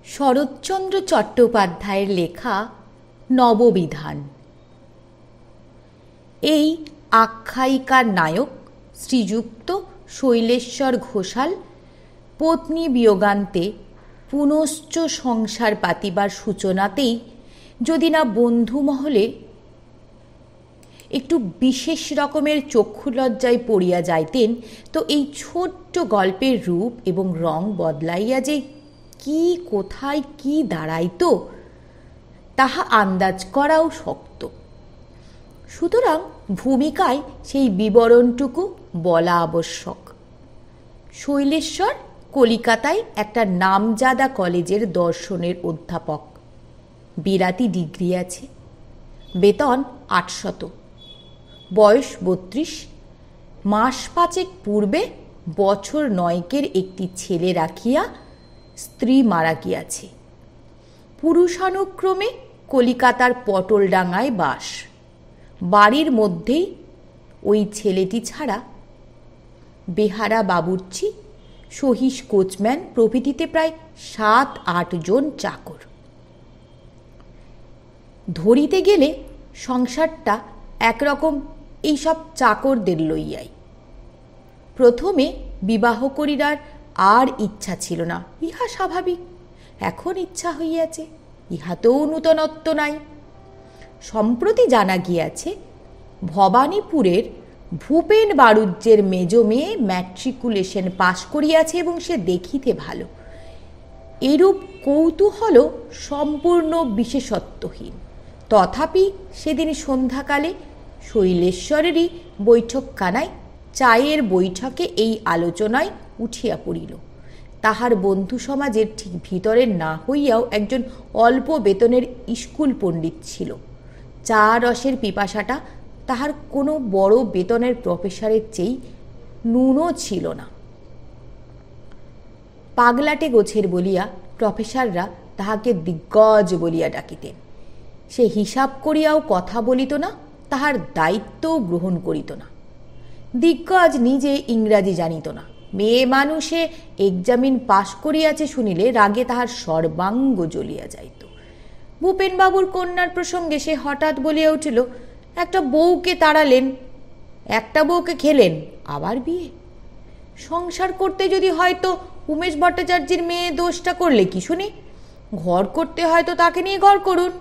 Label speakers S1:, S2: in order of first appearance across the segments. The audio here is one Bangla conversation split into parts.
S1: শরৎচন্দ্র চট্টোপাধ্যায়ের লেখা নববিধান। এই আখ্যায়িকার নায়ক শ্রীযুক্ত শৈলেশ্বর ঘোষাল পত্নী বিয়োগান্তে পুনশ্চ সংসার পাতিবার সূচনাতেই যদি না বন্ধু মহলে একটু বিশেষ রকমের চক্ষুলজ্জায় পড়িয়া যাইতেন, তো এই ছোট্ট গল্পের রূপ এবং রং বদলাইয়া যে কি কোথায় কি দাঁড়াইত তাহা আন্দাজ করাও শক্ত। সুতরাং ভূমিকায় সেই বিবরণটুকু বলা আবশ্যক। শৈলেশ্বর কলিকাতায় একটা নামজাদা কলেজের দর্শনের অধ্যাপক। বিলাতি ডিগ্রি আছে, বেতন ৮০০, বয়স ৩২। মাস ৫ পূর্বে বছর ৯ একটি ছেলে রাখিয়া স্ত্রী মারা গিয়াছে। পুরুষানুক্রমে কলিকাতার পটলডাঙ্গায় বাস। বাড়ির মধ্যেই ওই ছেলেটি ছাড়া বেহারা, বাবুর্চি, সহিস, কোচম্যান প্রভৃতিতে প্রায় ৭-৮ জন চাকর। ধরিতে গেলে সংসারটা একরকম এইসব চাকরদের লইয়াই। প্রথমে বিবাহ করিবার আর ইচ্ছা ছিল না, ইহা স্বাভাবিক। এখন ইচ্ছা হইয়াছে, ইহাতেও নূতনত্ব নাই। সম্প্রতি জানা গিয়াছে ভবানীপুরের ভূপেন বাড়ুজ্যের মেজ মেয়ে ম্যাট্রিকুলেশন পাশ করিয়াছে এবং সে দেখিতে ভালো। এরূপ কৌতূহল সম্পূর্ণ বিশেষত্বহীন। তথাপি সেদিন সন্ধ্যাকালে শৈলেশ্বরেরই বৈঠকখানায় চায়ের বৈঠকে এই আলোচনায় উঠিয়া পড়িল। তাহার বন্ধু সমাজের ঠিক ভিতরে না হইয়াও একজন অল্প বেতনের স্কুল পণ্ডিত ছিল। চা রসের পিপাসাটা তাহার কোনো বড় বেতনের প্রফেসরের চেয়ে ন্যূনও ছিল না। পাগলাটে গোছের বলিয়া প্রফেসররা তাহাকে দিগ্গজ বলিয়া ডাকিতেন। সে হিসাব করিয়াও কথা বলিত না, তাহার দায়িত্বও গ্রহণ করিত না। দিগ্গজ নিজে ইংরাজি জানিত না। মেয়ে মানুষে এক্সামিন পাশ করিয়াছে শুনিলে রাগে তাহার সর্বাঙ্গ জ্বলিয়া যাইত। ভূপেনবাবুর কন্যার প্রসঙ্গে সে হঠাৎ বলিয়া উঠিল, একটা বউকে তাড়ালেন, একটা বউকে খেলেন, আবার বিয়ে। সংসার করতে যদি হয়তো উমেশ ভট্টাচার্যের মেয়ে দোষটা করলে কি শুনি, ঘর করতে হয়তো তাকে নিয়ে ঘর করুন।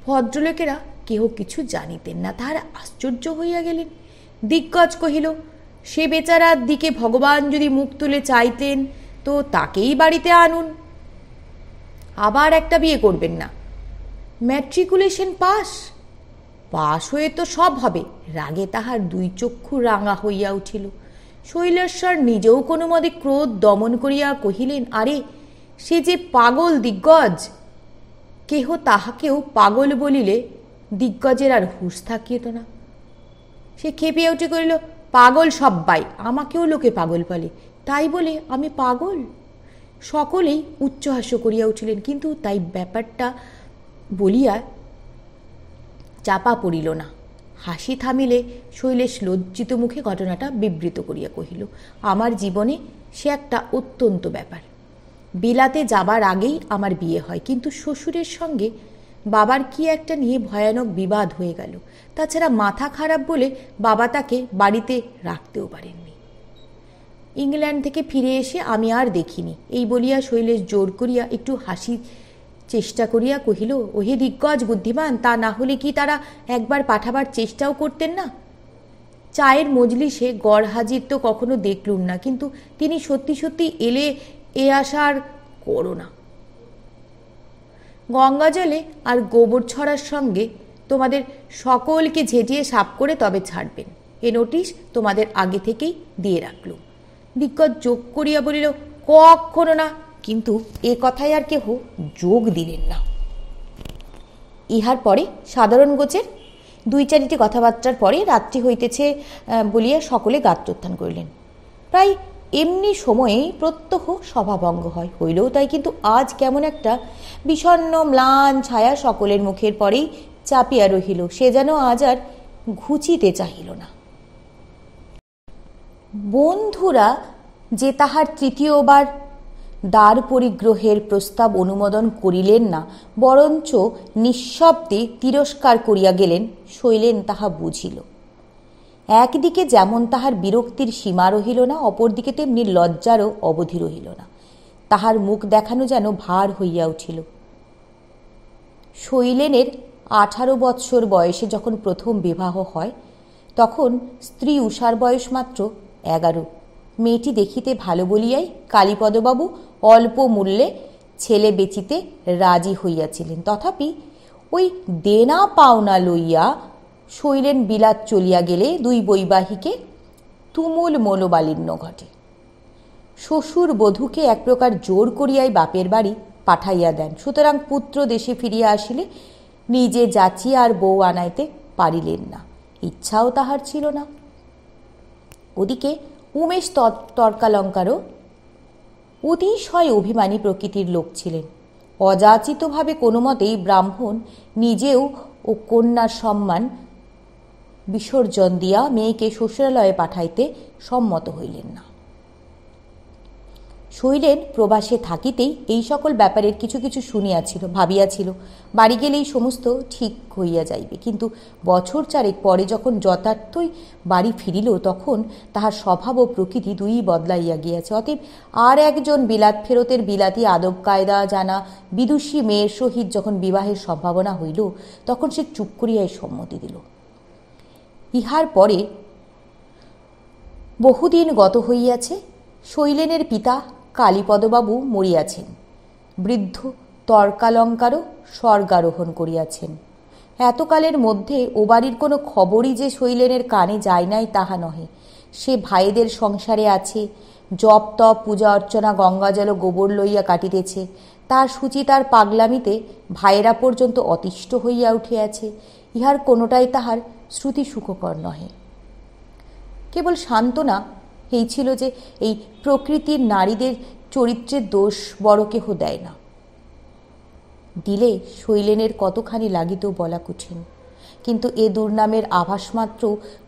S1: ভদ্রলোকেরা কেহ কিছু জানিতেন না, তাহারা আশ্চর্য হইয়া গেলেন। দিগ্গজ কহিল, সে বেচারার দিকে ভগবান যদি মুখ তুলে চাইতেন তো তাকেই বাড়িতে আনুন, আবার একটা বিয়ে করবেন না। ম্যাট্রিকুলেশন পাস হয়ে তো সব হবে। রাগে তাহার ২ চক্ষু রাঙা হইয়া উঠিল। শৈলেশ্বর নিজেও কোনো মতে ক্রোধ দমন করিয়া কহিলেন, আরে সে যে পাগল দিগ্গজ। কেহ তাহাকেও পাগল বলিলে দিগ্গজের আর হুঁশ থাকিত না। সে খেপিয়া উঠে কহিল, পাগল সব্বাই, আমাকেও লোকে পাগল বলে, তাই বলে আমি পাগল? সকলেই উচ্চহাস্য করিয়া উঠিলেন, কিন্তু তাই ব্যাপারটা বলিয়া চাপা পড়িল না। হাসি থামিলে শৈলেশ লজ্জিত মুখে ঘটনাটা বিবৃত করিয়া কহিল, আমার জীবনে সে একটা অত্যন্ত ব্যাপার। বিলাতে যাবার আগেই আমার বিয়ে হয়, কিন্তু শ্বশুরের সঙ্গে বাবার কি একটা নিয়ে ভয়ানক বিবাদ হয়ে গেল। তাছাড়া মাথা খারাপ বলে বাবা তাকে বাড়িতে রাখতেও পারেননি। ইংল্যান্ড থেকে ফিরে এসে আমি আর দেখিনি। এই বলিয়া শৈলেশ জোর করিয়া একটু হাসি চেষ্টা করিয়া কহিল, ওহে দিগ্গজ বুদ্ধিমান, তা না হলে কি তারা একবার পাঠাবার চেষ্টাও করতেন না? চায়ের মজলিসে গড় হাজির তো কখনো দেখলুম না, কিন্তু তিনি সত্যি সত্যি এলে এ আশার করো না। গঙ্গাজলে আর গোবর ছড়ার সঙ্গে তোমাদের সকলকে ঝেঁটিয়ে সাফ করে তবে ছাড়বেন, এ নোটিশ তোমাদের আগে থেকেই দিয়ে রাখলুম। দিগ্গজ যোগ করিয়া বলিল, কখনো না। কিন্তু এ কথায় আর কেহ যোগ দিলেন না। ইহার পরে সাধারণ গোছের ২-৪টি কথাবার্তার পরে রাত্রি হইতেছে বলিয়া সকলে গাত্রোত্থান করিলেন। প্রায় এমনি সময়েই প্রত্যহ সভাভঙ্গ হয়, হইলেও তাই। কিন্তু আজ কেমন একটা বিষণ্ণ ম্লান ছায়া সকলের মুখের পরেই চাপিয়া রহিল। সে যেন আজ আর ঘুচিতে চাহিল না। বন্ধুরা যে তাহার তৃতীয়বার দ্বার পরিগ্রহের প্রস্তাব অনুমোদন করিলেন না, বরঞ্চ নিঃশব্দে তিরস্কার করিয়া গেলেন। শৈলেন তাহা বুঝিল। একদিকে যেমন তাহার বিরক্তির সীমা রহিল না, অপরদিকে তেমনি লজ্জারও অবধি রহিল না। তাহার মুখ দেখানো যেন ভার হইয়া উঠিল। শৈলেনের 18 বৎসর বয়সে যখন প্রথম বিবাহ হয়, তখন স্ত্রী উষার বয়স মাত্র 11। মেয়েটি দেখিতে ভালো বলিয়াই কালীপদবাবু অল্প মূল্যে ছেলে বেচিতে রাজি হইয়াছিলেন। তথাপি ওই দেনা পাওনা লইয়া শৈলেন বিলাত চলিয়া গেলে দুই বৈবাহিকে তুমুল মনোমালিন্য ঘটে। শ্বশুর বধূকে এক প্রকার জোর করিয়াই বাপের বাড়ি পাঠাইয়া দেন। সুতরাং পুত্র দেশে ফিরিয়া আসিলে নিজে যাচিয়া আর বউ আনাইতে পারিলেন না, ইচ্ছাও তাহার ছিল না। ওদিকে উমেশ তর্কালঙ্কারও অতিশয় অভিমানী প্রকৃতির লোক ছিলেন। অযাচিতভাবে কোনো মতেই ব্রাহ্মণ নিজেও ও কন্যার সম্মান বিসর্জন দিয়া মেয়েকে শ্বশুরালয়ে পাঠাইতে সম্মত হইলেন না। শৈলেন প্রবাসে থাকিতেই এই সকল ব্যাপারের কিছু কিছু শুনিয়াছিল, ভাবিয়াছিল বাড়ি গেলেই সমস্ত ঠিক হইয়া যাইবে। কিন্তু বছর চারেক পরে যখন যথার্থই বাড়ি ফিরিল, তখন তাহার স্বভাব ও প্রকৃতি দুই বদলাইয়া গিয়াছে। অতএব আর একজন বিলাত ফেরতের বিলাতি আদব কায়দা জানা বিদুষী মেয়ের সহিত যখন বিবাহের সম্ভাবনা হইল, তখন সে চুপ করিয়াই সম্মতি দিল। ইহার পরে বহুদিন গত হইয়াছে। শৈলেনের পিতা কালীপদবাবু মরিয়াছেন। বৃদ্ধ তর্কালঙ্কারও স্বর্গারোহণ করিয়াছেন। এতকালের মধ্যে ও বাড়ির কোনো খবরই যে শৈলেনের কানে যায় নাই তাহা নহে। সে ভাইদের সংসারে আছে, জপ তপ পূজা অর্চনা গঙ্গাজল ও গোবর লইয়া কাটিতেছে। তার সুচিতার পাগলামিতে ভাইয়েরা পর্যন্ত অতিষ্ঠ হইয়া উঠিয়াছে। ইহার কোনোটাই তাহার শ্রুতি সুখকর নহে। কেবল সান্ত্বনা এই ছিল যে এই প্রকৃতির নারীদের চরিত্রের দোষ বড় কেহ দেয় না। দিলে শৈলেনের কতখানি লাগিত বলা কঠিন, কিন্তু এ দুর্নামের আভাস মাত্র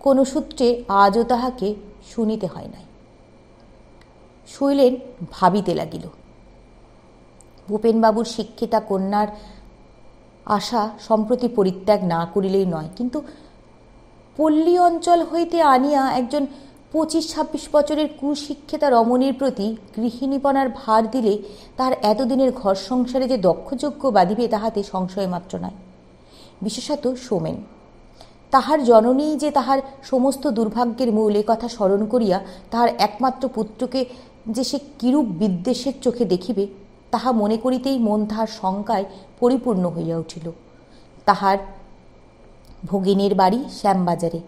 S1: কোনো সূত্রে আজও তাহাকে শুনিতে হয় নাই। শৈলেন ভাবিতে লাগিল, ভূপেনবাবুর শিক্ষিতা কন্যার আশা সম্প্রতি পরিত্যাগ না করিলেই নয়। কিন্তু পল্লী অঞ্চল হইতে আনিয়া একজন 25-26 বছরের কুশিক্ষিতা রমণীর প্রতি গৃহিণীপনার ভার দিলে তার এতদিনের ঘর সংসারে যে দক্ষযোগ্য বাঁধিবে তাহাতে সংশয় মাত্র নয়। বিশেষত সোমেন, তাহার জননী যে তাহার সমস্ত দুর্ভাগ্যের মূল, এ কথা স্মরণ করিয়া তাহার একমাত্র পুত্রকে যে সে কিরূপ বিদ্বেষের চোখে দেখিবে, তাহা মনে করিতেই মন তাহার শঙ্কায় পরিপূর্ণ হইয়া উঠিল। তাহার ভগিনীর বাড়ি শ্যামবাজারে,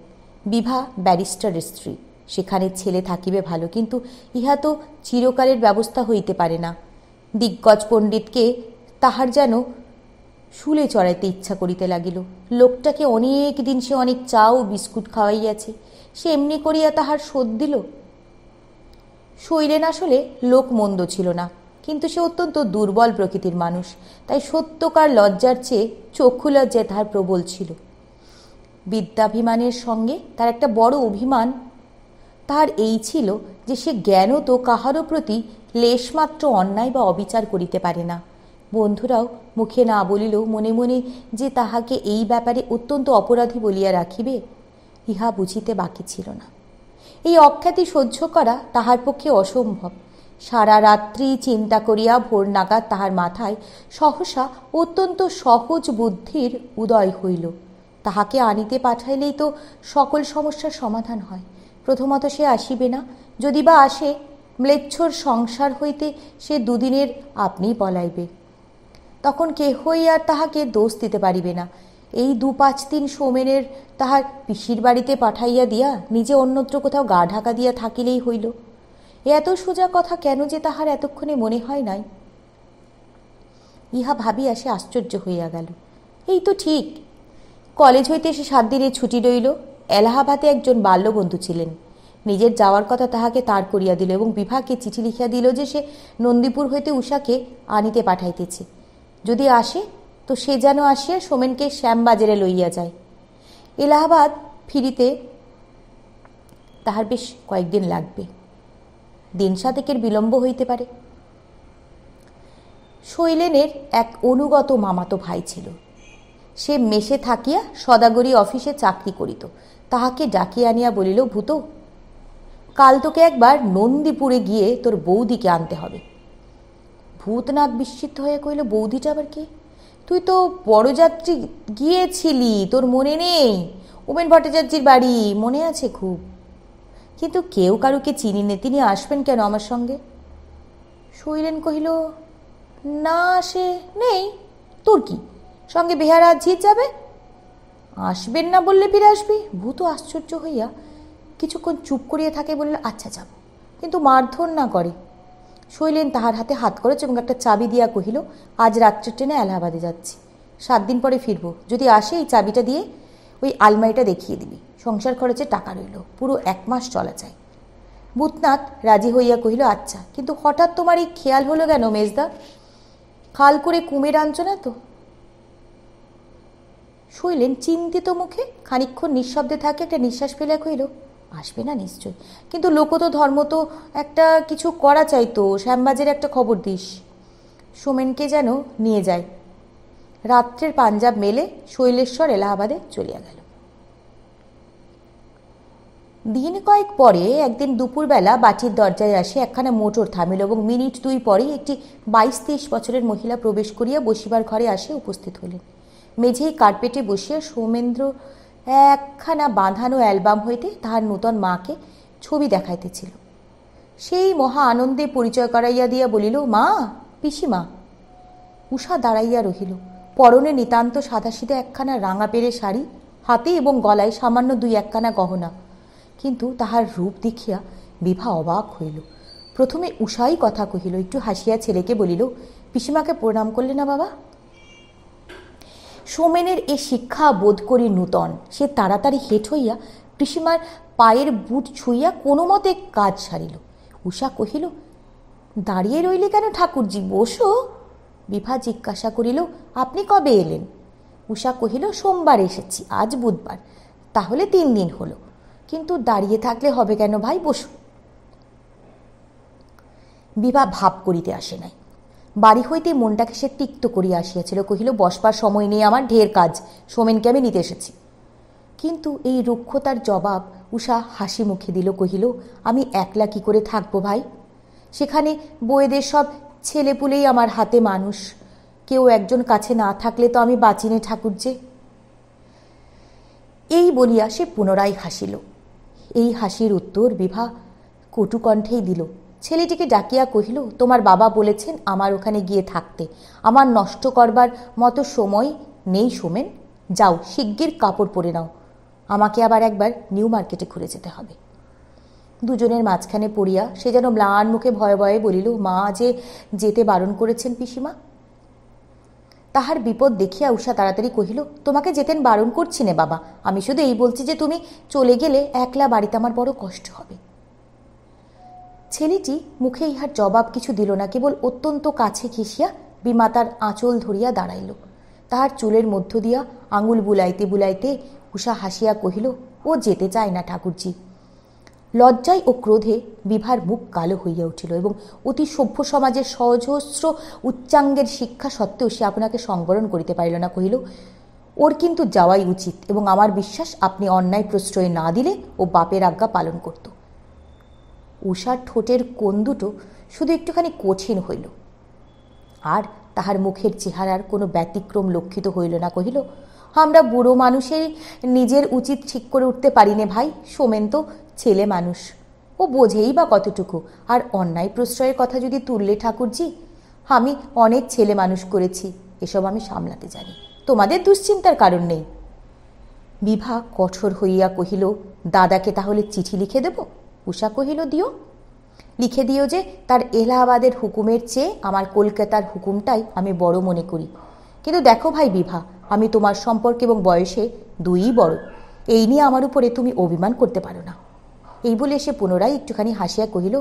S1: বিভা ব্যারিস্টারের স্ত্রী, সেখানে ছেলে থাকিবে ভালো, কিন্তু ইহা তো চিরকালের ব্যবস্থা হইতে পারে না। দিগ্গজ পণ্ডিতকে তাহার যেন শুলে চড়াইতে ইচ্ছা করিতে লাগিল। লোকটাকে অনেক দিন সে অনেক চা ও বিস্কুট খাওয়াইয়াছে, সে এমনি করিয়া তাহার শোধ দিল। শৈলেন আসলে লোক মন্দ ছিল না, কিন্তু সে অত্যন্ত দুর্বল প্রকৃতির মানুষ, তাই সত্যকার লজ্জার চেয়ে চক্ষু লজ্জায় তাহার প্রবল ছিল। বিদ্যাভিমানের সঙ্গে তার একটা বড় অভিমান তাহার এই ছিল যে সে জ্ঞানত কাহারও প্রতি লেশমাত্র অন্যায় বা অবিচার করিতে পারে না। বন্ধুরাও মুখে না বলিলেও মনে মনে যে তাহাকে এই ব্যাপারে অত্যন্ত অপরাধী বলিয়া রাখিবে, ইহা বুঝিতে বাকি ছিল না। এই অখ্যাতি সহ্য করা তাহার পক্ষে অসম্ভব। সারা রাত্রি চিন্তা করিয়া ভোর নাগাদ তাহার মাথায় সহসা অত্যন্ত সহজ বুদ্ধির উদয় হইল। তাহাকে আনিতে পাঠাইলেই তো সকল সমস্যার সমাধান হয়। প্রথমত সে আসিবে না, যদি বা আসে ম্লেচ্ছর সংসার হইতে সে দুদিনের আপনিই পলাইবে। তখন কেহই আর তাহাকে দোষ দিতে পারিবে না। এই 2-5 দিন সোমেনের তাহার পিসির বাড়িতে পাঠাইয়া দিয়া নিজে অন্যত্র কোথাও গা ঢাকা দিয়া থাকিলেই হইল। এত সোজা কথা কেন যে তাহার এতক্ষণে মনে হয় নাই, ইহা ভাবিয়া সে আশ্চর্য হইয়া গেল। এই তো ঠিক, কলেজ হইতে সে 7 দিনের ছুটি রইল। এলাহাবাদে একজন বাল্যবন্ধু ছিলেন, নিজের যাওয়ার কথা তাহাকে তার করিয়া দিল এবং বিভাকে চিঠি লিখিয়া দিল যে সে নন্দীপুর হইতে উষাকে আনিতে পাঠাইতেছে। যদি আসে তো সে যেন আসিয়া সোমেনকে শ্যামবাজারে লইয়া যায়। এলাহাবাদ ফিরিতে তাহার বেশ কয়েকদিন লাগবে, 1 দিন 7 বিলম্ব হইতে পারে। শৈলেনের এক অনুগত মামাতো ভাই ছিল। সে মেসে থাকিয়া সদাগরী অফিসে চাকরি করিত। তাহাকে ডাকিয়া আনিয়া বলিল, ভূত, কাল তোকে একবার নন্দীপুরে গিয়ে তোর বৌদিকে আনতে হবে। ভূতনাথ বিস্মিত হয়ে কইল, বৌদিটা আবার কে? তুই তো বড়যাত্রী গিয়েছিলি, তোর মনে নেই? উমেন ভট্টাচার্যের বাড়ি মনে আছে খুব, কিন্তু কেউ কারুকে চিনি নে, তিনি আসবেন কেন আমার সঙ্গে? শৈলেন কহিল, না সে নেই, তোর কি, সঙ্গে বেহারা ঝির যাবে, আসবেন না বললে ফিরে আসবি। ভূত আশ্চর্য হইয়া কিছুক্ষণ চুপ করিয়া থাকে, বলল, আচ্ছা যাব, কিন্তু মারধর না করে। শৈলেন তাহার হাতে হাত করেছে এবং একটা চাবি দিয়া কহিল, আজ রাত্রের ট্রেনে এলাহাবাদে যাচ্ছি, 7 দিন পরে ফিরব, যদি আসে এই চাবিটা দিয়ে ওই আলমারিটা দেখিয়ে দিবি, সংসার খরচে টাকা রইল, পুরো 1 মাস চলা চাই। ভূতনাথ রাজি হইয়া কহিল, আচ্ছা, কিন্তু হঠাৎ তোমার এই খেয়াল হলো কেন মেজদা? খাল করে কুমির আনছ না তো? শৈলেন চিন্তিত মুখে খানিকক্ষণ নিঃশব্দে থাকে, একটা নিঃশ্বাস ফেলে কহিল, আসবে না নিশ্চয়, কিন্তু লোক তো ধর্ম তো একটা কিছু করা চাইতো, শ্যামবাজের একটা খবর দিস, সোমেনকে যেন নিয়ে যায়। রাত্রের পাঞ্জাব মেলে শৈলেশ্বর এলাহাবাদে চলিয়া গেল। দিন কয়েক পরে একদিন দুপুরবেলা বাটির দরজায় আসে একখানা মোটর থামিল এবং মিনিট 2 পরেই একটি 22-23 বছরের মহিলা প্রবেশ করিয়া বসিবার ঘরে আসে উপস্থিত হইলেন। মেঝেই কার্পেটে বসিয়া সৌমেন্দ্র একখানা বাঁধানো অ্যালবাম হইতে তাহার নূতন মাকে ছবি দেখাইতেছিল। সেই মহা আনন্দে পরিচয় করাইয়া দিয়া বলিল, মা, পিসিমা। উষা দাঁড়াইয়া রহিল। পরনে নিতান্ত সাদাসিধে একখানা রাঙা পেরে শাড়ি, হাতে এবং গলায় সামান্য 2-1খানা গহনা, কিন্তু তাহার রূপ দেখিয়া বিভা অবাক হইল। প্রথমে উষাই কথা কহিল, একটু হাসিয়া ছেলেকে বলিল, পিসিমাকে প্রণাম করলে না বাবা? সোমেনের এ শিক্ষা বোধ করি নূতন। সে তাড়াতাড়ি হেঁট হইয়া পিসিমার পায়ের বুট ছুঁইয়া কোনো মতে কাজ সারিল। উষা কহিল, দাঁড়িয়ে রইলে কেন ঠাকুরজি, বসো। বিভা জিজ্ঞাসা করিল, আপনি কবে এলেন? উষা কহিল, সোমবার এসেছি, আজ বুধবার, তাহলে 3 দিন হলো। কিন্তু দাঁড়িয়ে থাকলে হবে কেন ভাই, বসো। বিভা ভাব করিতে আসে নাই। বাড়ি হইতে মনটাকে সে তিক্ত করিয়া আসিয়াছিল। কহিল, বসবার সময় নেই আমার, ঢের কাজ, সোমেনকে আমি নিতে এসেছি। কিন্তু এই রুক্ষতার জবাব উষা হাসি মুখে দিল। কহিল, আমি একলা কি করে থাকবো ভাই? সেখানে বউয়েদের সব ছেলেপুলেই আমার হাতে মানুষ, কেউ একজন কাছে না থাকলে তো আমি বাঁচিনে ঠাকুরজে। এই বলিয়া সে পুনরায় হাসিল। এই হাসির উত্তর বিভা কটু কণ্ঠেই দিল। ছেলেটিকে ডাকিয়া কহিল, তোমার বাবা বলেছেন আমার ওখানে গিয়ে থাকতে, আমার নষ্ট করবার মতো সময় নেই সোমেন, যাও শিগগির কাপড় পরে নাও, আমাকে আবার একবার নিউ মার্কেটে ঘুরে যেতে হবে। দুজনের মাঝখানে পড়িয়া সে যেন ম্লান মুখে ভয়ে ভয়ে বলিল, মা যে যেতে বারণ করেছেন পিসিমা। তাহার বিপদ দেখিয়া উষা তাড়াতাড়ি কহিল, তোমাকে যেতেন বারণ করছি নে বাবা, আমি শুধু এই বলছি যে তুমি চলে গেলে একলা বাড়িতে আমার বড় কষ্ট হবে। ছেলেটি মুখে ইহার জবাব কিছু দিল না, কেবল অত্যন্ত কাছে ঘেঁষিয়া বিমাতার আঁচল ধরিয়া দাঁড়াইল। তাহার চুলের মধ্য দিয়া আঙুল বুলাইতে বুলাইতে উষা হাসিয়া কহিল, ও যেতে চায় না ঠাকুরজি। লজ্জায় ও ক্রোধে বিভার মুখ কালো হইয়া উঠিল এবং অতি সভ্য সমাজের সহস্র উচ্চাঙ্গের শিক্ষা সত্ত্বেও সে আপনাকে সংবরণ করিতে পারিল না। কহিল, ওর কিন্তু যাওয়াই উচিত এবং আমার বিশ্বাস আপনি অন্যায় প্রশ্রয় না দিলে ও বাপের আজ্ঞা পালন করত। উষার ঠোঁটের কোণ দুটো শুধু একটুখানি কঠিন হইল, আর তাহার মুখের চেহারার কোনো ব্যতিক্রম লক্ষিত হইল না। কহিল, আমরা বুড়ো মানুষের নিজের উচিত ঠিক করে উঠতে পারি নে ভাই, সোমেন তো ছেলে মানুষ, ও বোঝেই বা কতটুকু, আর অন্যায় প্রশ্রয়ের কথা যদি তুললে ঠাকুরজি, আমি অনেক ছেলে মানুষ করেছি, এসব আমি সামলাতে জানি, তোমাদের দুশ্চিন্তার কারণ নেই। বিভা কঠোর হইয়া কহিল, দাদাকে তাহলে চিঠি লিখে দেব? উষা কহিল, দিও, লিখে দিও যে তার এলাহাবাদের হুকুমের চেয়ে আমার কলকাতার হুকুমটাই আমি বড় মনে করি। কিন্তু দেখো ভাই বিভা, আমি তোমার সম্পর্কে এবং বয়সে 2ই বড়, এই নিয়ে আমার উপরে তুমি অভিমান করতে পারো না। এই বলে সে পুনরায় একটুখানি হাসিয়া কহিল,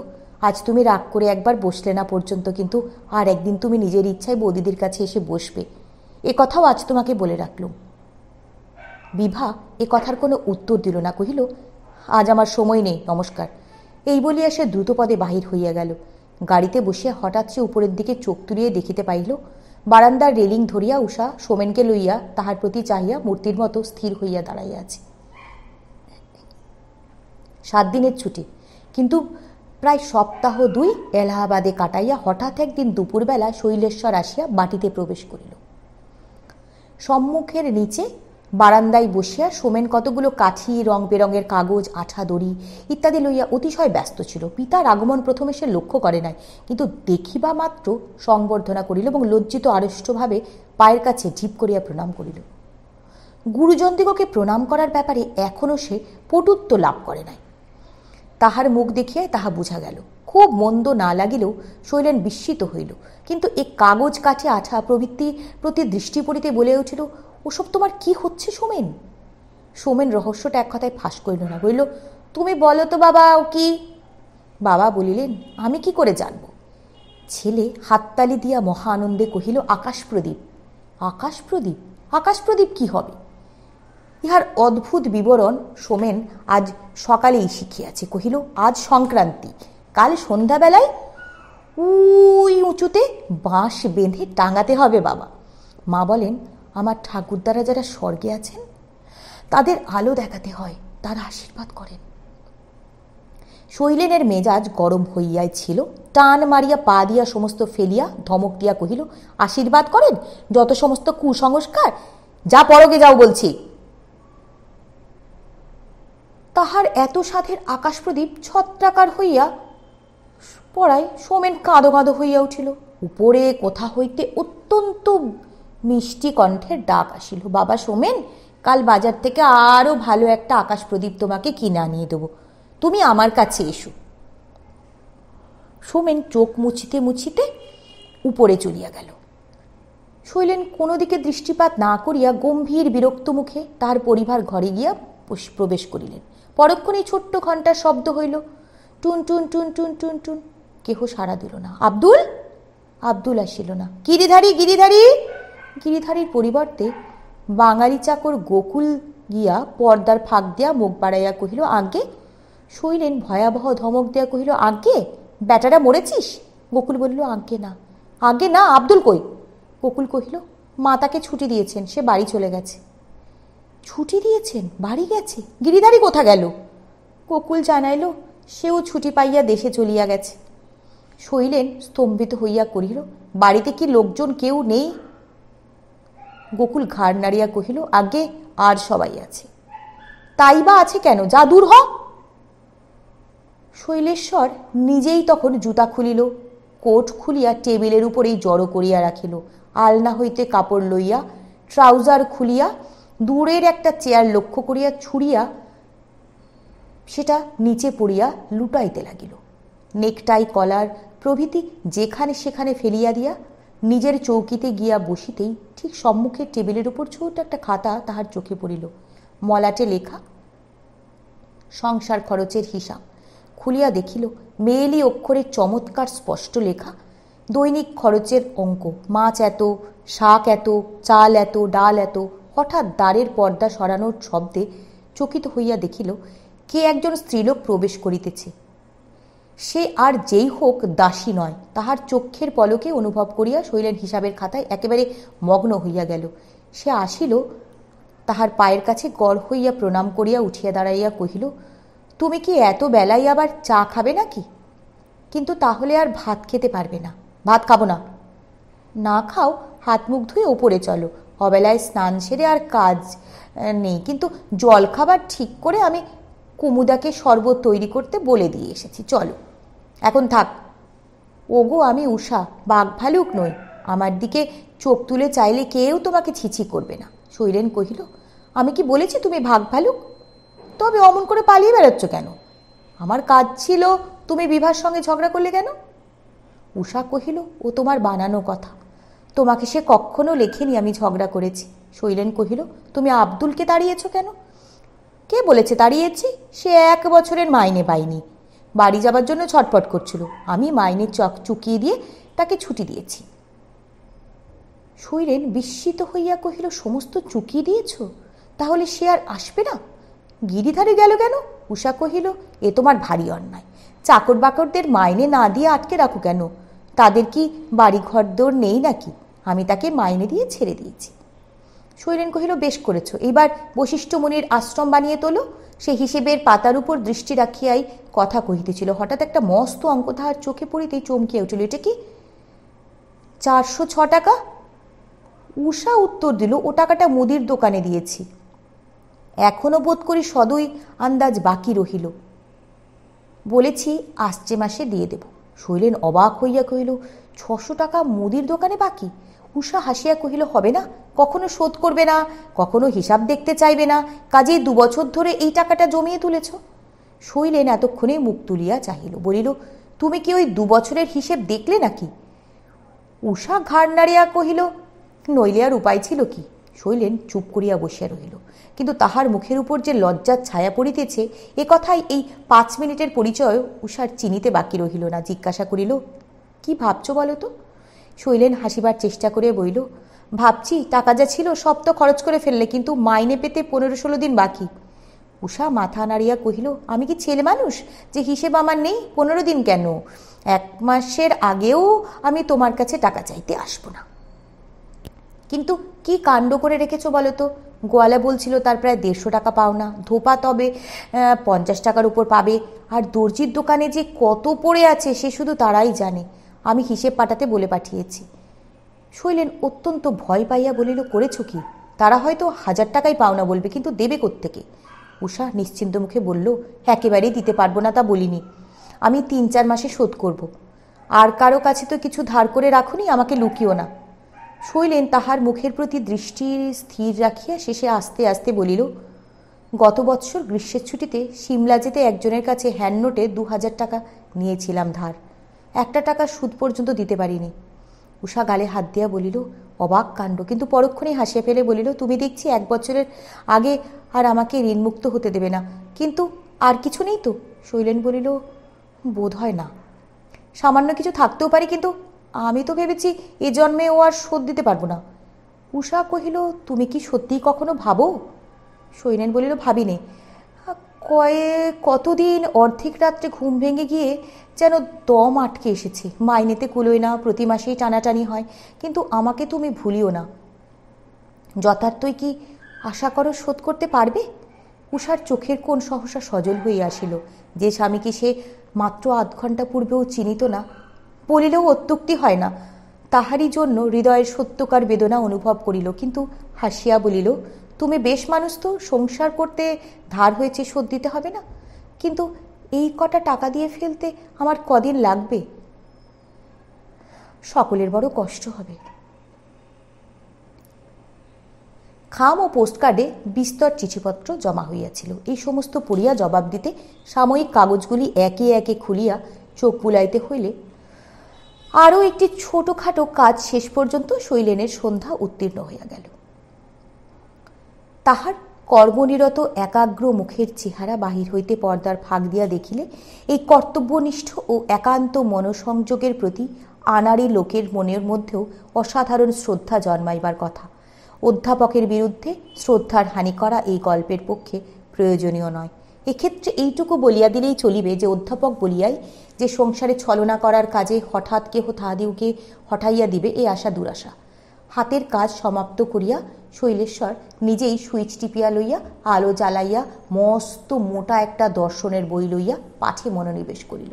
S1: আজ তুমি রাগ করে একবার বসলে না পর্যন্ত, কিন্তু আর একদিন তুমি নিজের ইচ্ছায় বৌদিদির কাছে এসে বসবে, এ কথাও আজ তোমাকে বলে রাখলুম। বিভা এ কথার কোনো উত্তর দিল না। কহিল, আজ আমার সময় নেই, নমস্কার। এই বলিয়া সে দ্রুতপদে বাহির হইয়া গেল। গাড়িতে বসিয়া হঠাৎ সে উপরের দিকে চোখ তুলিয়া দেখিতে পাইল বারান্দার রেলিং ধরিয়া উষা সোমেনকে লইয়া তাহার প্রতি চাহিয়া মূর্তির মতো স্থির হইয়া দাঁড়াইয়া আছে। 7 দিনের ছুটি, কিন্তু প্রায় সপ্তাহ 2 এলাহাবাদে কাটাইয়া হঠাৎ একদিন দুপুরবেলা শৈলেশ্বর আসিয়া বাটিতে প্রবেশ করিল। সম্মুখের নিচে বারান্দায় বসিয়া সোমেন কতগুলো কাঠি, রং বেরঙের কাগজ, আঠা, দড়ি ইত্যাদি লইয়া অতিশয় ব্যস্ত ছিল। পিতার আগমন প্রথমে সে লক্ষ্য করে নাই, কিন্তু দেখিবা মাত্র সংবর্ধনা করিল এবং লজ্জিত আড়ষ্টভাবে পায়ের কাছে ঢিপ করিয়া প্রণাম করিল। গুরুজনদিগকে প্রণাম করার ব্যাপারে এখনও সে পটুত্ব লাভ করে নাই। তাহার মুখ দেখিয়াই তাহা বোঝা গেল। খুব মন্দ না লাগিলেও শৈলেন বিস্মিত হইল, কিন্তু এ কাগজ, কাঠি, আঠা প্রভৃতি প্রতি দৃষ্টি পড়িতে বলে উঠিল, ওসব তোমার কি হচ্ছে সোমেন? সোমেন রহস্যটা এক কথায় ফাঁস করিল না, বলিল, তুমি বলো তো বাবা ও কি? বাবা বলিলেন, আমি কি করে জানব? ছেলে হাততালি দিয়া মহা আনন্দে কহিল, আকাশ প্রদীপ। আকাশ প্রদীপ? আকাশ প্রদীপ কি হবে? ইহার অদ্ভুত বিবরণ সোমেন আজ সকালেই শিখিয়াছে। কহিল, আজ সংক্রান্তি, কাল সন্ধ্যাবেলায় ওই উঁচুতে বাঁশ বেঁধে টাঙাতে হবে বাবা। মা বলেন, আমার ঠাকুরদারা যারা স্বর্গে আছেন তাদের আলো দেখাতে হয়, তারা আশীর্বাদ করেন। শৈলেনের মেজাজ গরম হইয়াই ছিল। টান মারিয়া পা দিয়া সমস্ত ফেলিয়া ধমক দিয়া কহিল, আশীর্বাদ করেন? যত সমস্ত কুসংস্কার, যা পরগে যাও বলছি। তাহার এত সাধের আকাশ প্রদীপ ছত্রাকার হইয়া পড়ায় সোমেন কাঁদো কাঁদো হইয়া উঠিল। উপরে কোথা হইতে অত্যন্ত মিষ্টি কণ্ঠের ডাক আসিল, বাবা সোমেন, কাল বাজার থেকে আরো ভালো একটা আকাশ প্রদীপ তোমাকে কিনে আনিয়ে দেব, তুমি আমার কাছে এসো। সোমেন চোখ মুছিতে মুছিতে উপরে চলিয়া গেল। শৈলেন কোনো দিকে দৃষ্টিপাত না করিয়া গম্ভীর বিরক্ত মুখে তাহার পরিবার ঘরে গিয়া প্রবেশ করিলেন। পরক্ষণেই ছোট্ট ঘণ্টার শব্দ হইল, টুন টুন টুন টুন টুন টুন। কেহ সাড়া দিল না। আব্দুল? আব্দুল আসিল না। গিরিধারী, গিরিধারী। গিরিধারীর পরিবর্তে বাঙালি চাকর গোকুল গিয়া পর্দার ফাঁক দিয়া মুখ বাড়াইয়া কহিল, আজ্ঞে। শৈলেন ভয়াবহ ধমক দিয়া কহিল, আজ্ঞে? বেটারা মরেছিস? গোকুল বলিল, আজ্ঞে না। আজ্ঞে না? আব্দুল কই? গোকুল কহিল, মা তাকে ছুটি দিয়েছেন, সে বাড়ি চলে গেছে। ছুটি দিয়েছেন? বাড়ি গেছে? গিরিধারী কোথা গেল? গোকুল জানাইল, সেও ছুটি পাইয়া দেশে চলিয়া গেছে। শৈলেন স্তম্ভিত হইয়া কহিল, বাড়িতে কি লোকজন কেউ নেই? গোকুল ঘাড় নাড়িয়া কহিল, আগে আর সবাই আছে। তাই বা আছে কেন? যা দূর হ। শৈলেশ্বর নিজেই তখন জুতা খুলিল, কোট খুলিয়া টেবিলের উপরেই জড়ো করিয়া রাখিল। আলনা হইতে কাপড় লইয়া ট্রাউজার খুলিয়া দূরের একটা চেয়ার লক্ষ্য করিয়া ছুড়িয়া সেটা নিচে পড়িয়া লুটাইতে লাগিল। নেকটাই, কলার প্রভৃতি যেখানে সেখানে ফেলিয়া দিয়া নিজের চৌকিতে গিয়া বসিতেই ঠিক সম্মুখের টেবিলের উপর ছোট একটা খাতা তাহার চোখে পড়িল। মলাটে লেখা সংসার খরচের হিসাব। খুলিয়া দেখিল মেয়েলি অক্ষরে চমৎকার স্পষ্ট লেখা দৈনিক খরচের অঙ্ক। মাছ এত, শাক এত, চাল এত, ডাল এত। হঠাৎ দ্বারের পর্দা সরানোর শব্দে চকিত হইয়া দেখিল কে একজন স্ত্রীলোক প্রবেশ করিতেছে। সে আর যেই হোক দাসী নয়, তাহার চক্ষের পলকে অনুভব করিয়া শৈলেন হিসাবের খাতায় একেবারে মগ্ন হইয়া গেল। সে আসিল, তাহার পায়ের কাছে গড় হইয়া প্রণাম করিয়া উঠিয়া দাঁড়াইয়া কহিল, তুমি কি এত বেলায় আবার চা খাবে নাকি? কিন্তু তাহলে আর ভাত খেতে পারবে না। ভাত খাবো না। না খাও, হাত মুখ ধুয়ে ওপরে চলো। অবেলায় স্নান সেরে আর কাজ নেই, কিন্তু জল খাবার ঠিক করে আমি কুমুদাকে শরবত তৈরি করতে বলে দিয়ে এসেছি, চলো। এখন থাক। ওগো, আমি উষা, বাঘ ভালুক নই। আমার দিকে চোখ তুলে চাইলে কেউ তোমাকে ছিছি করবে না। শৈলেন কহিল, আমি কি বলেছি তুমি ভাগ ভালুক? তবে অমন করে পালিয়ে বেড়াচ্ছ কেন? আমার কাজ ছিল, তুমি বিভার সঙ্গে ঝগড়া করলে কেন? উষা কহিল, ও তোমার বানানো কথা, তোমাকে সে কখনো লেখেনি আমি ঝগড়া করেছি। শৈলেন কহিল, তুমি আব্দুলকে তাড়িয়েছ কেন? কে বলেছে তাড়িয়েছি? সে 1 বছরের মাইনে পাইনি, বাড়ি যাবার জন্য ছটফট করছিল। আমি মাইনে চুকিয়ে দিয়ে তাকে ছুটি দিয়েছি। শৈলেন বিস্মিত হইয়া কহিল, সমস্ত চুকিয়ে দিয়েছ? তাহলে সে আর আসবে না? গিরিধারে গেল কেন? উষা কহিল, এ তোমার ভারী অন্যায়। চাকর বাকরদের মাইনে না দিয়ে আটকে রাখো কেন? তাদের কি বাড়ি ঘর দোর নেই নাকি? আমি তাকে মাইনে দিয়ে ছেড়ে দিয়েছি। শৈলেন কহিল, বেশ করেছ, এইবার বশিষ্ঠ মুনির আশ্রম বানিয়ে তোলো। সে হিসেবের পাতার উপর দৃষ্টি রাখিয়াই কথা কহিতেছিল। হঠাৎ একটা মস্ত অঙ্ক তাহার চোখে পড়িতেই চমকিয়া উঠিল। এটা কি? 406 টাকা। উষা উত্তর দিল, ও টাকাটা মুদির দোকানে দিয়েছি। এখনো বোধ করি সদয় আন্দাজ বাকি রহিল। বলেছি আসছে মাসে দিয়ে দেব। শৈলেন অবাক হইয়া কহিল, 600 টাকা মুদির দোকানে বাকি? উষা হাসিয়া কহিল, হবে না, কখনো শোধ করবে না, কখনো হিসাব দেখতে চাইবে না, কাজেই 2 বছর ধরে এই টাকাটা জমিয়ে তুলেছ। শৈলেন এতক্ষণে মুখ তুলিয়া চাহিল, বলিল, তুমি কি ওই 2 বছরের হিসেব দেখলে নাকি? উষা ঘাড় নাড়িয়া কহিল, নইলে আর উপায় ছিল কি? শৈলেন চুপ করিয়া বসিয়া রহিল, কিন্তু তাহার মুখের উপর যে লজ্জার ছায়া পড়িতেছে এ কথাই এই 5 মিনিটের পরিচয় উষার চিনিতে বাকি রহিল না। জিজ্ঞাসা করিল, কি ভাবছ বলো তো? শৈলেন হাসিবার চেষ্টা করে বলিল, ভাবছি টাকা যা ছিল সব তো খরচ করে ফেললে, কিন্তু মাইনে পেতে 15-16 দিন বাকি। উষা মাথা নাড়িয়া কহিল, আমি কি ছেলে মানুষ যে হিসেব আমার নেই? 15 দিন কেন, 1 মাসের আগেও আমি তোমার কাছে টাকা চাইতে আসবো না। কিন্তু কি কাণ্ড করে রেখেছো বলো তো? গোয়ালা বলছিল তার প্রায় 150 টাকা পাওনা, ধোপা তবে 50 টাকার উপর পাবে, আর দর্জির দোকানে যে কত পড়ে আছে সে শুধু তারাই জানে। আমি হিসেব পাঠাতে বলে পাঠিয়েছি। শৈলেন অত্যন্ত ভয় পাইয়া বলিল, করেছ কি? তারা হয়তো 1000 টাকাই পাওনা বলবে, কিন্তু দেবে কোত্থেকে? উষা নিশ্চিন্ত মুখে বলল, একেবারেই দিতে পারবো না তা বলিনি, আমি 3-4 মাসে শোধ করব। আর কারো কাছে তো কিছু ধার করে রাখুনি, আমাকে লুকিও না। শৈলেন তাহার মুখের প্রতি দৃষ্টি স্থির রাখিয়া শেষে আস্তে আস্তে বলিল, গত বৎসর গ্রীষ্মের ছুটিতে সিমলা যেতে একজনের কাছে হ্যান্ড নোটে 2000 টাকা নিয়েছিলাম ধার। 1 টাকা সুদ পর্যন্ত দিতে পারিনি। উষা গালে হাত দিয়া বলিল, অবাক কাণ্ড, কিন্তু পরক্ষণেই হাসিয়া ফেলে বলিল, তুমি দেখছি 1 বছরের আগে আর আমাকে ঋণমুক্ত হতে দেবে না। কিন্তু আর কিছু নেই তো? শৈলেন বলিল, বোধ হয় না। সামান্য কিছু থাকতেও পারে, কিন্তু আমি তো ভেবেছি এ জন্মে ও আর শোধ দিতে পারবো না। উষা কহিল, তুমি কি সত্যিই কখনো ভাবো? শৈলেন বলিল, ভাবিনি। কতদিন অর্ধেক রাত্রে ঘুম ভেঙে গিয়ে যেন দম আটকে এসেছে। মাইনেতে কুলোয় না, প্রতি মাসেই টানাটানি হয়, কিন্তু আমাকে তুমি ভুলিও না। যথার্থই কি আশা করো শোধ করতে পারবে? উষার চোখের কোণ সহসা সজল হইয়া আসিল। যে স্বামীকে সে মাত্র 8 ঘণ্টা পূর্বেও চিনিত না, বলিলেও অত্যুক্তি হয় না, তাহারই জন্য হৃদয়ের সত্যকার বেদনা অনুভব করিল। কিন্তু হাসিয়া বলিল, তুমি বেশ মানুষ তো, সংসার করতে ধার হয়েছে, শোধ দিতে হবে না। কিন্তু এই কটা টাকা দিয়ে ফেলতে আমার কদিন লাগবে? সকলের বড় কষ্ট হবে। খাম ও পোস্টকার্ডে বিস্তর চিঠিপত্র জমা হইয়াছিল। এই সমস্ত পড়িয়া জবাব দিতে সাময়িক কাগজগুলি একে একে খুলিয়া চোখ বুলাইতে হইলে আরও একটি ছোটোখাটো কাজ শেষ পর্যন্ত শৈলেনের সন্ধ্যা উত্তীর্ণ হইয়া গেল। তাহার কর্মনিরত একাগ্র মুখের চেহারা বাহির হইতে পর্দার ফাঁক দিয়া দেখিলে এই কর্তব্যনিষ্ঠ ও একান্ত মনসংযোগের প্রতি আনাড়ি লোকের মনের মধ্যেও অসাধারণ শ্রদ্ধা জন্মাইবার কথা। অধ্যাপকের বিরুদ্ধে শ্রদ্ধার হানি করা এই গল্পের পক্ষে প্রয়োজনীয় নয়। এক্ষেত্রে এইটুকু বলিয়া দিলেই চলিবে যে অধ্যাপক বলিয়াই যে সংসারে ছলনা করার কাজে হঠাৎ কেহ তাহাদিওকে হঠাইয়া দিবে এ আশা দুরাশা। হাতের কাজ সমাপ্ত করিয়া শৈলেশ্বর নিজেই সুইচ টিপিয়া লইয়া আলো জ্বালাইয়া মস্ত মোটা একটা দর্শনের বই লইয়া পাঠে মনোনিবেশ করিল।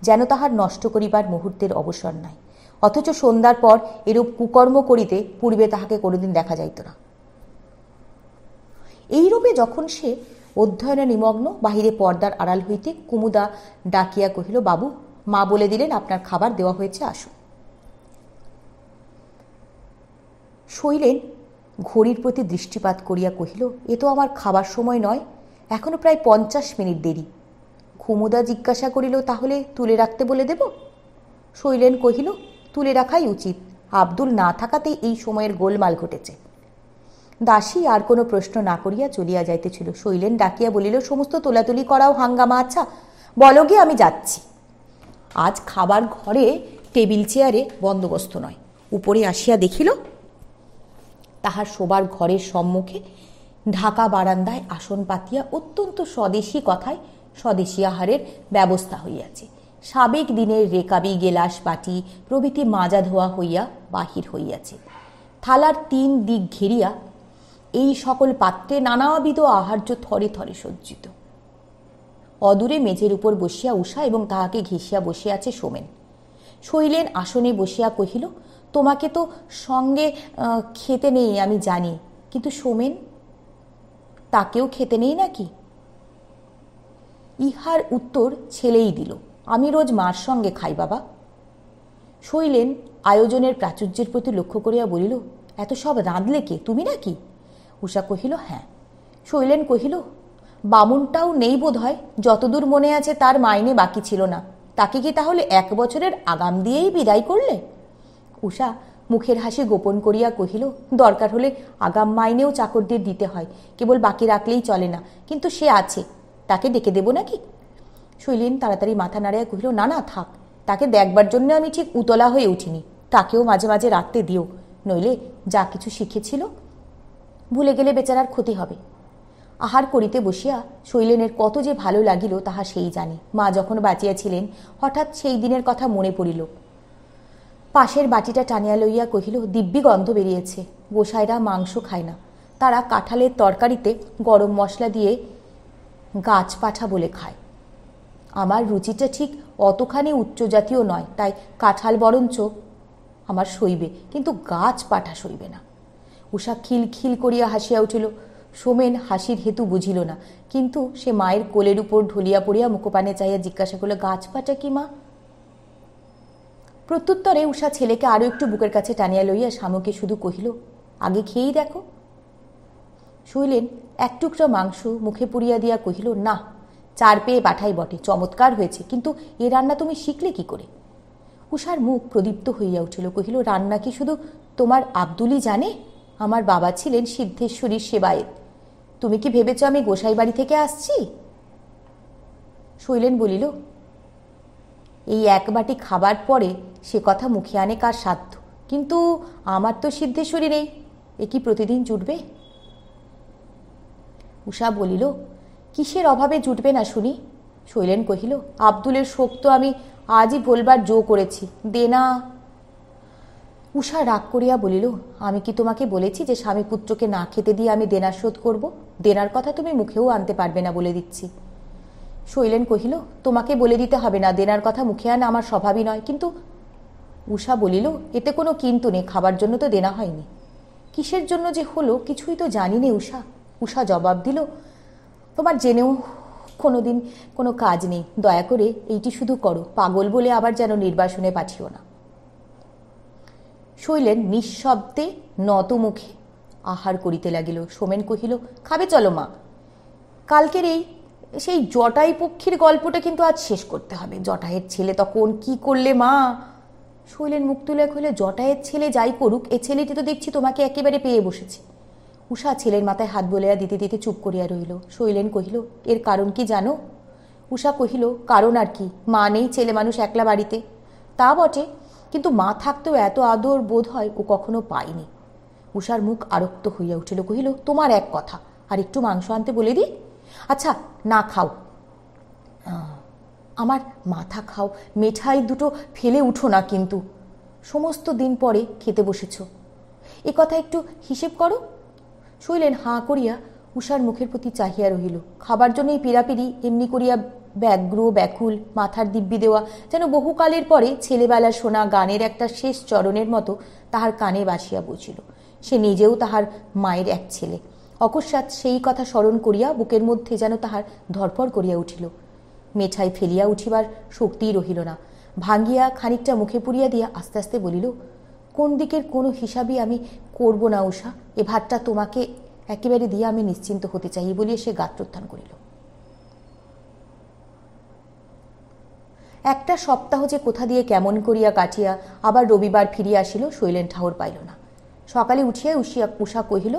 S1: যেন তাহার নষ্ট করিবার মুহূর্তের অবসর নাই। অথচ সন্ধ্যার পর এরূপ কুকর্ম করিতে পূর্বে তাহাকে কোনোদিন দেখা যাইত না। এইরূপে যখন সে অধ্যয়নে নিমগ্ন, বাহিরে পর্দার আড়াল হইতে কুমুদা ডাকিয়া কহিল, বাবু, মা বলে দিলেন আপনার খাবার দেওয়া হয়েছে, আসুন। শৈলেন ঘড়ির প্রতি দৃষ্টিপাত করিয়া কহিল, এ তো আমার খাবার সময় নয়, এখনো প্রায় 50 মিনিট দেরি। কুমুদা জিজ্ঞাসা করিল, তাহলে তুলে রাখতে বলে দেব? শৈলেন কহিল, তুলে রাখাই উচিত, আব্দুল না থাকাতেই এই সময়ের গোলমাল ঘটেছে। দাসী আর কোনো প্রশ্ন না করিয়া চলিয়া যাইতেছিল। শৈলেন ডাকিয়া বলিল, সমস্ত তোলাতুলি করাও হাঙ্গামা, আচ্ছা বলো গে, আমি যাচ্ছি। আজ খাবার ঘরে টেবিল চেয়ারে বন্দোবস্ত নয়। উপরে আসিয়া দেখিল তাহার শোবার ঘরের সম্মুখে ঢাকা বারান্দায় আসন পাতিয়া অত্যন্ত স্বদেশী কথায় স্বদেশী আহারের ব্যবস্থা হইয়াছে। সাবেক দিনের রেকাবি গেলাস বাটি প্রভৃতি মাজা ধোয়া হইয়া বাহির হইয়াছে। থালার 3 দিক ঘেরিয়া এই সকল পাত্রে নানাবিধ আহার্য থরে থরে সজ্জিত। অদূরে মেঝের উপর বসিয়া উষা এবং তাহাকে ঘেঁষিয়া বসিয়াছে সোমেন। শৈলেন আসনে বসিয়া কহিল, তোমাকে তো সঙ্গে খেতে নেই আমি জানি, কিন্তু সোমেন, তাকেও খেতে নেই নাকি? ইহার উত্তর ছেলেই দিল, আমি রোজ মার সঙ্গে খাই বাবা। শৈলেন আয়োজনের প্রাচুর্যের প্রতি লক্ষ্য করিয়া বলিল, এত সব রাঁধলে কে, তুমি নাকি? উষা কহিল, হ্যাঁ। শৈলেন কহিল, বামুনটাও নেই বোধ হয়, যতদূর মনে আছে তার মাইনে বাকি ছিল না, তাকে কি তাহলে 1 বছরের আগাম দিয়েই বিদায় করলে? উষা মুখের হাসি গোপন করিয়া কহিল, দরকার হলে আগাম মাইনেও চাকরদের দিতে হয়, কেবল বাকি রাখলেই চলে না, কিন্তু সে আছে, তাকে ডেকে দেব নাকি? শৈলেন তাড়াতাড়ি মাথা নাড়িয়া কহিল, না না থাক, তাকে দেখবার জন্য আমি ঠিক উতলা হয়ে উঠিনি, তাকেও মাঝে মাঝে রাখতে দিও, নইলে যা কিছু শিখেছিল ভুলে গেলে বেচারার ক্ষতি হবে। আহার করিতে বসিয়া শৈলেনের কত যে ভালো লাগিল তাহা সেই জানে। মা যখন বাঁচিয়াছিলেন হঠাৎ সেই দিনের কথা মনে পড়িল। পাশের বাটিটা টানিয়া লইয়া কহিল, দিব্যি গন্ধ বেরিয়েছে, গোসাইরা মাংস খায় না, তারা কাঁঠালের তরকারিতে গরম মশলা দিয়ে গাছ পাঠা বলে খায়। আমার রুচিটা ঠিক অতখানি উচ্চ জাতীয় নয়, তাই কাঁঠাল বরঞ্চ আমার সইবে, কিন্তু গাছ পাঠা সইবে না। উষা খিলখিল করিয়া হাসিয়া উঠিল। সোমেন হাসির হেতু বুঝিল না, কিন্তু সে মায়ের কোলের উপর ঢলিয়া পড়িয়া মুখপানে চাইয়া জিজ্ঞাসা করল, গাছ পাঠা কি মা? প্রত্যুত্তরে উষা ছেলেকে আরো একটু বুকের কাছে টানিয়া লইয়া শামুকে শুধু কহিল, আগে খেয়েই দেখো। শৈলেন 1 টুকরা মাংস মুখে পুরিয়া দিয়া কহিল, না, 4 পেয়ে পাঠাই বটে, চমৎকার হয়েছে, কিন্তু এ রান্না তুমি শিখলে কি করে? উষার মুখ প্রদীপ্ত হইয়া উঠিল। কহিল, রান্না কি শুধু তোমার আব্দুলই জানে? আমার বাবা ছিলেন সিদ্ধেশ্বরীর সেবায়েত, তুমি কি ভেবেছ আমি গোসাই বাড়ি থেকে আসছি? শৈলেন বলিল, এই 1 বাটি খাবার পরে সে কথা মুখে আনে কার সাধ্য, কিন্তু আমার তো সিদ্ধেশ্বরী নেই, এ কি প্রতিদিন জুটবে? উষা বলিল, কিসের অভাবে জুটবে না শুনি? শৈলেন কহিল, আব্দুলের শোক তো আমি আজই বলবার জো করেছি, দেনা। উষা রাগ করিয়া বলিল, আমি কি তোমাকে বলেছি যে স্বামী পুত্রকে না খেতে দিয়ে আমি দেনা শোধ করব? দেনার কথা তুমি মুখেও আনতে পারবে না বলে দিচ্ছি। শৈলেন কহিল, তোমাকে বলে দিতে হবে না, দেনার কথা মুখে আনা আমার স্বভাবই নয়, কিন্তু। উষা বলিল, এতে কোনো কিন্তু নেই, খাবার জন্য তো দেনা হয়নি। কিসের জন্য যে হলো কিছুই তো জানি নে উষা। উষা জবাব দিল, তোমার জেনেও কোনোদিন কোনো কাজ নেই, দয়া করে এইটি শুধু করো, পাগল বলে আবার যেন নির্বাসনে পাঠিও না। শৈলেন নিঃশব্দে নত মুখে আহার করিতে লাগিল। সোমেন কহিল, খাবে চলো মা, কালকের সেই জটাই পক্ষীর গল্পটা কিন্তু আজ শেষ করতে হবে। জটায়ের ছেলে তখন কি করলে মা? শৈলেন মুখ তুলে কহিল, জটায়ের ছেলে যাই করুক, এ ছেলেটি তো দেখছি তোমাকে একেবারে পেয়ে বসেছে। উষা ছেলের মাথায় হাত বলিয়া দিতে দিতে চুপ করিয়া রইল। শৈলেন কহিল, এর কারণ কি জানো? উষা কহিল, কারণ আর কি, মা নেই, ছেলে মানুষ একলা বাড়িতে। তা বটে, কিন্তু মা থাকতেও এত আদর বোধ হয় ও কখনো পায়নি। উষার মুখ আরক্ত হইয়া উঠিল। কহিল, তোমার এক কথা, আর একটু মাংস আনতে বলে দিই? আচ্ছা না খাও, আমার মাথা খাও, মেঠাই দুটো ফেলে উঠো না, কিন্তু সমস্ত দিন পরে খেতে বসেছ, এ কথা একটু হিসেব করো। শৈলেন হাঁ করিয়া উষার মুখের প্রতি চাহিয়া রহিল। খাবার জন্য এই পীড়াপিড়ি এমনি করিয়া ব্যগ্র ব্যাকুল, মাথার দিব্যি দেওয়া, যেন বহুকালের পরে ছেলেবেলার শোনা গানের একটা শেষ চরণের মতো তাহার কানে বাসিয়া বসিল। সে নিজেও তাহার মায়ের এক ছেলে। অকস্মাৎ সেই কথা স্মরণ করিয়া বুকের মধ্যে যেন তাহার ধরপড় করিয়া উঠিল। মেঠাই ফেলিয়া উঠিবার শক্তিই রহিল না। ভাঙ্গিয়া খানিকটা মুখে পুরিয়া দিয়া আস্তে আস্তে বলিল, কোন দিকের কোনো হিসাবই আমি করব না উষা, এ ভাতটা তোমাকে একেবারে দিয়ে আমি নিশ্চিন্ত হতে চাই, বলিয়া সে গাত্রোত্থান করিল। একটা সপ্তাহ যে কোথা দিয়ে কেমন করিয়া কাটিয়া আবার রবিবার ফিরিয়া আসিল, শৈলেন ঠাউর পাইল না। সকালে উঠিয়া উষা কহিল,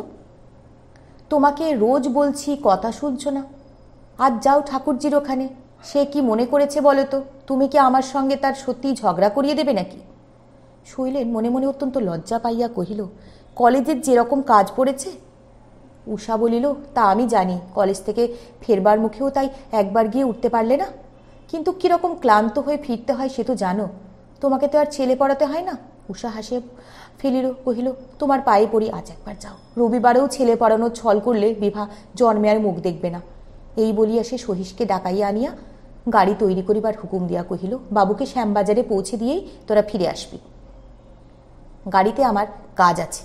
S1: তোমাকে রোজ বলছি, কথা শুনছ না, আজ যাও ঠাকুরজির ওখানে। সে কি মনে করেছে বলো তো? তুমি কি আমার সঙ্গে তার সত্যি ঝগড়া করিয়ে দেবে নাকি? শৈলেন মনে মনে অত্যন্ত লজ্জা পাইয়া কহিল, কলেজের যেরকম কাজ পড়েছে। উষা বলিল, তা আমি জানি, কলেজ থেকে ফেরবার মুখেও তাই একবার গিয়ে উঠতে পারলে না। কিন্তু কিরকম ক্লান্ত হয়ে ফিরতে হয় সে তো জানো, তোমাকে তো আর ছেলে পড়াতে হয় না। উষা হাসে ফেলিল, কহিল, তোমার পায়ে পড়ি, আজ একবার যাও। রবিবারেও ছেলে পড়ানোর ছল করলে বিভা জন্মে আর মুখ দেখবে না। এই বলিয়া সে সহিসকে ডাকাইয়া আনিয়া গাড়ি তৈরি করিবার হুকুম দিয়া কহিল, বাবুকে শ্যামবাজারে পৌঁছে দিয়েই তোরা ফিরে আসবি, গাড়িতে আমার কাজ আছে।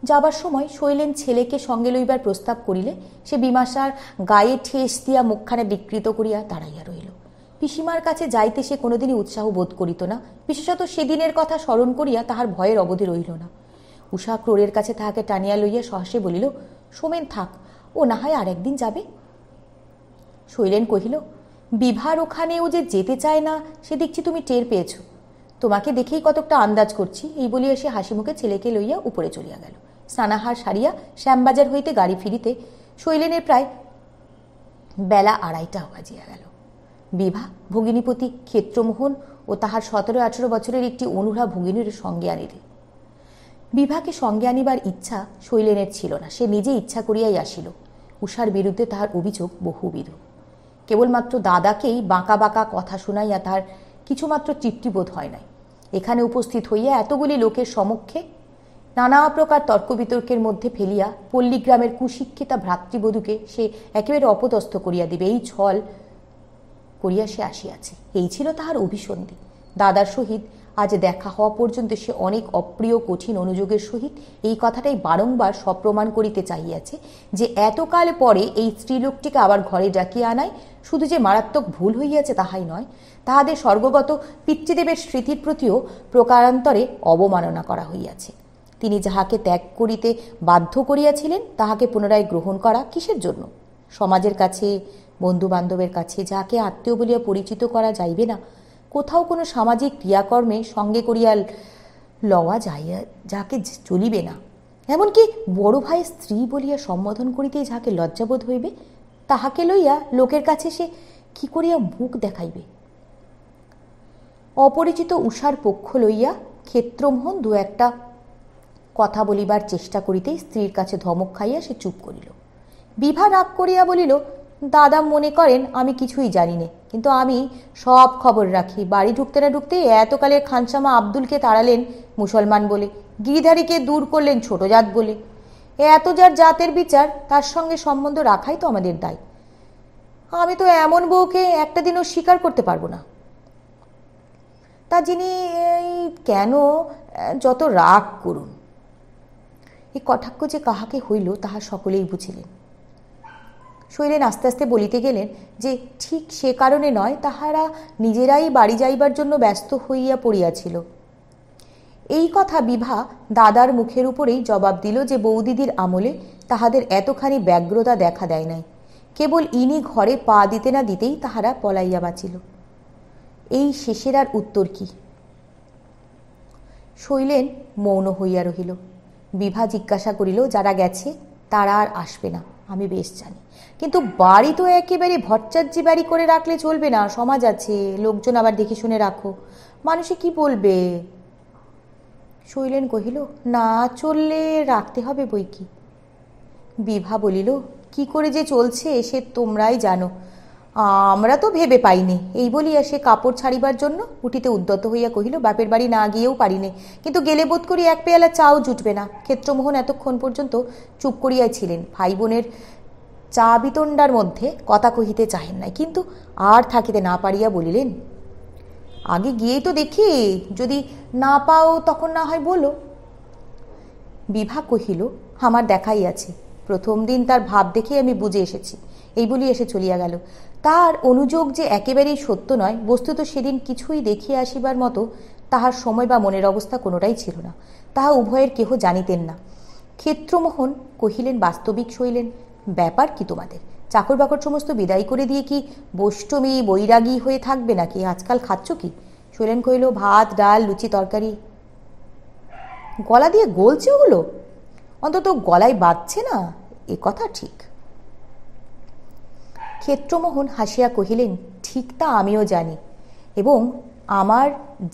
S1: যাবার সময় শৈলেন ছেলেকে সঙ্গে লইবার প্রস্তাব করিলে সে বিমাশার গায়ে ঠেস দিয়া মুখখানে বিকৃত করিয়া দাঁড়াইয়া রহিল। পিসিমার কাছে যাইতে সে কোনোদিনই উৎসাহ বোধ করিত না, বিশেষত সেদিনের কথা স্মরণ করিয়া তাহার ভয়ের অবধি রহিল না। উষা ক্রোড়ের কাছে তাহাকে টানিয়া লইয়া সহসে বলিল, সোমেন থাক, ও না হয় আর একদিন যাবে। শৈলেন কহিল, বিভার ওখানেও যে যেতে চায় না সে দেখছি তুমি টের পেয়েছ, তোমাকে দেখেই কতকটা আন্দাজ করছি। এই বলিয়া সে হাসি মুখে ছেলেকে লইয়া উপরে চলিয়া গেল। স্নানাহার সারিয়া শ্যামবাজার হইতে গাড়ি ফিরিতে শৈলেনের প্রায় বেলা 2:30 বাজিয়া গেল। বিভা ভগিনীপতি ক্ষেত্রমোহন ও তাহার 17-18 বছরের একটি অনুরা ভগিনীর সঙ্গে আনিলে। বিভাকে সঙ্গে আনিবার ইচ্ছা শৈলেনের ছিল না, সে নিজে ইচ্ছা করিয়াই আসিল। উষার বিরুদ্ধে তাহার অভিযোগ বহুবিধ। কেবলমাত্র দাদাকেই বাঁকা বাঁকা কথা শুনাইয়া তাহার কিছুমাত্র তৃপ্তিবোধ হয় নাই। এখানে উপস্থিত হইয়া এতগুলি লোকের সমক্ষে নানা প্রকার তর্ক বিতর্কের মধ্যে ফেলিয়া পল্লীগ্রামের কুশিক্ষিতা ভ্রাতৃবধূকে সে একেবারে অপদস্থ করিয়া দিবে, এই ছল করিয়া সে আসিয়াছে। এই ছিল তাহার অভিসন্ধি। দাদার সহিত আজ দেখা হওয়া পর্যন্ত সে অনেক অপ্রিয় কঠিন অনুযোগের সহিত এই কথাটাই বারংবার সপ্রমাণ করিতে চাহিয়াছে যে এতকাল পরে এই স্ত্রীলোকটিকে আবার ঘরে ডাকিয়া আনায় শুধু যে মারাত্মক ভুল হইয়াছে তাহাই নয়, তাহাদের স্বর্গগত পিতৃদেবের স্মৃতির প্রতিও প্রকারান্তরে অবমাননা করা হইয়াছে। তিনি যাহাকে ত্যাগ করিতে বাধ্য করিয়াছিলেন তাহাকে পুনরায় গ্রহণ করা কিসের জন্য? সমাজের কাছে, বন্ধু বান্ধবের কাছে যাকে আত্মীয় বলিয়া পরিচিত করা যাইবে না, কোথাও কোনো সামাজিক ক্রিয়াকর্মে সঙ্গে করিয়া লওয়া যাইয়া যাকে চলিবে না, এমনকি বড় ভাইয়ের স্ত্রী বলিয়া সম্বোধন করিতেই যাহাকে লজ্জাবোধ হইবে, তাহাকে লইয়া লোকের কাছে সে কি করিয়া মুখ দেখাইবে? অপরিচিত উষার পক্ষ লইয়া ক্ষেত্রমোহন দু একটা কথা বলিবার চেষ্টা করিতেই স্ত্রীর কাছে ধমক খাইয়া সে চুপ করিল। বিভা রাগ করিয়া বলিল, দাদা মনে করেন আমি কিছুই জানি নে, কিন্তু আমি সব খবর রাখি। বাড়ি ঢুকতে না ঢুকতে এতকালের খানসামা আব্দুলকে তাড়ালেন মুসলমান বলে, গিরিধারীকে দূর করলেন ছোট জাত বলে। এত যার জাতের বিচার তার সঙ্গে সম্বন্ধ রাখাই তো আমাদের দায়। আমি তো এমন বউকে একটা দিনও স্বীকার করতে পারবো না। তা যিনি কেন যত রাগ করুন। এই কটাক্ষ যে কাহাকে হইল তাহা সকলেই বুঝিলেন। শৈলেন আস্তে আস্তে বলিতে গেলেন যে ঠিক সে কারণে নয়, তাহারা নিজেরাই বাড়ি যাইবার জন্য ব্যস্ত হইয়া পড়িয়াছিল। এই কথা বিভা দাদার মুখের উপরেই জবাব দিল যে বৌদিদির আমলে তাহাদের এতখানি ব্যগ্রতা দেখা দেয় নাই, কেবল ইনি ঘরে পা দিতে না দিতেই তাহারা পলাইয়া বাঁচিল। এই শেষের আর উত্তর কি? শৈলেন মৌন হইয়া রহিল। বিভা জিজ্ঞাসা করিল, যারা গেছে তারা আর আসবে না আমি বেশ জানি, কিন্তু বাড়ি তো একেবারে ভট্টাচার্যি বাড়ি করে রাখলে চলবে না, সমাজ আছে, লোকজন আবার দেখে শুনে রাখো, মানুষে কি বলবে? শৈলেন কহিল, না চললে রাখতে হবে বই কি। বিভা বলিল, কি করে যে চলছে সে তোমরাই জানো, আমরা তো ভেবে পাইনি। এই বলিয়া সে কাপড় ছাড়িবার জন্য উঠিতে উদ্যত হইয়া কহিল, বাপের বাড়ি না গিয়েও পারিনে, কিন্তু গেলে বোধ করি এক পেয়ালা চাও জুটবে না। ক্ষেত্রমোহন এতক্ষণ পর্যন্ত চুপ করিয়াই ছিলেন, ভাই বোনের চা বিতণ্ডার মধ্যে কথা কহিতে চাহেন নাই, কিন্তু আর থাকিতে না পারিয়া বলিলেন, আগে গিয়েই তো দেখি, যদি না পাও তখন না হয় বলো। বিভা কহিল, আমার দেখাই আছে, প্রথম দিন তার ভাব দেখে আমি বুঝে এসেছি। এই বলি এসে চলিয়া গেল। তার অনুযোগ যে একেবারেই সত্য নয়, বস্তুত সেদিন কিছুই দেখিয়া আসিবার মতো তাহার সময় বা মনের অবস্থা কোনোটাই ছিল না, তাহা উভয়ের কেহ জানিতেন না। ক্ষেত্রমোহন কহিলেন, বাস্তবিক শৈলেন, ব্যাপার কি তোমাদের? চাকর বাকর সমস্ত বিদায় করে দিয়ে কি বৈষ্টমী বৈরাগী হয়ে থাকবে নাকি? আজকাল খাচ্ছ কি? শৈলেন কহিল, ভাত ডাল লুচি তরকারি। গলা দিয়ে গলছে ওগুলো? অন্তত গলায় বাজছে না, এ কথা ঠিক। ক্ষেত্রমোহন হাসিয়া কহিলেন, ঠিক তা আমিও জানি, এবং আমার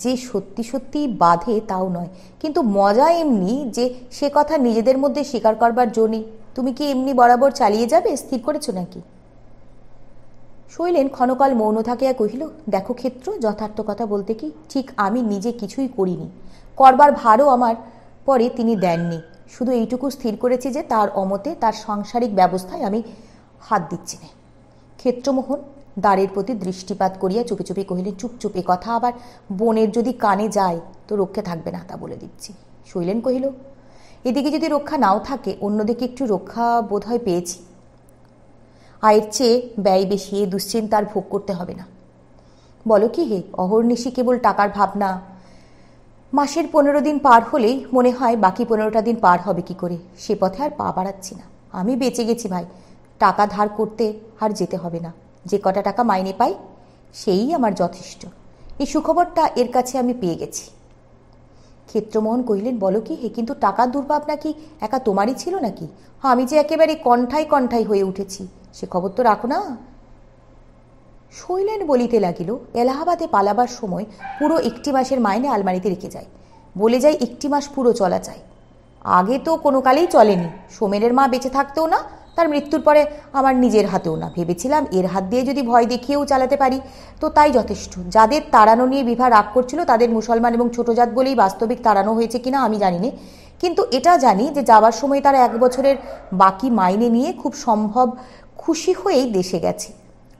S1: যে সত্যি সত্যি বাধে তাও নয়, কিন্তু মজা এমনি যে সে কথা নিজেদের মধ্যে স্বীকার করবার জো নেই। তুমি কি এমনি বরাবর চালিয়ে যাবে, স্থির করেছো নাকি? শৈলেন ক্ষণকাল মৌন থাকিয়া কহিল, দেখো ক্ষেত্র, যথার্থ কথা বলতে কি, ঠিক আমি নিজে কিছুই করিনি, করবার ভারও আমার পরে তিনি দেননি। শুধু এইটুকু স্থির করেছি যে তার অমতে তার সাংসারিক ব্যবস্থায় আমি হাত দিচ্ছি না। ক্ষেত্রমোহন দ্বারের প্রতি দৃষ্টিপাত করিয়া চুপি চুপি কহিলেন, চুপ চুপ, এ কথা আবার বোনের যদি কানে যায় তো রক্ষে থাকবে না, তা বলে দিচ্ছি। শৈলেন কহিল, এদিকে যদি রক্ষা নাও থাকে, অন্যদিকে একটু রক্ষা বোধ হয় পেয়েছি। আয়ের চেয়ে ব্যয় বেশি, এ দুশ্চিন্তার ভোগ করতে হবে না। বলো কি হে, অহর্নিশি কেবল টাকার ভাবনা। মাসের 15 দিন পার হলেই মনে হয় বাকি 15টা দিন পার হবে কি করে, সে পথে আর পা বাড়াচ্ছি না। আমি বেঁচে গেছি ভাই, টাকা ধার করতে আর যেতে হবে না। যে কটা টাকা মাইনে পাই সেই আমার যথেষ্ট। এই সুখবরটা এর কাছে আমি পেয়ে গেছি। ক্ষেত্রমোহন কহিলেন, বলো কি হে, কিন্তু টাকার দুর্ভাবনা কি একা তোমারই ছিল নাকি? আমি যে একেবারে কণ্ঠাই কণ্ঠাই হয়ে উঠেছি, সে খবর তো রাখো না। শৈলেন বলিতে লাগিল, এলাহাবাদে পালাবার সময় পুরো 1 মাসের মাইনে আলমারিতে রেখে যায়, বলে যায় 1 মাস পুরো চলা চাই। আগে তো কোনো কালেই চলেনি, সোমেনের মা বেঁচে থাকতেও না, তার মৃত্যুর পরে আমার নিজের হাতেও না। ভেবেছিলাম এর হাত দিয়ে যদি ভয় দেখিয়েও চালাতে পারি তো তাই যথেষ্ট। যাদের তাড়ানো নিয়ে বিভা রাগ করছিল তাদের মুসলমান এবং ছোট জাত বলেই বাস্তবিক তাড়ানো হয়েছে কিনা আমি জানি না, কিন্তু এটা জানি যে যাবার সময় তারা 1 বছরের বাকি মাইনে নিয়ে খুব সম্ভব খুশি হয়েই দেশে গেছে।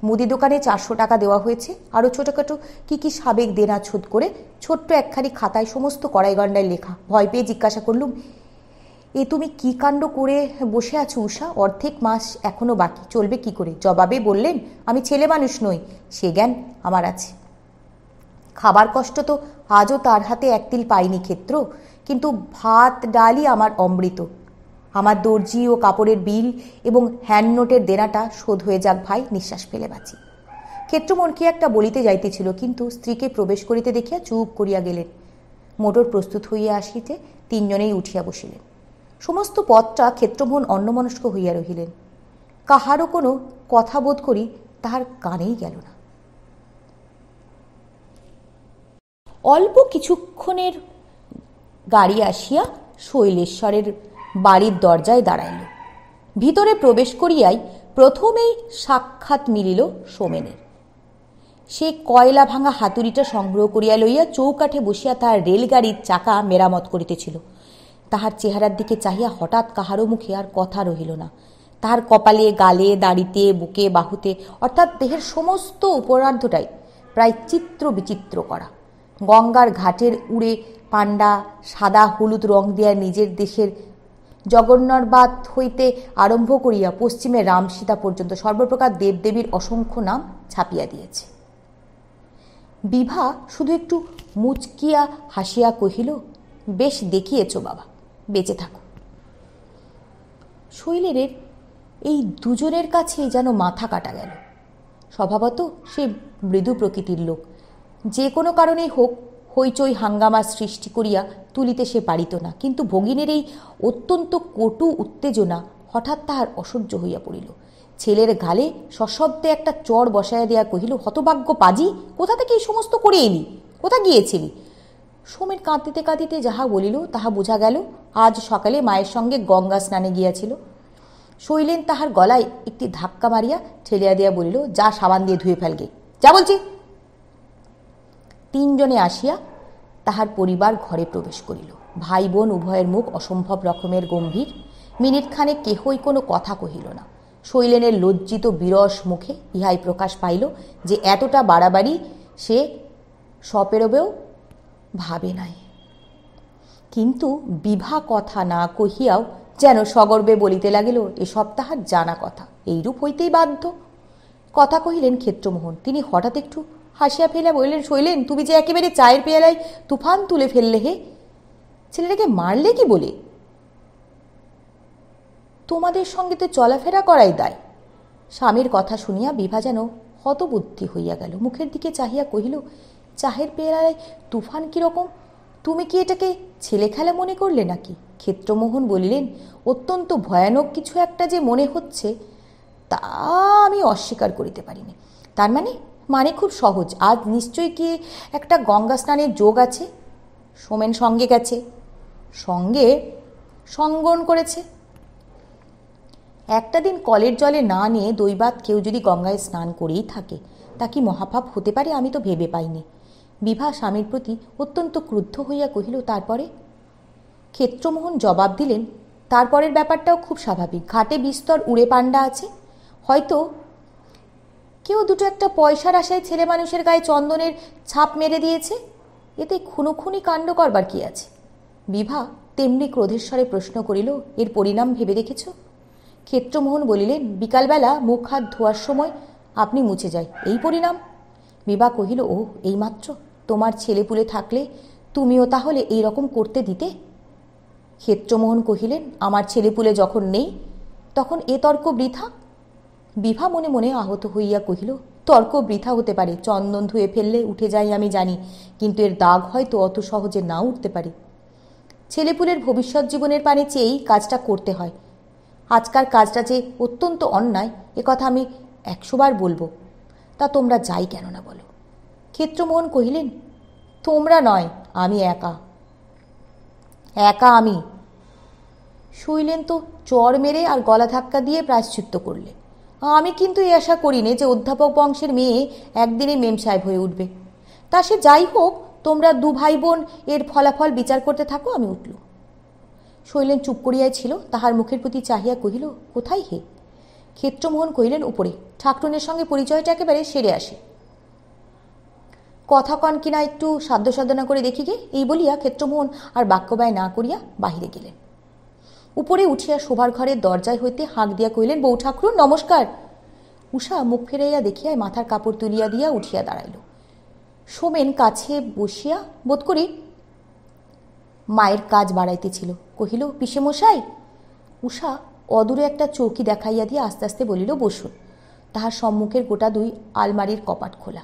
S1: মুদি দোকানে 400 টাকা দেওয়া হয়েছে, আরও ছোটোখাটো কী কী সাবেক দেনা শোধ করে ছোট্ট একখানি খাতায় সমস্ত কড়াইগণ্ডায় লেখা। ভয় পেয়ে জিজ্ঞাসা করলুম, এ তুমি কি কাণ্ড করে বসে আছো উষা, অর্ধেক মাস এখনো বাকি, চলবে কি করে? জবাবে বললেন, আমি ছেলে মানুষ নই, সে জ্ঞান আমার আছে। খাবার কষ্ট তো আজও তার হাতে 1 তিল পাইনি ক্ষেত্র, কিন্তু ভাত ডালই আমার অমৃত। আমার দর্জি ও কাপড়ের বিল এবং হ্যান্ড নোটের দেনাটা শোধ হয়ে যাক ভাই, নিঃশ্বাস ফেলে বাঁচি। ক্ষেত্রমন কি একটা বলিতে যাইতেছিল, কিন্তু স্ত্রীকে প্রবেশ করিতে দেখিয়া চুপ করিয়া গেলেন। মোটর প্রস্তুত হইয়া আসিতে 3 জনেই উঠিয়া বসিলেন। সমস্ত পথটা ক্ষেত্রমোহন অন্যমনস্ক হইয়া রহিলেন। কাহারও কোনো কথা বোধ করি তাহার কানেই গেল না। অল্প কিছুক্ষণের গাড়ি আসিয়া শৈলেশ্বরের বাড়ির দরজায় দাঁড়াইল। ভিতরে প্রবেশ করিয়াই প্রথমেই সাক্ষাৎ মিলিল সোমেনের। সে কয়লা ভাঙা হাতুড়িটা সংগ্রহ করিয়া লইয়া চৌকাঠে বসিয়া তাহার রেলগাড়ির চাকা মেরামত করিতেছিল। তাহার চেহারার দিকে চাহিয়া হঠাৎ কাহারও মুখে আর কথা রহিল না। তাহার কপালে, গালে, দাড়িতে, বুকে, বাহুতে, অর্থাৎ দেহের সমস্ত উপরার্ধটাই প্রায় চিত্র বিচিত্র করা। গঙ্গার ঘাটের উড়ে পাণ্ডা সাদা হলুদ রং দেয়া নিজের দেশের জগন্নাথবাদ হইতে আরম্ভ করিয়া পশ্চিমে রামসীতা পর্যন্ত সর্বপ্রকার দেবদেবীর অসংখ্য নাম ছাপিয়া দিয়েছে। বিভা শুধু একটু মুচকিয়া হাসিয়া কহিল, বেশ দেখিয়েছ বাবা, বেঁচে থাকো। শৈলের এই দুজনের কাছে যেন মাথা কাটা গেল। স্বভাবত সে মৃদু প্রকৃতির লোক, যে কোনো কারণেই হোক হইচই হাঙ্গামা সৃষ্টি করিয়া তুলিতে সে পারিত না, কিন্তু ভগিনীর এই অত্যন্ত কটু উত্তেজনা হঠাৎ তাহার অসহ্য হইয়া পড়িল। ছেলের গালে সশব্দে একটা চড় বসাইয়া দেয়া কহিল, হতভাগ্য পাজি, কোথা থেকে এই সমস্ত করে এলি, কোথা গিয়েছিলি? সোমেন কাঁদিতে কাঁদিতে যাহা বলিল তাহা বোঝা গেল, আজ সকালে মায়ের সঙ্গে গঙ্গা স্নানে গিয়াছিল। শৈলেন তাহার গলায় একটি ধাক্কা মারিয়া ঠেলিয়া দিয়া বলিল, যা সাবান দিয়ে ধুয়ে ফেলগে, যা বলছি। 3 জনে আসিয়া তাহার পরিবার ঘরে প্রবেশ করিল। ভাই বোন উভয়ের মুখ অসম্ভব রকমের গম্ভীর। মিনিটখানে কেহই কোনো কথা কহিল না। শৈলেনের লজ্জিত বিরস মুখে ইহাই প্রকাশ পাইল যে এতটা বাড়াবাড়ি সে সপেরবেও ভাবে নাই। কিন্তু বিভা কথা না কহিয়াও যেন সগর্বে বলিতে লাগিল, এসব তাহার জানা কথা, এইরূপ হইতেই বাধ্য। কথা কহিলেন ক্ষেত্রমোহন। তিনি হঠাৎ একটু হাসিয়া ফেলিয়া বললেন, শৈলেন, তুমি যে একেবারে চায়ের পেয়ালায় তুফান তুলে ফেললে হে, ছেলেটাকে মারলে কি বলে? তোমাদের সঙ্গে তো চলাফেরা করাই দায়। স্বামীর কথা শুনিয়া বিভা যেন হতবুদ্ধি হইয়া গেল। মুখের দিকে চাহিয়া কহিল, চায়ের পেয়ালায় তুফান কিরকম? তুমি কি এটাকে ছেলে খেলা মনে করলে নাকি? ক্ষেত্রমোহন বলিলেন, অত্যন্ত ভয়ানক কিছু একটা যে মনে হচ্ছে তা আমি অস্বীকার করিতে পারিনি। তার মানে খুব সহজ, আজ নিশ্চয়ই কি একটা গঙ্গা স্নানের যোগ আছে। সোমেন সঙ্গে গেছে, সঙ্গে সংগণ করেছে। একটা দিন কলের জলে না নিয়ে দৈবাত কেউ যদি গঙ্গায় স্নান করেই থাকে তা কি মহাপাপ হতে পারে? আমি তো ভেবে পাইনি। বিভা স্বামীর প্রতি অত্যন্ত ক্রুদ্ধ হইয়া কহিল, তারপরে? ক্ষেত্রমোহন জবাব দিলেন, তারপরের ব্যাপারটাও খুব স্বাভাবিক। ঘাটে বিস্তর উড়ে পান্ডা আছে, হয়তো কেউ দুটো একটা পয়সার আশায় ছেলে মানুষের গায়ে চন্দনের ছাপ মেরে দিয়েছে। এতে খুনোখুনি কাণ্ড করবার কি আছে? বিভা তেমনি ক্রোধের স্বরে প্রশ্ন করিল, এর পরিণাম ভেবে দেখেছ? ক্ষেত্রমোহন বলিলেন, বিকালবেলা মুখ হাত ধোয়ার সময় আপনি মুছে যায়, এই পরিণাম? বিভা কহিল, ও এইমাত্র? তোমার ছেলেপুলে থাকলে তুমিও তাহলে এই রকম করতে দিতে? ক্ষেত্রমোহন কহিলেন, আমার ছেলেপুলে যখন নেই তখন এ তর্ক বৃথা। বিভা মনে মনে আহত হইয়া কহিল, তর্ক বৃথা হতে পারে, চন্দন ধুয়ে ফেললে উঠে যাই আমি জানি, কিন্তু এর দাগ হয়তো অত সহজে না উঠতে পারে। ছেলেপুলের ভবিষ্যৎ জীবনের পানে চেয়েই কাজটা করতে হয়। আজকার কাজটা যে অত্যন্ত অন্যায় এ কথা আমি 100 বার বলবো, তা তোমরা যাই কেন না বলো। ক্ষেত্রমোহন কহিলেন, তোমরা নয়, আমি একা আমি। শৈলেন তো চর মেরে আর গলা ধাক্কা দিয়ে প্রায়শ্চিত্ত করলে। আমি কিন্তু এই আশা করিনি যে অধ্যাপক বংশের মেয়ে একদিনে মেম সাহেব হয়ে উঠবে। তা সে যাই হোক, তোমরা 2 ভাই বোন এর ফলাফল বিচার করতে থাকো, আমি উঠল। শৈলেন চুপ করিয়াই ছিল, তাহার মুখের প্রতি চাহিয়া কহিল, কোথায় হে? ক্ষেত্রমোহন কহিলেন, উপরে। ঠাকরুনের সঙ্গে পরিচয়টা একেবারে সেরে আসে। কথা কন কিনা একটু সাধ্য সাধনা করে দেখি গে। এই বলিয়া ক্ষেত্রমোহন আর বাক্যব্যয় না করিয়া বাহিরে গেলেন। উপরে উঠিয়া শোবার ঘরের দরজায় হইতে হাঁক দিয়া কহিলেন, বউ ঠাকরুন, নমস্কার। উষা মুখ ফেরাইয়া দেখিয়া মাথার কাপড় তুলিয়া দিয়া উঠিয়া দাঁড়াইল। সোমেন কাছে বসিয়া বোধ করি মায়ের কাজ বাড়াইতেছিল, কহিল, পিসেমশাই। উষা অদূরে একটা চৌকি দেখাইয়া দিয়ে আস্তে আস্তে বলিল, বসুন। তাহার সম্মুখের গোটা 2 আলমারির কপাট খোলা।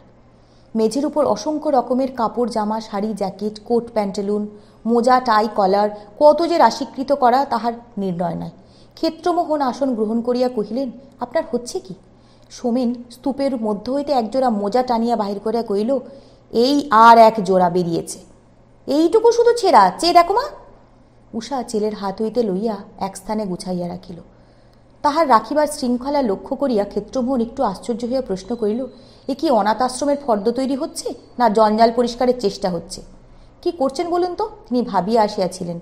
S1: মেঝের উপর অসংখ্য রকমের কাপড়, জামা, শাড়ি, জ্যাকেট, কোট, প্যান্টেলুন, মোজা, টাই, কলার, কত যে রাশিকৃত করা তাহার নির্ণয় নয়। ক্ষেত্রমোহন আসন গ্রহণ করিয়া কহিলেন, আপনার হচ্ছে কি? সোমেন স্তূপের মধ্য হইতে একজোড়া মোজা টানিয়া বাহির করিয়া কহিল, এই আর 1 জোড়া বেরিয়েছে, এইটুকু শুধু ছেঁড়া, চেয়ে দেখো মা। উষা ছেলের হাত হইতে লইয়া এক স্থানে গুছাইয়া রাখিল। তাহার রাখিবার শৃঙ্খলা লক্ষ্য করিয়া ক্ষেত্রমোহন একটু আশ্চর্য হইয়া প্রশ্ন করিল, এ কি অনাথ আশ্রমের ফর্দ তৈরি হচ্ছে, না জঞ্জাল পরিষ্কারের চেষ্টা হচ্ছে? কি করছেন বলুন তো? তিনি ভাবিয়া আসিয়াছিলেন,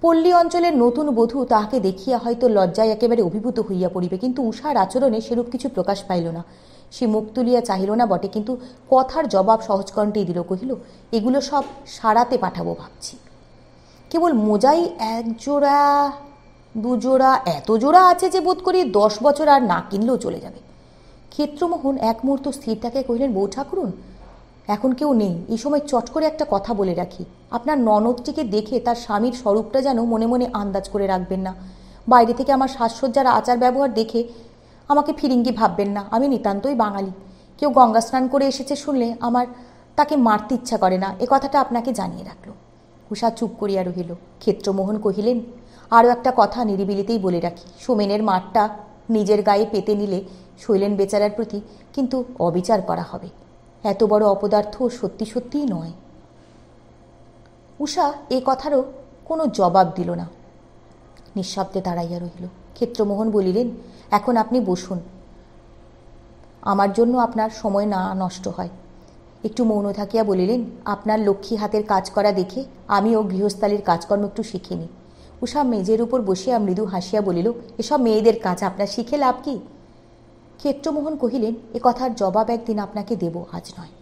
S1: পল্লী অঞ্চলের নতুন বধূ তাহাকে দেখিয়া হয়তো লজ্জায় একেবারে অভিভূত হইয়া পড়িবে, কিন্তু উষার আচরণে সেরূপ কিছু প্রকাশ পাইল না। সে মুখ তুলিয়া চাহিল না বটে, কিন্তু কথার জবাব সহজকণ্ঠেই দিল। কহিল, এগুলো সব সারাতে পাঠাবো ভাবছি। কেবল মোজাই 1 জোড়া 2 জোড়া, এত জোড়া আছে যে বোধ করি 10 বছর আর না কিনলেও চলে যাবে। ক্ষেত্রমোহন এক মুহূর্ত স্থির থাকে কহিলেন, বউ ঠাকুরুন, এখন কেউ নেই, এই সময় চট করে একটা কথা বলে রাখি। আপনার ননদটিকে দেখে তার স্বামীর স্বরূপটা যেন মনে মনে আন্দাজ করে রাখবেন না। বাইরে থেকে আমার সাজসজ্জার আচার ব্যবহার দেখে আমাকে ফিরিঙ্গি ভাববেন না। আমি নিতান্তই বাঙালি। কেউ গঙ্গা স্নান করে এসেছে শুনলে আমার তাকে মারতে ইচ্ছা করে না, এ কথাটা আপনাকে জানিয়ে রাখল। উষা চুপ করিয়া রহিল। ক্ষেত্রমোহন কহিলেন, আরও একটা কথা নিরিবিলিতেই বলে রাখি, সোমেনের মারটা নিজের গায়ে পেতে নিলে শৈলেন বেচারার প্রতি কিন্তু অবিচার করা হবে। এত বড় অপদার্থ সত্যি সত্যিই নয়। উষা এ কথারও কোনো জবাব দিল না, নিঃশব্দে দাঁড়াইয়া রহিল। ক্ষেত্রমোহন বলিলেন, এখন আপনি বসুন, আমার জন্য আপনার সময় না নষ্ট হয়। একটু মৌন থাকিয়া বলিলেন, আপনার লক্ষ্মী হাতের কাজ করা দেখে আমিও গৃহস্থালির কাজকর্ম একটু শিখিনি। উষা মেজের উপর বসিয়া মৃদু হাসিয়া বলিল, এসব মেয়েদের কাজ, আপনার শিখে লাভ কি? ক্ষেত্রমোহন কহিলেন, এ কথার জবাব একদিন আপনাকে দেব, আজ নয়।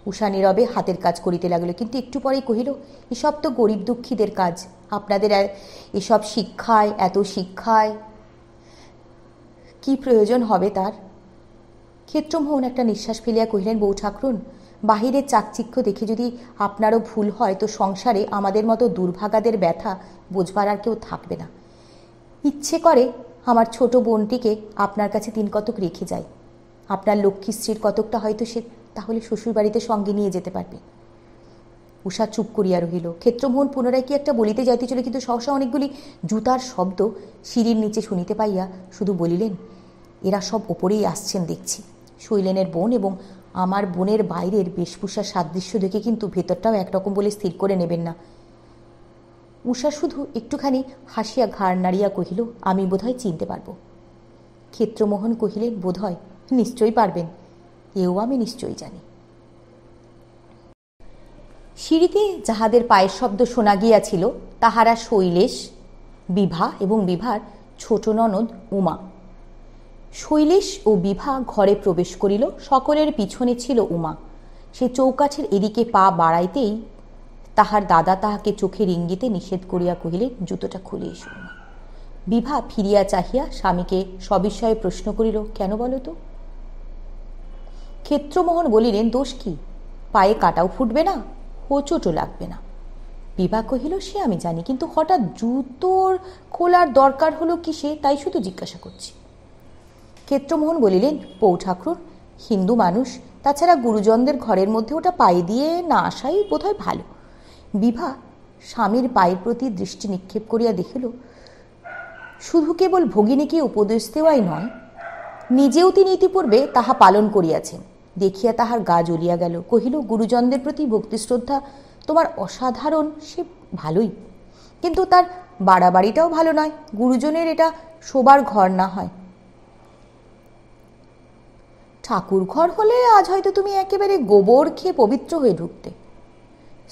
S1: উষা নীরবে হাতের কাজ করিতে লাগল, কিন্তু একটু পরেই কহিল, এসব তো গরিব দুঃখীদের কাজ, আপনাদের এসব শিক্ষায়, এত শিক্ষায় কি প্রয়োজন হবে তার? ক্ষেত্রমোহন একটা নিঃশ্বাস ফেলিয়া কহিলেন, বউ ঠাকরুন, বাহিরের চাকচিক্য দেখে যদি আপনারও ভুল হয় তো সংসারে আমাদের মতো দুর্ভাগাদের ব্যথা বোঝবার আর কেউ থাকবে না। ইচ্ছে করে আমার ছোট বোনটিকে আপনার কাছে 3 কতক রেখে যাই। আপনার লক্ষ্মী স্ত্রীর কতকটা হয়তো সে তাহলে শ্বশুরবাড়িতে সঙ্গে নিয়ে যেতে পারবে। উষা চুপ করিয়া রহিল। ক্ষেত্রমোহন পুনরায় কি একটা বলিতে যাইতে চলে, কিন্তু সহসা অনেকগুলি জুতার শব্দ সিঁড়ির নিচে শুনিতে পাইয়া শুধু বলিলেন, এরা সব ওপরেই আসছেন দেখছি। শৈলেনের বোন এবং আমার বোনের বাইরের বেশভূষার সাদৃশ্য দেখে কিন্তু ভেতরটাও একরকম বলে স্থির করে নেবেন না। উষা শুধু একটুখানি হাসিয়া ঘাড় নাড়িয়া কহিল, আমি বোধহয় চিনতে পারবো। ক্ষেত্রমোহন কহিলেন, বোধ হয় নিশ্চয়ই পারবেন, এও আমি নিশ্চয়ই জানি। সিঁড়িতে যাহাদের পায়ের শব্দ শোনা গিয়াছিল তাহারা শৈলেশ, বিভা এবং বিভার ছোট ননদ উমা। শৈলেশ ও বিভা ঘরে প্রবেশ করিল। সকলের পিছনে ছিল উমা। সে চৌকাঠের এদিকে পা বাড়াইতেই তাহার দাদা তাহাকে চোখের ইঙ্গিতে নিষেধ করিয়া কহিলেন, জুতোটা খুলে এসো উমা। বিভা ফিরিয়া চাহিয়া স্বামীকে সবিষয়ে প্রশ্ন করিল, কেন বলো তো? ক্ষেত্রমোহন বলিলেন, দোষ কি? পায়ে কাটাও ফুটবে না, হোঁচটও লাগবে না। বিভা কহিল, সে আমি জানি, কিন্তু হঠাৎ জুতোর খোলার দরকার হলো কিসে, তাই শুধু জিজ্ঞাসা করছি। ক্ষেত্রমোহন বলিলেন, পৌ ঠাকুর হিন্দু মানুষ, তাছাড়া গুরুজনদের ঘরের মধ্যে ওটা পায়ে দিয়ে না আসাই বোধহয় ভালো। বিভা স্বামীর পায়ের প্রতি দৃষ্টি নিক্ষেপ করিয়া দেখিল, শুধু কেবল ভগিনীকে উপদেশ দেওয়াই নয়, নিজেও তিনি ইতিপূর্বে তাহা পালন করিয়াছেন। দেখিয়া তাহার গা জ্বলিয়া গেল। কহিল, গুরুজনদের প্রতি ভক্তি শ্রদ্ধা তোমার অসাধারণ, সে ভালোই, কিন্তু তার বাড়াবাড়িটাও ভালো নয়। গুরুজনের এটা শোবার ঘর না হয়, ঠাকুর ঘর হলে আজ হয়তো তুমি একেবারে গোবর খেয়ে পবিত্র হয়ে ঢুকতে।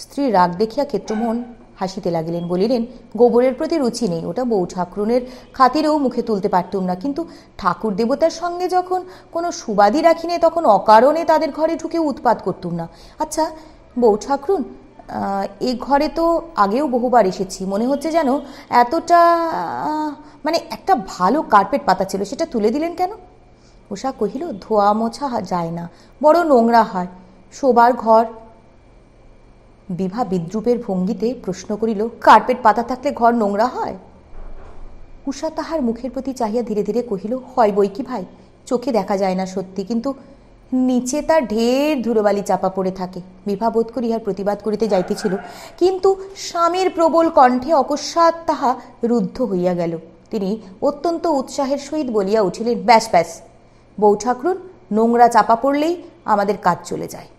S1: স্ত্রীর রাগ দেখিয়া ক্ষেত্রমোহন হাসিতে লাগিলেন, বলিলেন, গোবরের প্রতি রুচি নেই, ওটা বউ ঠাকুরনের খাতিরেও মুখে তুলতে পারতুম না, কিন্তু ঠাকুর দেবতার সঙ্গে যখন কোনো সুবাদী রাখি নে, তখন অকারণে তাদের ঘরে ঢুকে উৎপাত করতুম না। আচ্ছা বউ ঠাকুরুন, এ ঘরে তো আগেও বহুবার এসেছি, মনে হচ্ছে যেন এতটা মানে একটা ভালো কার্পেট পাতা ছিল, সেটা তুলে দিলেন কেন? উষা কহিল, ধোয়া মোছা যায় না, বড় নোংরা হয় শোবার ঘর। বিভা বিদ্রুপের ভঙ্গিতে প্রশ্ন করিল, কার্পেট পাতা থাকলে ঘর নোংরা হয়? উষা তাহার মুখের প্রতি চাহিয়া ধীরে ধীরে কহিল, হয় বই কি ভাই, চোখে দেখা যায় না সত্যি, কিন্তু নিচে তার ঢের ধুলোবালি চাপা পড়ে থাকে। বিভা বোধ করি ইহার প্রতিবাদ করিতে যাইতেছিল, কিন্তু স্বামীর প্রবল কণ্ঠে অকস্মাৎ তাহা রুদ্ধ হইয়া গেল। তিনি অত্যন্ত উৎসাহের সহিত বলিয়া উঠিলেন, ব্যাস ব্যাস বউ ঠাকুরুন, নোংরা চাপা পড়লেই আমাদের কাজ চলে যায়,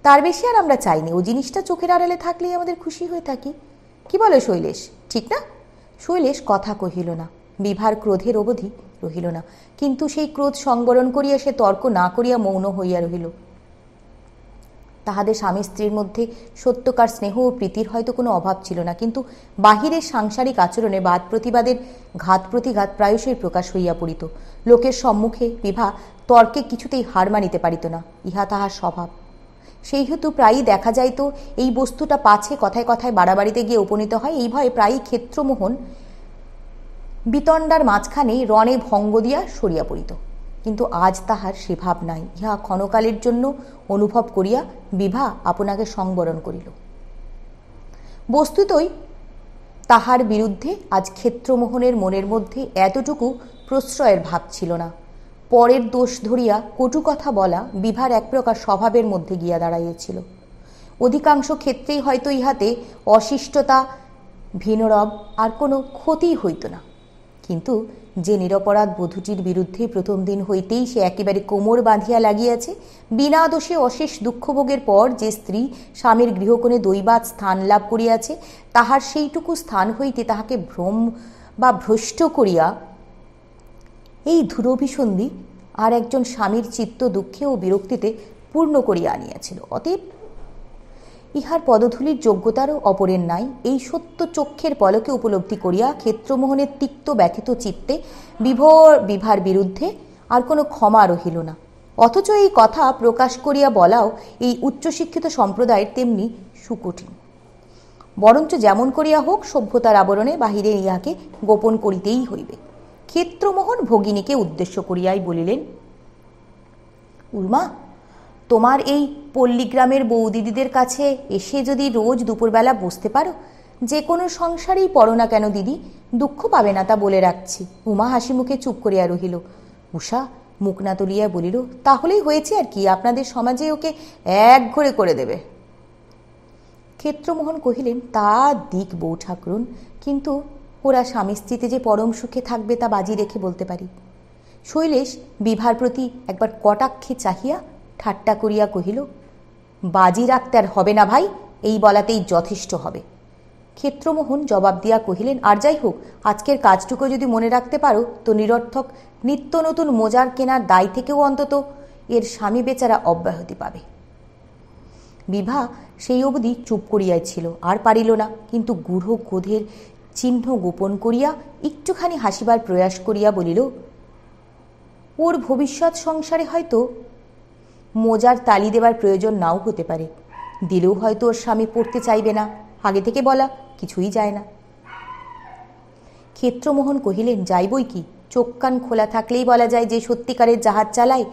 S1: তার বেশি আর আমরা চাইনি। ও জিনিসটা চোখের আড়ালে থাকলেই আমাদের খুশি হয়ে থাকি। কি বলে শৈলেশ, ঠিক না? শৈলেশ কথা কহিল না। বিভার ক্রোধের অবধি রহিল না, কিন্তু সেই ক্রোধ সংবরণ করিয়া সে তর্ক না করিয়া মৌন হইয়া রহিল। তাহাদের স্বামী স্ত্রীর মধ্যে সত্যকার স্নেহ ও প্রীতির হয়তো কোনো অভাব ছিল না, কিন্তু বাহিরের সাংসারিক আচরণে বাদ প্রতিবাদের ঘাত প্রতিঘাত প্রায়শই প্রকাশ হইয়া পড়িত। লোকের সম্মুখে বিভা তর্কে কিছুতেই হার মানিতে পারিত না, ইহা তাহার স্বভাব। সেই হেতু প্রায়ই দেখা যাইত এই বস্তুটা পাছে কথায় কথায় বাড়াবাড়িতে গিয়ে উপনীত হয়। এই ভয়ে প্রায়ই ক্ষেত্রমোহন বিতণ্ডার মাঝখানে রণে ভঙ্গ দিয়া সরিয়া পড়িত, কিন্তু আজ তাহার সে ভাব নাই। ইহা ক্ষণকালের জন্য অনুভব করিয়া বিভা আপনাকে সংবরণ করিল। বস্তুতই তাহার বিরুদ্ধে আজ ক্ষেত্রমোহনের মনের মধ্যে এতটুকু প্রশ্রয়ের ভাব ছিল না। পরের দোষ ধরিয়া কটু কথা বলা বিভার এক প্রকার স্বভাবের মধ্যে গিয়া দাঁড়াইয়াছিল। অধিকাংশ ক্ষেত্রেই হয়তো ইহাতে অশিষ্টতা ভিনরব আর কোনো ক্ষতিই হইত না, কিন্তু যে নিরপরাধ বধূটির বিরুদ্ধে প্রথম দিন হইতেই সে একেবারে কোমর বাঁধিয়া লাগিয়াছে, বিনা দোষে অশেষ দুঃখভোগের পর যে স্ত্রী স্বামীর গৃহকোণে দৈবাৎ স্থান লাভ করিয়াছে, তাহার সেইটুকু স্থান হইতে তাহাকে ভ্রম বা ভ্রষ্ট করিয়া এই ধুরভিসন্ধি আর একজন স্বামীর চিত্ত দুঃখে ও বিরক্তিতে পূর্ণ করিয়া আনিয়াছিল। অতএব ইহার পদধূলির যোগ্যতারও অপরের নাই, এই সত্য চক্ষের পলকে উপলব্ধি করিয়া ক্ষেত্রমোহনের তিক্ত ব্যথিত চিত্তে বিভার বিরুদ্ধে আর কোনো ক্ষমা রহিল না। অথচ এই কথা প্রকাশ করিয়া বলাও এই উচ্চশিক্ষিত সম্প্রদায়ের তেমনি সুকঠিন। বরঞ্চ যেমন করিয়া হোক সভ্যতার আবরণে বাহিরে ইহাকে গোপন করিতেই হইবে। ক্ষেত্রমোহন ভগিনীকে উদ্দেশ্য করিয়াই বলিলেন, উর্মা, তোমার এই পল্লীগ্রামের বৌদিদিদের কাছে এসে যদি রোজ দুপুরবেলা বসতে পারো, যে কোনো সংসারেই পড়ো না কেন দিদি, দুঃখ পাবে না, তা বলে রাখছি। উমা হাসি মুখে চুপ করিয়া রহিল। উষা মুখ না তুলিয়া বলিল, তাহলেই হয়েছে আর কি, আপনাদের সমাজে ওকে এক ঘরে করে দেবে। ক্ষেত্রমোহন কহিলেন, তা দিক বউ ঠাকুরুন, কিন্তু ওরা স্বামী স্ত্রীতে যে পরম সুখে থাকবে তা বাজি রেখে বলতে পারি। শৈলেশ বিভার প্রতি একবার কটাক্ষে চাহিয়া ঠাট্টা করিয়া কহিল, বাজি রাখতে আর হবে না ভাই, এই বলাতেই যথেষ্ট হবে। ক্ষেত্রমোহন জবাব দিয়া কহিলেন, আর যাই হোক, আজকের কাজটুকু যদি মনে রাখতে পারো তো নিরর্থক নিত্য নতুন মোজার কেনার দায় থেকেও অন্তত এর স্বামী বেচারা অব্যাহতি পাবে। বিভা সেই অবধি চুপ করিয়াই ছিল, আর পারিল না, কিন্তু গূঢ় ক্রোধের চিহ্ন গোপন করিয়া একটুখানি হাসিবার প্রয়াস করিয়া বলিল, ওর ভবিষ্যৎ সংসারে হয়তো মোজার তালি দেবার প্রয়োজন নাও হতে পারে, দিলেও হয়তো ওর স্বামী পড়তে চাইবে না, আগে থেকে বলা কিছুই যায় না। ক্ষেত্রমোহন কহিলেন, যাইবই কি, চোখ কান খোলা থাকলেই বলা যায় যে সত্যিকারের জাহাজ চালায়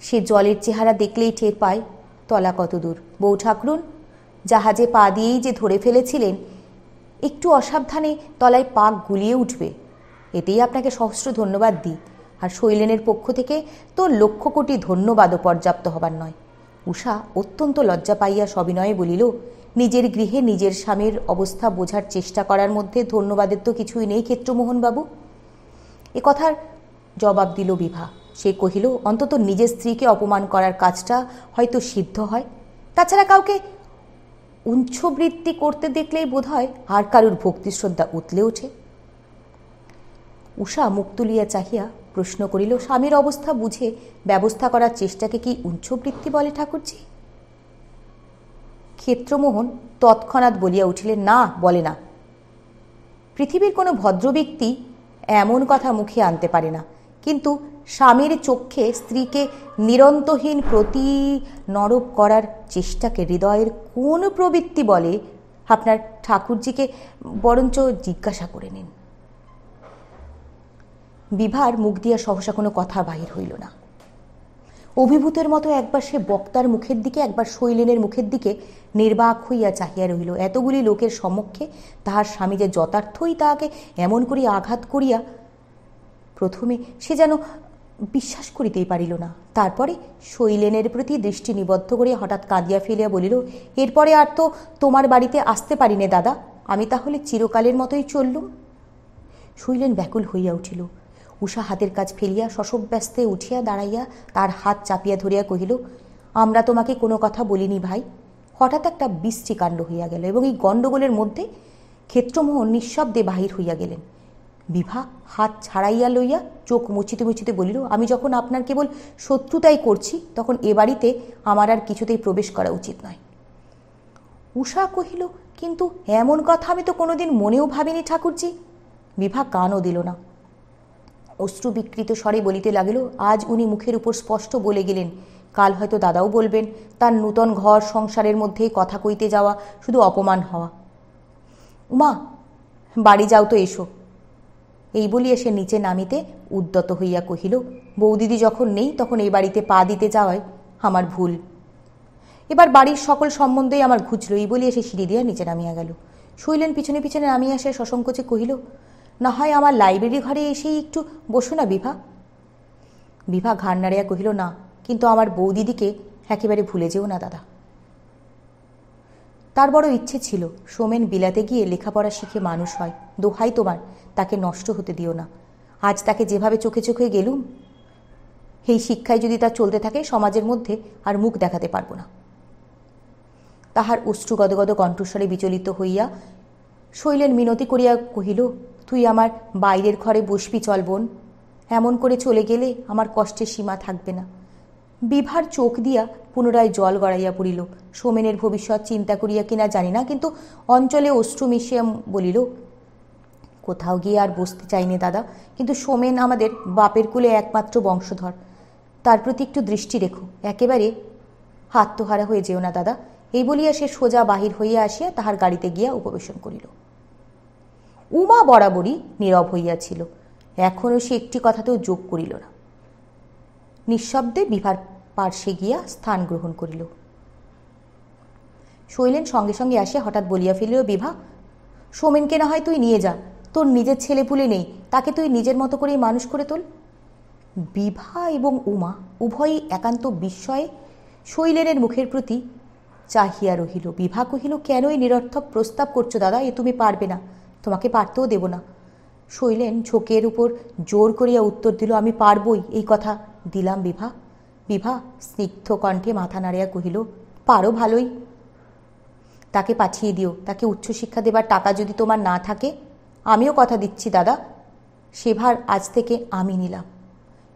S1: সে জলের চেহারা দেখলেই টের পায় তলা কত দূর। বউ ঠাকরুন জাহাজে পা দিয়েই যে ধরে ফেলেছিলেন, একটু অসাবধানে তলায় পাক গুলিয়ে উঠবে, এতেই আপনাকে সহস্র ধন্যবাদ দিই, আর শৈলেনের পক্ষ থেকে তো লক্ষ কোটি ধন্যবাদও পর্যাপ্ত হবার নয়। উষা অত্যন্ত লজ্জা পাইয়া সবিনয়ে বলিল, নিজের গৃহে নিজের স্বামীর অবস্থা বোঝার চেষ্টা করার মধ্যে ধন্যবাদের তো কিছুই নেই ক্ষেত্রমোহনবাবু। এ কথার জবাব দিল বিভা। সে কহিল, অন্তত নিজের স্ত্রীকে অপমান করার কাজটা হয়তো সিদ্ধ হয়, তাছাড়া কাউকে উঞ্ছবৃত্তি করতে দেখলেই বোধ হয় আর কারুর ভক্তিশ্রদ্ধা উতলে ওঠে। উষা মুখ তুলিয়া চাহিয়া প্রশ্ন করিল, স্বামীর অবস্থা বুঝে ব্যবস্থা করার চেষ্টাকে কি উঞ্ছবৃত্তি বলে ঠাকুরজি? ক্ষেত্রমোহন তৎক্ষণাৎ বলিয়া উঠিলেন, না, বলে না। পৃথিবীর কোনো ভদ্র ব্যক্তি এমন কথা মুখে আনতে পারে না, কিন্তু স্বামীর চক্ষে স্ত্রীকে নিরন্তহীন প্রতি নরক করার চেষ্টাকে হৃদয়ের কোন প্রবৃত্তি বলে আপনার ঠাকুরজিকে বরঞ্চ জিজ্ঞাসা করে নিন। বিভার মুখ দিয়া সহসা কোনো কথা বাহির হইল না। অভিভূতের মতো একবার সে বক্তার মুখের দিকে, একবার শৈলেনের মুখের দিকে নির্বাক হইয়া চাহিয়া রহিল। এতগুলি লোকের সম্মুখে তাহার স্বামী যে যথার্থই তাহাকে এমন করিয়া আঘাত করিয়া, প্রথমে সে যেন বিশ্বাস করিতেই পারিল না। তারপরে শৈলেনের প্রতি দৃষ্টি নিবদ্ধ করিয়া হঠাৎ কাঁদিয়া ফেলিয়া বলিল, এরপরে আর তো তোমার বাড়িতে আসতে পারি নে দাদা, আমি তাহলে চিরকালের মতোই চললুম। শৈলেন ব্যাকুল হইয়া উঠিল। উষা হাতের কাজ ফেলিয়া শশব্যস্তে উঠিয়া দাঁড়াইয়া তার হাত চাপিয়া ধরিয়া কহিল, আমরা তোমাকে কোনো কথা বলিনি ভাই। হঠাৎ একটা বিশ্রী কাণ্ড হইয়া গেল, এবং এই গণ্ডগোলের মধ্যে ক্ষেত্রমোহন নিঃশব্দে বাহির হইয়া গেলেন। বিভা হাত ছাড়াইয়া লইয়া চোখ মুছিতে মুছিতে বলিল, আমি যখন আপনার কেবল শত্রুতাই করছি, তখন এ বাড়িতে আমার আর কিছুতেই প্রবেশ করা উচিত নয়। উষা কহিল, কিন্তু এমন কথা আমি তো কোনোদিন মনেও ভাবিনি ঠাকুরজি। বিভা কানও দিল না। অশ্রু বিকৃত স্বরে বলিতে লাগিল, আজ উনি মুখের উপর স্পষ্ট বলে গেলেন, কাল হয়তো দাদাও বলবেন তার নূতন ঘর সংসারের মধ্যেই কথা কইতে যাওয়া শুধু অপমান হওয়া। উমা, বাড়ি যাও তো, এসো। এই বলিয়া সে নিচে নামিতে উদ্যত হইয়া কহিল, বৌদিদি যখন নেই তখন এই বাড়িতে পা দিতে যাওয়ায় আমার ভুল। এবার বাড়ির সকল সম্বন্ধেই আমার ঘুচল। এই বলিয়া সে সিঁড়ি দিয়া নিচে নামিয়া গেল। শৈলেন পিছনে পিছনে নামিয়া আসে সসংকোচে কহিল, না হয় আমার লাইব্রেরি ঘরে এসেই একটু বসো না বিভা। বিভা ঘাড় নাড়িয়া কহিল, না, কিন্তু আমার বৌদিদিকে একেবারে ভুলে যেও না দাদা। তার বড় ইচ্ছে ছিল সোমেন বিলাতে গিয়ে লেখাপড়া শিখে মানুষ হয়, দোহাই তোমার, তাকে নষ্ট হতে দিও না। আজ তাকে যেভাবে চোখে চোখে গেলুম, এই শিক্ষায় যদি তা চলতে থাকে সমাজের মধ্যে আর মুখ দেখাতে পারব না। তাহার অশ্রু গদগদ কণ্ঠস্বরে বিচলিত হইয়া শৈলেন মিনতি করিয়া কহিল, তুই আমার বাইরের ঘরে বসবি চল বোন, এমন করে চলে গেলে আমার কষ্টের সীমা থাকবে না। বিভার চোখ দিয়া পুনরায় জল গড়াইয়া পড়িল। সোমেনের ভবিষ্যৎ চিন্তা করিয়া কিনা জানি না, কিন্তু অঞ্চলে অশ্রু মিশিয়া বলিল, কোথাও গিয়ে আর বসতে চাইনি দাদা, কিন্তু সোমেন আমাদের বাপের কুলে একমাত্র বংশধর, তার প্রতি একটু দৃষ্টি রেখো, একেবারে আত্মহারা হয়ে যেও না দাদা। এই বলিয়া সে সোজা বাহির হইয়া আসিয়া তাহার গাড়িতে গিয়া উপবেশন করিল। উমা বরাবরই নীরব হইয়াছিল, এখনও সে একটি কথাতেও যোগ করিল না। নিঃশব্দে বিভার পার্শ্বে গিয়া স্থান গ্রহণ করিল। শৈলেন সঙ্গে সঙ্গে আসিয়া হঠাৎ বলিয়া ফেলিল, বিভা, সোমেনকে না হয় তুই নিয়ে যা, তোর নিজের ছেলেপুলে নেই, তাকে তুই নিজের মতো করেই মানুষ করে তোল। বিভা এবং উমা উভয়ই একান্ত বিস্ময়ে শৈলেনের মুখের প্রতি চাহিয়া রহিল। বিভা কহিল, কেন এই নিরর্থক প্রস্তাব করছো দাদা, এ তুমি পারবে না, তোমাকে পারতেও দেব না। শৈলেন ঝোঁকের উপর জোর করিয়া উত্তর দিল, আমি পারবই, এই কথা দিলাম বিভা। বিভা স্নিগ্ধ কণ্ঠে মাথা নাড়িয়া কহিল, পারো ভালোই। তাকে পাঠিয়ে দিও। তাকে উচ্চশিক্ষা দেবার টাকা যদি তোমার না থাকে, আমিও কথা দিচ্ছি দাদা, সে ভার আজ থেকে আমি নিলাম।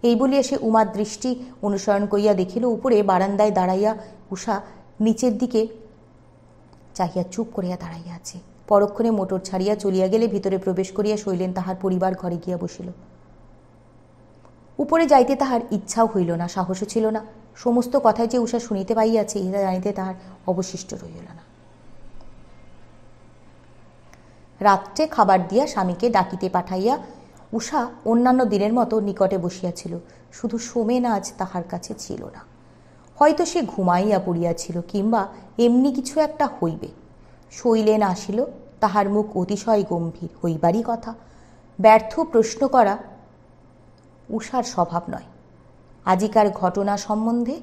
S1: এই বলিয়া সে উমার দৃষ্টি অনুসরণ করিয়া দেখিল উপরে বারান্দায় দাঁড়াইয়া উষা নিচের দিকে চাহিয়া চুপ করিয়া দাঁড়াইয়া আছে। পরক্ষণে মোটর ছাড়িয়া চলিয়া গেলে ভিতরে প্রবেশ করিয়া শৈলেন তাহার পরিবার ঘরে গিয়া বসিল। উপরে যাইতে তাহার ইচ্ছাও হইল না, সাহসও ছিল না। সমস্ত কথায় যে উষা শুনিতে পাইয়াছে ইহা জানিতে তাহার অবশিষ্ট রহিল না। রাত্রে খাবার দিয়া স্বামীকে ডাকিতে পাঠাইয়া উষা অন্যান্য দিনের মতো নিকটে বসিয়াছিল। শুধু সোমেন আজ তাহার কাছে ছিল না। হয়তো সে ঘুমাইয়া পড়িয়াছিল, কিংবা এমনি কিছু একটা হইবে। শৈলেন আসিল, তাহার মুখ অতিশয় গম্ভীর, হইবারই কথা। ব্যর্থ প্রশ্ন করা উষার স্বভাব নয়। আজিকার ঘটনা সম্বন্ধে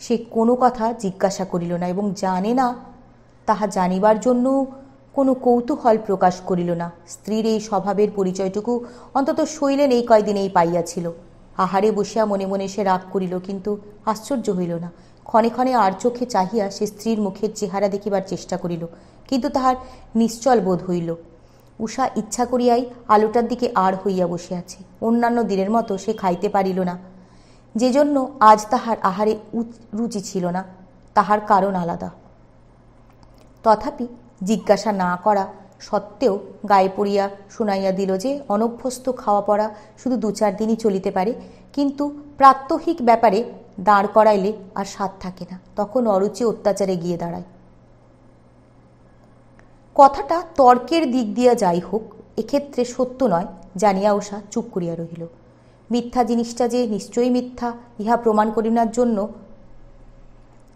S1: সে কোনো কথা জিজ্ঞাসা করিল না, এবং জানে না তাহা জানিবার জন্য কোনো কৌতূহল প্রকাশ করিল না। স্ত্রীর এই স্বভাবের পরিচয়টুকু অন্তত শৈলেন এই কয়দিনেই পাইয়াছিল। আহারে বসিয়া মনে মনে সে রাগ করিল, কিন্তু আশ্চর্য হইল না। ক্ষণে ক্ষণে আর চোখে চাহিয়া সে স্ত্রীর মুখের চেহারা দেখিবার চেষ্টা করিল, কিন্তু তাহার নিশ্চল বোধ হইল। উষা ইচ্ছা করিয়াই আলোটার দিকে আর হইয়া বসিয়াছে। অন্যান্য দিনের মতো সে খাইতে পারিল না, যে জন্য আজ তাহার আহারে রুচি ছিল না। তাহার কারণ আলাদা। তথাপি জিজ্ঞাসা না করা সত্ত্বেও গায়ে পড়িয়া শুনাইয়া দিল যে অনভ্যস্ত খাওয়া পড়া শুধু 2-4 দিনই চলিতে পারে, কিন্তু প্রাত্যহিক ব্যাপারে দাঁড় করাইলে আর স্বাদ থাকে না, তখন অরুচি অত্যাচারে গিয়ে দাঁড়ায়। কথাটা তর্কের দিক দিয়া যাই হোক, এক্ষেত্রে সত্য নয় জানিয়া উষা চুপ করিয়া রহিল। মিথ্যা জিনিসটা যে নিশ্চয়ই মিথ্যা ইহা প্রমাণ করিবার জন্য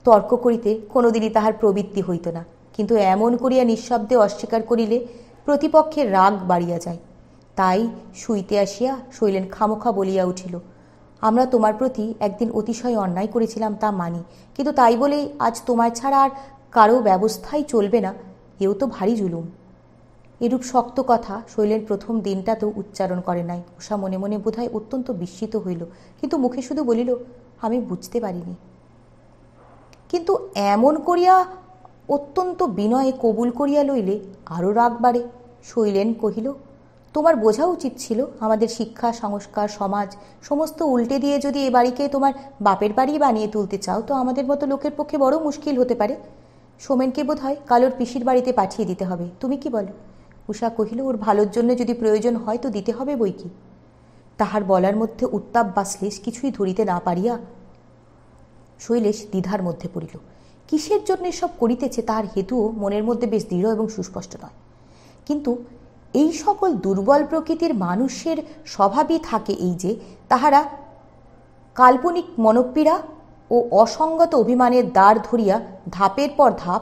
S1: তর্ক করিতে কোনোদিনই তাহার প্রবৃত্তি হইত না, কিন্তু এমন করিয়া নিঃশব্দে অস্বীকার করিলে প্রতিপক্ষের রাগ বাড়িয়া যায়। তাই শুইতে আসিয়া শৈলেন খামোখা বলিয়া উঠিল, আমরা তোমার প্রতি একদিন অতিশয় অন্যায় করেছিলাম, তা মানি, কিন্তু তাই বলেই আজ তোমার ছাড়া আর কারো ব্যবস্থাই চলবে না, এও তো ভারী জুলুম। এরূপ শক্ত কথা শৈলেন প্রথম দিনটাতেও উচ্চারণ করে নাই। উষা মনে মনে বোধহয় অত্যন্ত বিস্মিত হইল, কিন্তু মুখে শুধু বলিল, আমি বুঝতে পারিনি। কিন্তু এমন করিয়া অত্যন্ত বিনয়ে কবুল করিয়া লইলে আরও রাগ বাড়ে। শৈলেন কহিল, তোমার বোঝা উচিত ছিল আমাদের শিক্ষা, সংস্কার, সমাজ সমস্ত উল্টে দিয়ে যদি এ বাড়িকে তোমার বাপের বাড়ি বানিয়ে তুলতে চাও, তো আমাদের মতো লোকের পক্ষে বড় মুশকিল হতে পারে। সোমেনকে বোধ হয় কালোর পিসির বাড়িতে পাঠিয়ে দিতে হবে, তুমি কি বলো? উষা কহিল, ওর ভালোর জন্য যদি প্রয়োজন হয় তো দিতে হবে বই কি। তাহার বলার মধ্যে উত্তাপ বা শ্লেষ কিছুই ধরিতে না পারিয়া শৈলেশ দ্বিধার মধ্যে পড়িল। কিসের জন্য এসব করিতেছে তাহার হেতুও মনের মধ্যে বেশ দৃঢ় এবং সুস্পষ্ট নয়, কিন্তু এই সকল দুর্বল প্রকৃতির মানুষের স্বভাবই থাকে এই যে তাহারা কাল্পনিক মনোপীড়া ও অসঙ্গত অভিমানের দ্বার ধরিয়া ধাপের পর ধাপ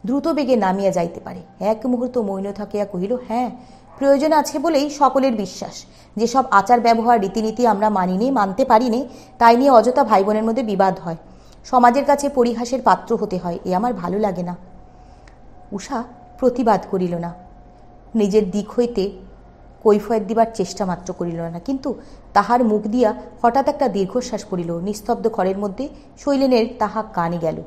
S1: দ্রুত বেগে নামিয়া যাইতে পারে। এক মুহূর্ত মৌন থাকিয়া কহিল, হ্যাঁ, প্রয়োজন আছে বলেই সকলের বিশ্বাস। যেসব আচার ব্যবহার রীতিনীতি আমরা মানিনে, মানতে পারিনে, তাই নিয়ে অযথা ভাই বোনের মধ্যে বিবাদ হয়, সমাজের কাছে পরিহাসের পাত্র হতে হয়, এ আমার ভালো লাগে না। উষা প্রতিবাদ করিল না, নিজের দিক হইতে কৈফিয়ত দিবার চেষ্টা মাত্র করিল না, কিন্তু তাহার মুখ দিয়া হঠাৎ একটা দীর্ঘশ্বাস পড়িল। নিস্তব্ধ ঘরের মধ্যে শৈলেনের তাহা কানে গেল।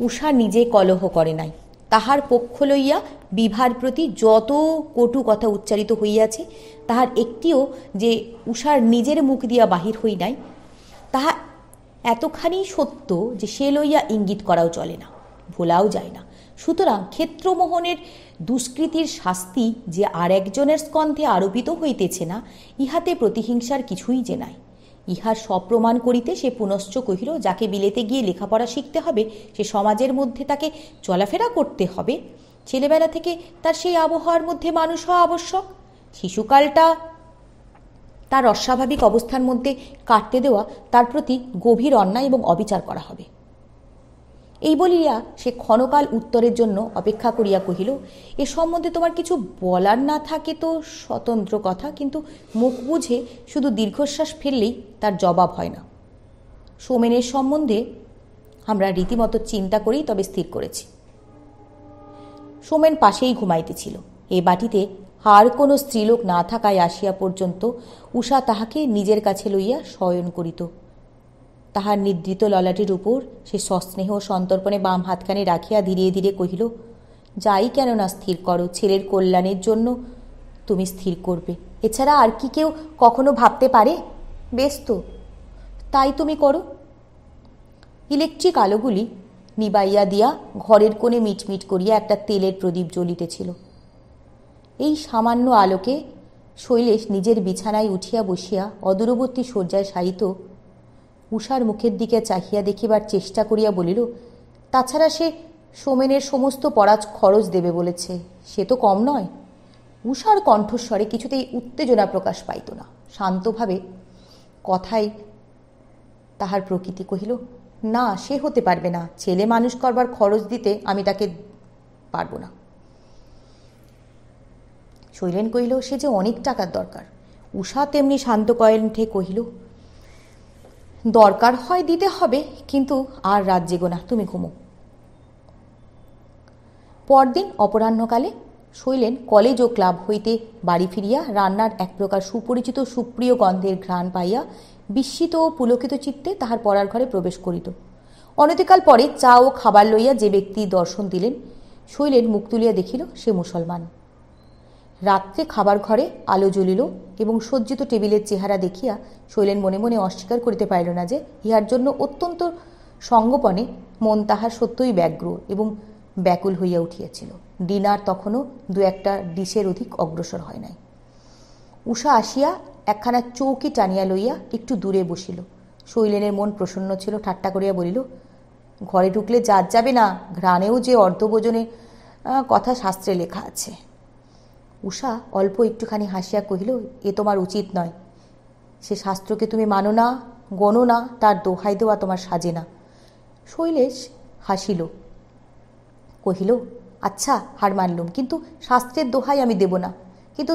S1: উষা নিজে কলহ করে নাই। তাহার পক্ষ লইয়া বিভার প্রতি যত কটু কথা উচ্চারিত হইয়াছে, তাহার একটিও যে উষার নিজের মুখ দিয়া বাহির হই নাই, তাহা এতখানি সত্য যে সে লইয়া ইঙ্গিত করাও চলে না, ভোলাও যায় না। সুতরাং ক্ষেত্রমোহনের দুষ্কৃতির শাস্তি যে আর একজনের স্কন্ধে আরোপিত হইতেছে না, ইহাতে প্রতিহিংসার কিছুই যে নাই। ইহার সপ্রমাণ করিতে সে পুনশ্চ কহিল, যাকে বিলেতে গিয়ে লেখাপড়া শিখতে হবে, সে সমাজের মধ্যে তাকে চলাফেরা করতে হবে, ছেলেবেলা থেকে তার সেই আবহাওয়ার মধ্যে মানুষ হওয়া আবশ্যক, শিশুকালটা তার অস্বাভাবিক অবস্থার মধ্যে কাটতে দেওয়া তার প্রতি গভীর অন্যায় এবং অবিচার করা হবে। এই বলিয়া সে ক্ষণকাল উত্তরের জন্য অপেক্ষা করিয়া কহিল, এ সম্বন্ধে তোমার কিছু বলার না থাকে তো স্বতন্ত্র কথা, কিন্তু মুখ বুঝে শুধু দীর্ঘশ্বাস ফেললেই তার জবাব হয় না। সোমেনের সম্বন্ধে আমরা রীতিমতো চিন্তা করেই তবে স্থির করেছি। সোমেন পাশেই ঘুমাইতেছিল। এ বাটিতে আর কোনো স্ত্রীলোক না থাকায় আসিয়া পর্যন্ত উষা তাহাকে নিজের কাছে লইয়া শয়ন করিত। তাহার নিদ্রিত ললাটের উপর সে সস্নেহ সন্তর্পণে বাম হাতখানি রাখিয়া ধীরে ধীরে কহিল, যাই কেন না স্থির করো, ছেলের কল্যাণের জন্য তুমি স্থির করবে, এছাড়া আর কি কেউ কখনো ভাবতে পারে? বেশ তো, তাই তুমি করো। ইলেকট্রিক আলোগুলি নিবাইয়া দিয়া ঘরের কোণে মিটমিট করিয়া একটা তেলের প্রদীপ জ্বলিতেছিল। এই সামান্য আলোকে শৈলেশ নিজের বিছানায় উঠিয়া বসিয়া অদূরবর্তী শয্যায় শায়িত উষার মুখের দিকে চাহিয়া দেখিবার চেষ্টা করিয়া বলিল, তাছাড়া সে সোমেনের সমস্ত পড়া খরচ দেবে বলেছে, সে তো কম নয়। উষার কণ্ঠস্বরে কিছুতেই উত্তেজনা প্রকাশ পাইত না, শান্তভাবে কথায় তাহার প্রকৃতি কহিল, না, সে হতে পারবে না, ছেলে মানুষ করবার খরচ দিতে আমি তাকে পারব না। শৈলেন কহিল, সে যে অনেক টাকার দরকার। উষা তেমনি শান্ত কণ্ঠে কহিল, দরকার হয় দিতে হবে, কিন্তু আর রাত জেগো না, তুমি ঘুমো। পরদিন অপরাহ্নকালে শৈলেন কলেজ ও ক্লাব হইতে বাড়ি ফিরিয়া রান্নার এক প্রকার সুপরিচিত সুপ্রিয় গন্ধের ঘ্রাণ পাইয়া বিস্মিত ও পুলকিত চিত্তে তাহার পড়ার ঘরে প্রবেশ করিত। অনতিকাল পরে চা ও খাবার লইয়া যে ব্যক্তি দর্শন দিলেন, শৈলেন মুখ তুলিয়া দেখিল সে মুসলমান। রাত্রে খাবার ঘরে আলো জ্বলিল এবং সজ্জিত টেবিলের চেহারা দেখিয়া শৈলেন মনে মনে অস্বীকার করিতে পারিল না যে ইহার জন্য অত্যন্ত সঙ্গোপনে মন তাহার সত্যই ব্যগ্র এবং ব্যাকুল হইয়া উঠিয়াছিল। ডিনার তখনও দু একটা ডিশের অধিক অগ্রসর হয় নাই। উষা আসিয়া একখানা চৌকি টানিয়া লইয়া একটু দূরে বসিল। শৈলেনের মন প্রসন্ন ছিল, ঠাট্টা করিয়া বলিল, ঘরে ঢুকলে জাত যাবে না, ঘ্রাণেও যে অর্ধভোজনের কথা শাস্ত্রে লেখা আছে। উষা অল্প একটুখানি হাসিয়া কহিল, এ তোমার উচিত নয়, সে শাস্ত্রকে তুমি মানো না, গণো না, তার দোহাই দেওয়া তোমার সাজে না। শৈলেশ হাসিল, কহিল, আচ্ছা হার মানলুম, কিন্তু শাস্ত্রের দোহাই আমি দেব না, কিন্তু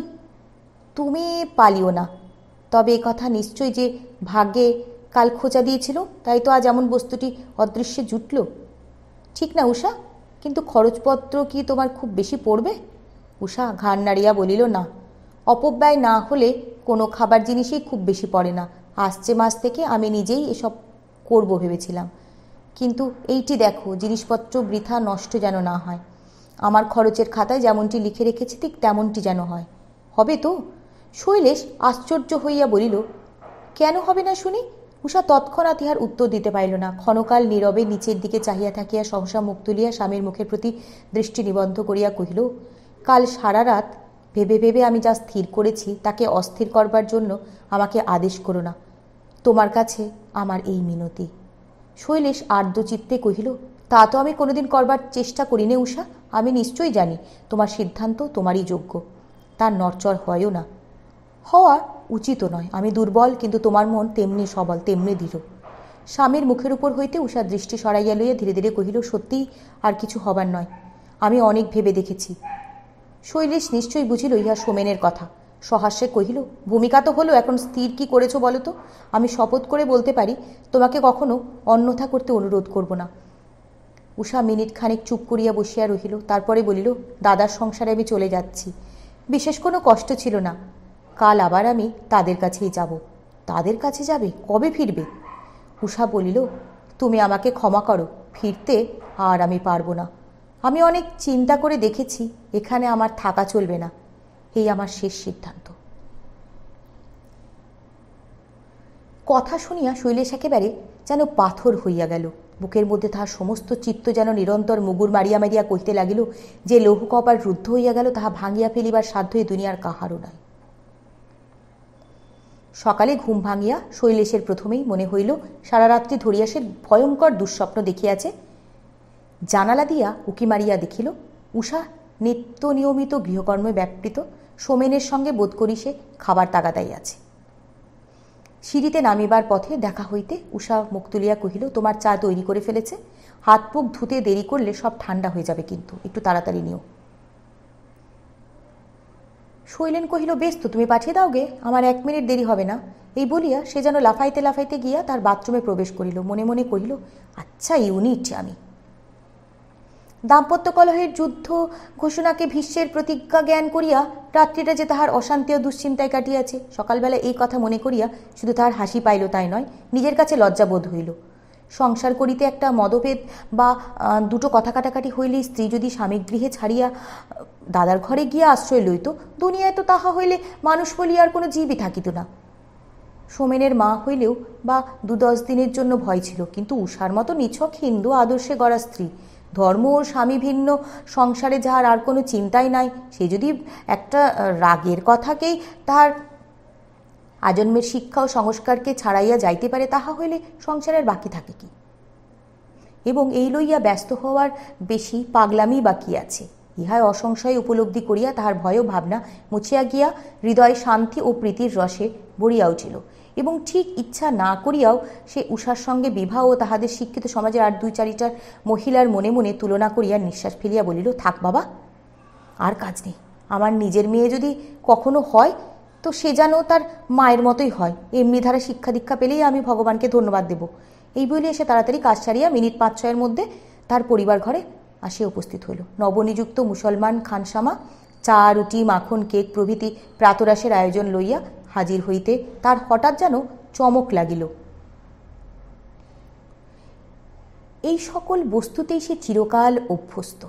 S1: তুমি পালিও না। তবে এ কথা নিশ্চয় যে ভাগ্যে কাল খোঁচা দিয়েছিল, তাই তো আজ এমন বস্তুটি অদৃশ্যে জুটল, ঠিক না উষা? কিন্তু খরচপত্র কি তোমার খুব বেশি পড়বে? উষা ঘাড় নাড়িয়া বলিল, না, অপব্যয় না হলে কোনো খাবার জিনিসই খুব বেশি পড়ে না। আসছে মাস থেকে আমি নিজেই এসব করব ভেবেছিলাম, কিন্তু এইটি দেখো, জিনিসপত্র বৃথা নষ্ট যেন না হয়। আমার খরচের খাতায় যেমনটি লিখে রেখেছি ঠিক তেমনটি যেন হয়। হবে তো? শৈলেশ আশ্চর্য হইয়া বলিল, কেন হবে না শুনি? উষা তৎক্ষণাৎ ইহার উত্তর দিতে পারিল না। ক্ষণকাল নীরবে নিচের দিকে চাহিয়া থাকিয়া সহসা মুখ তুলিয়া স্বামীর মুখের প্রতি দৃষ্টি নিবদ্ধ করিয়া কহিল, কাল সারা রাত ভেবে ভেবে আমি যা স্থির করেছি তাকে অস্থির করবার জন্য আমাকে আদেশ করো না। তোমার কাছে আমার এই মিনতি। শৈলেশ আর্দ্রচিত্তে কহিল, তা তো আমি কোনোদিন করবার চেষ্টা করি নে উষা। আমি নিশ্চয়ই জানি তোমার সিদ্ধান্ত তোমারই যোগ্য, তার নড়চড় হয়ও না, হওয়া উচিত নয়। আমি দুর্বল, কিন্তু তোমার মন তেমনি সবল, তেমনি দৃঢ়। স্বামীর মুখের উপর হইতে উষার দৃষ্টি সরাইয়া লইয়া ধীরে ধীরে কহিল, সত্যিই আর কিছু হবার নয়, আমি অনেক ভেবে দেখেছি। শৈলেশ নিশ্চয়ই বুঝিল ইহা সোমেনের কথা। সহাস্যে কহিল, ভূমিকা তো হলো, এখন স্থির কি করেছ বলো তো? আমি শপথ করে বলতে পারি তোমাকে কখনো অন্যথা করতে অনুরোধ করব না। উষা মিনিট খানিক চুপ করিয়া বসিয়া রহিল, তারপরে বলিল, দাদার সংসারে আমি চলে যাচ্ছি, বিশেষ কোনো কষ্ট ছিল না। কাল আবার আমি তাদের কাছেই যাব। তাদের কাছে যাবে? কবে ফিরবে? উষা বলিল, তুমি আমাকে ক্ষমা করো, ফিরতে আর আমি পারবো না। আমি অনেক চিন্তা করে দেখেছি, এখানে আমার থাকা চলবে না, এই আমার শেষ সিদ্ধান্ত। কথা শুনিয়া শৈলেশ একেবারে যেন পাথর হইয়া গেল। বুকের মধ্যে তাহার সমস্ত চিত্ত যেন নিরন্তর মুগুর মারিয়া মারিয়া কহিতে লাগিল, যে লৌহ কপাল রুদ্ধ হইয়া গেল তাহা ভাঙিয়া ফেলিবার সাধ্য এই দুনিয়ার কাহারও নাই। সকালে ঘুম ভাঙিয়া শৈলেশের প্রথমেই মনে হইল সারা রাত্রি ধরিয়া সে ভয়ঙ্কর দুঃস্বপ্ন দেখিয়াছে। জানালা দিয়া উকি মারিয়া দেখিল উষা নিত্য নিয়মিত গৃহকর্মে ব্যাপৃত, সোমেনের সঙ্গে বোধ করি সে খাবার তাগাদাই আছে। সিঁড়িতে নামিবার পথে দেখা হইতে উষা মুখ তুলিয়া কহিল, তোমার চা তৈরি করে ফেলেছে, হাত মুখ ধুতে দেরি করলে সব ঠান্ডা হয়ে যাবে, কিন্তু একটু তাড়াতাড়ি নিও। শৈলেন কহিল, বেশ তো, তুমি পাঠিয়ে দাও গে, আমার 1 মিনিট দেরি হবে না। এই বলিয়া সে যেন লাফাইতে লাফাইতে গিয়া তার বাথরুমে প্রবেশ করিল। মনে মনে কহিল, আচ্ছা ইউনিট আমি। দাম্পত্য কলহের যুদ্ধ ঘোষণাকে ভীষ্মের প্রতিজ্ঞা জ্ঞান করিয়া রাত্রিটা যে তাহার অশান্তি ও দুশ্চিন্তায় কাটিয়াছে, সকালবেলা এই কথা মনে করিয়া শুধু তাহার হাসি পাইল তাই নয়, নিজের কাছে লজ্জাবোধ হইল। সংসার করিতে একটা মতভেদ বা দুটো কথা কাটাকাটি হইলে স্ত্রী যদি স্বামী গৃহে ছাড়িয়া দাদার ঘরে গিয়া আশ্রয় লইত, দুনিয়ায় তো তাহা হইলে মানুষ বলিয়া আর কোনো জীবই থাকিত না। সোমেনের মা হইলেও বা 2-10 দিনের জন্য ভয় ছিল, কিন্তু উষার মতো নিছক হিন্দু আদর্শে গড়া স্ত্রী, ধর্ম ও স্বামী ভিন্ন সংসারে যাহার আর কোনো চিন্তাই নাই, সে যদি একটা রাগের কথাকেই তাহার আজন্মের শিক্ষা ও সংস্কারকে ছাড়াইয়া যাইতে পারে, তাহা হইলে সংসারের বাকি থাকে কি? এবং এই লইয়া ব্যস্ত হওয়ার বেশি পাগলামি বাকি আছে, ইহায় অসংশয়ে উপলব্ধি করিয়া তাহার ভয় ও ভাবনা মুছিয়া গিয়া হৃদয়ে শান্তি ও প্রীতির রসে ভরিয়া উঠিল। এবং ঠিক ইচ্ছা না করিয়াও সে উষার সঙ্গে বিবাহ ও তাহাদের শিক্ষিত সমাজের আর 2-4টা মহিলার মনে মনে তুলনা করিয়া নিঃশ্বাস ফেলিয়া বলিল, থাক বাবা, আর কাজ নেই। আমার নিজের মেয়ে যদি কখনো হয় তো সে যেন তার মায়ের মতোই হয়, এমনি ধারা শিক্ষা দীক্ষা পেলেই আমি ভগবানকে ধন্যবাদ দেব। এই বলিয়া সে তাড়াতাড়ি কাজ সারিয়া মিনিট 5-6-এর মধ্যে তার পরিবার ঘরে আসিয়া উপস্থিত হইল। নবনিযুক্ত মুসলমান খানসামা চা, রুটি, মাখন, কেক প্রভৃতি প্রাতরাশের আয়োজন লইয়া হাজির হইতে তার হঠাৎ যেন চমক লাগিল। এই সকল বস্তুতেই সে চিরকাল অভ্যস্ত,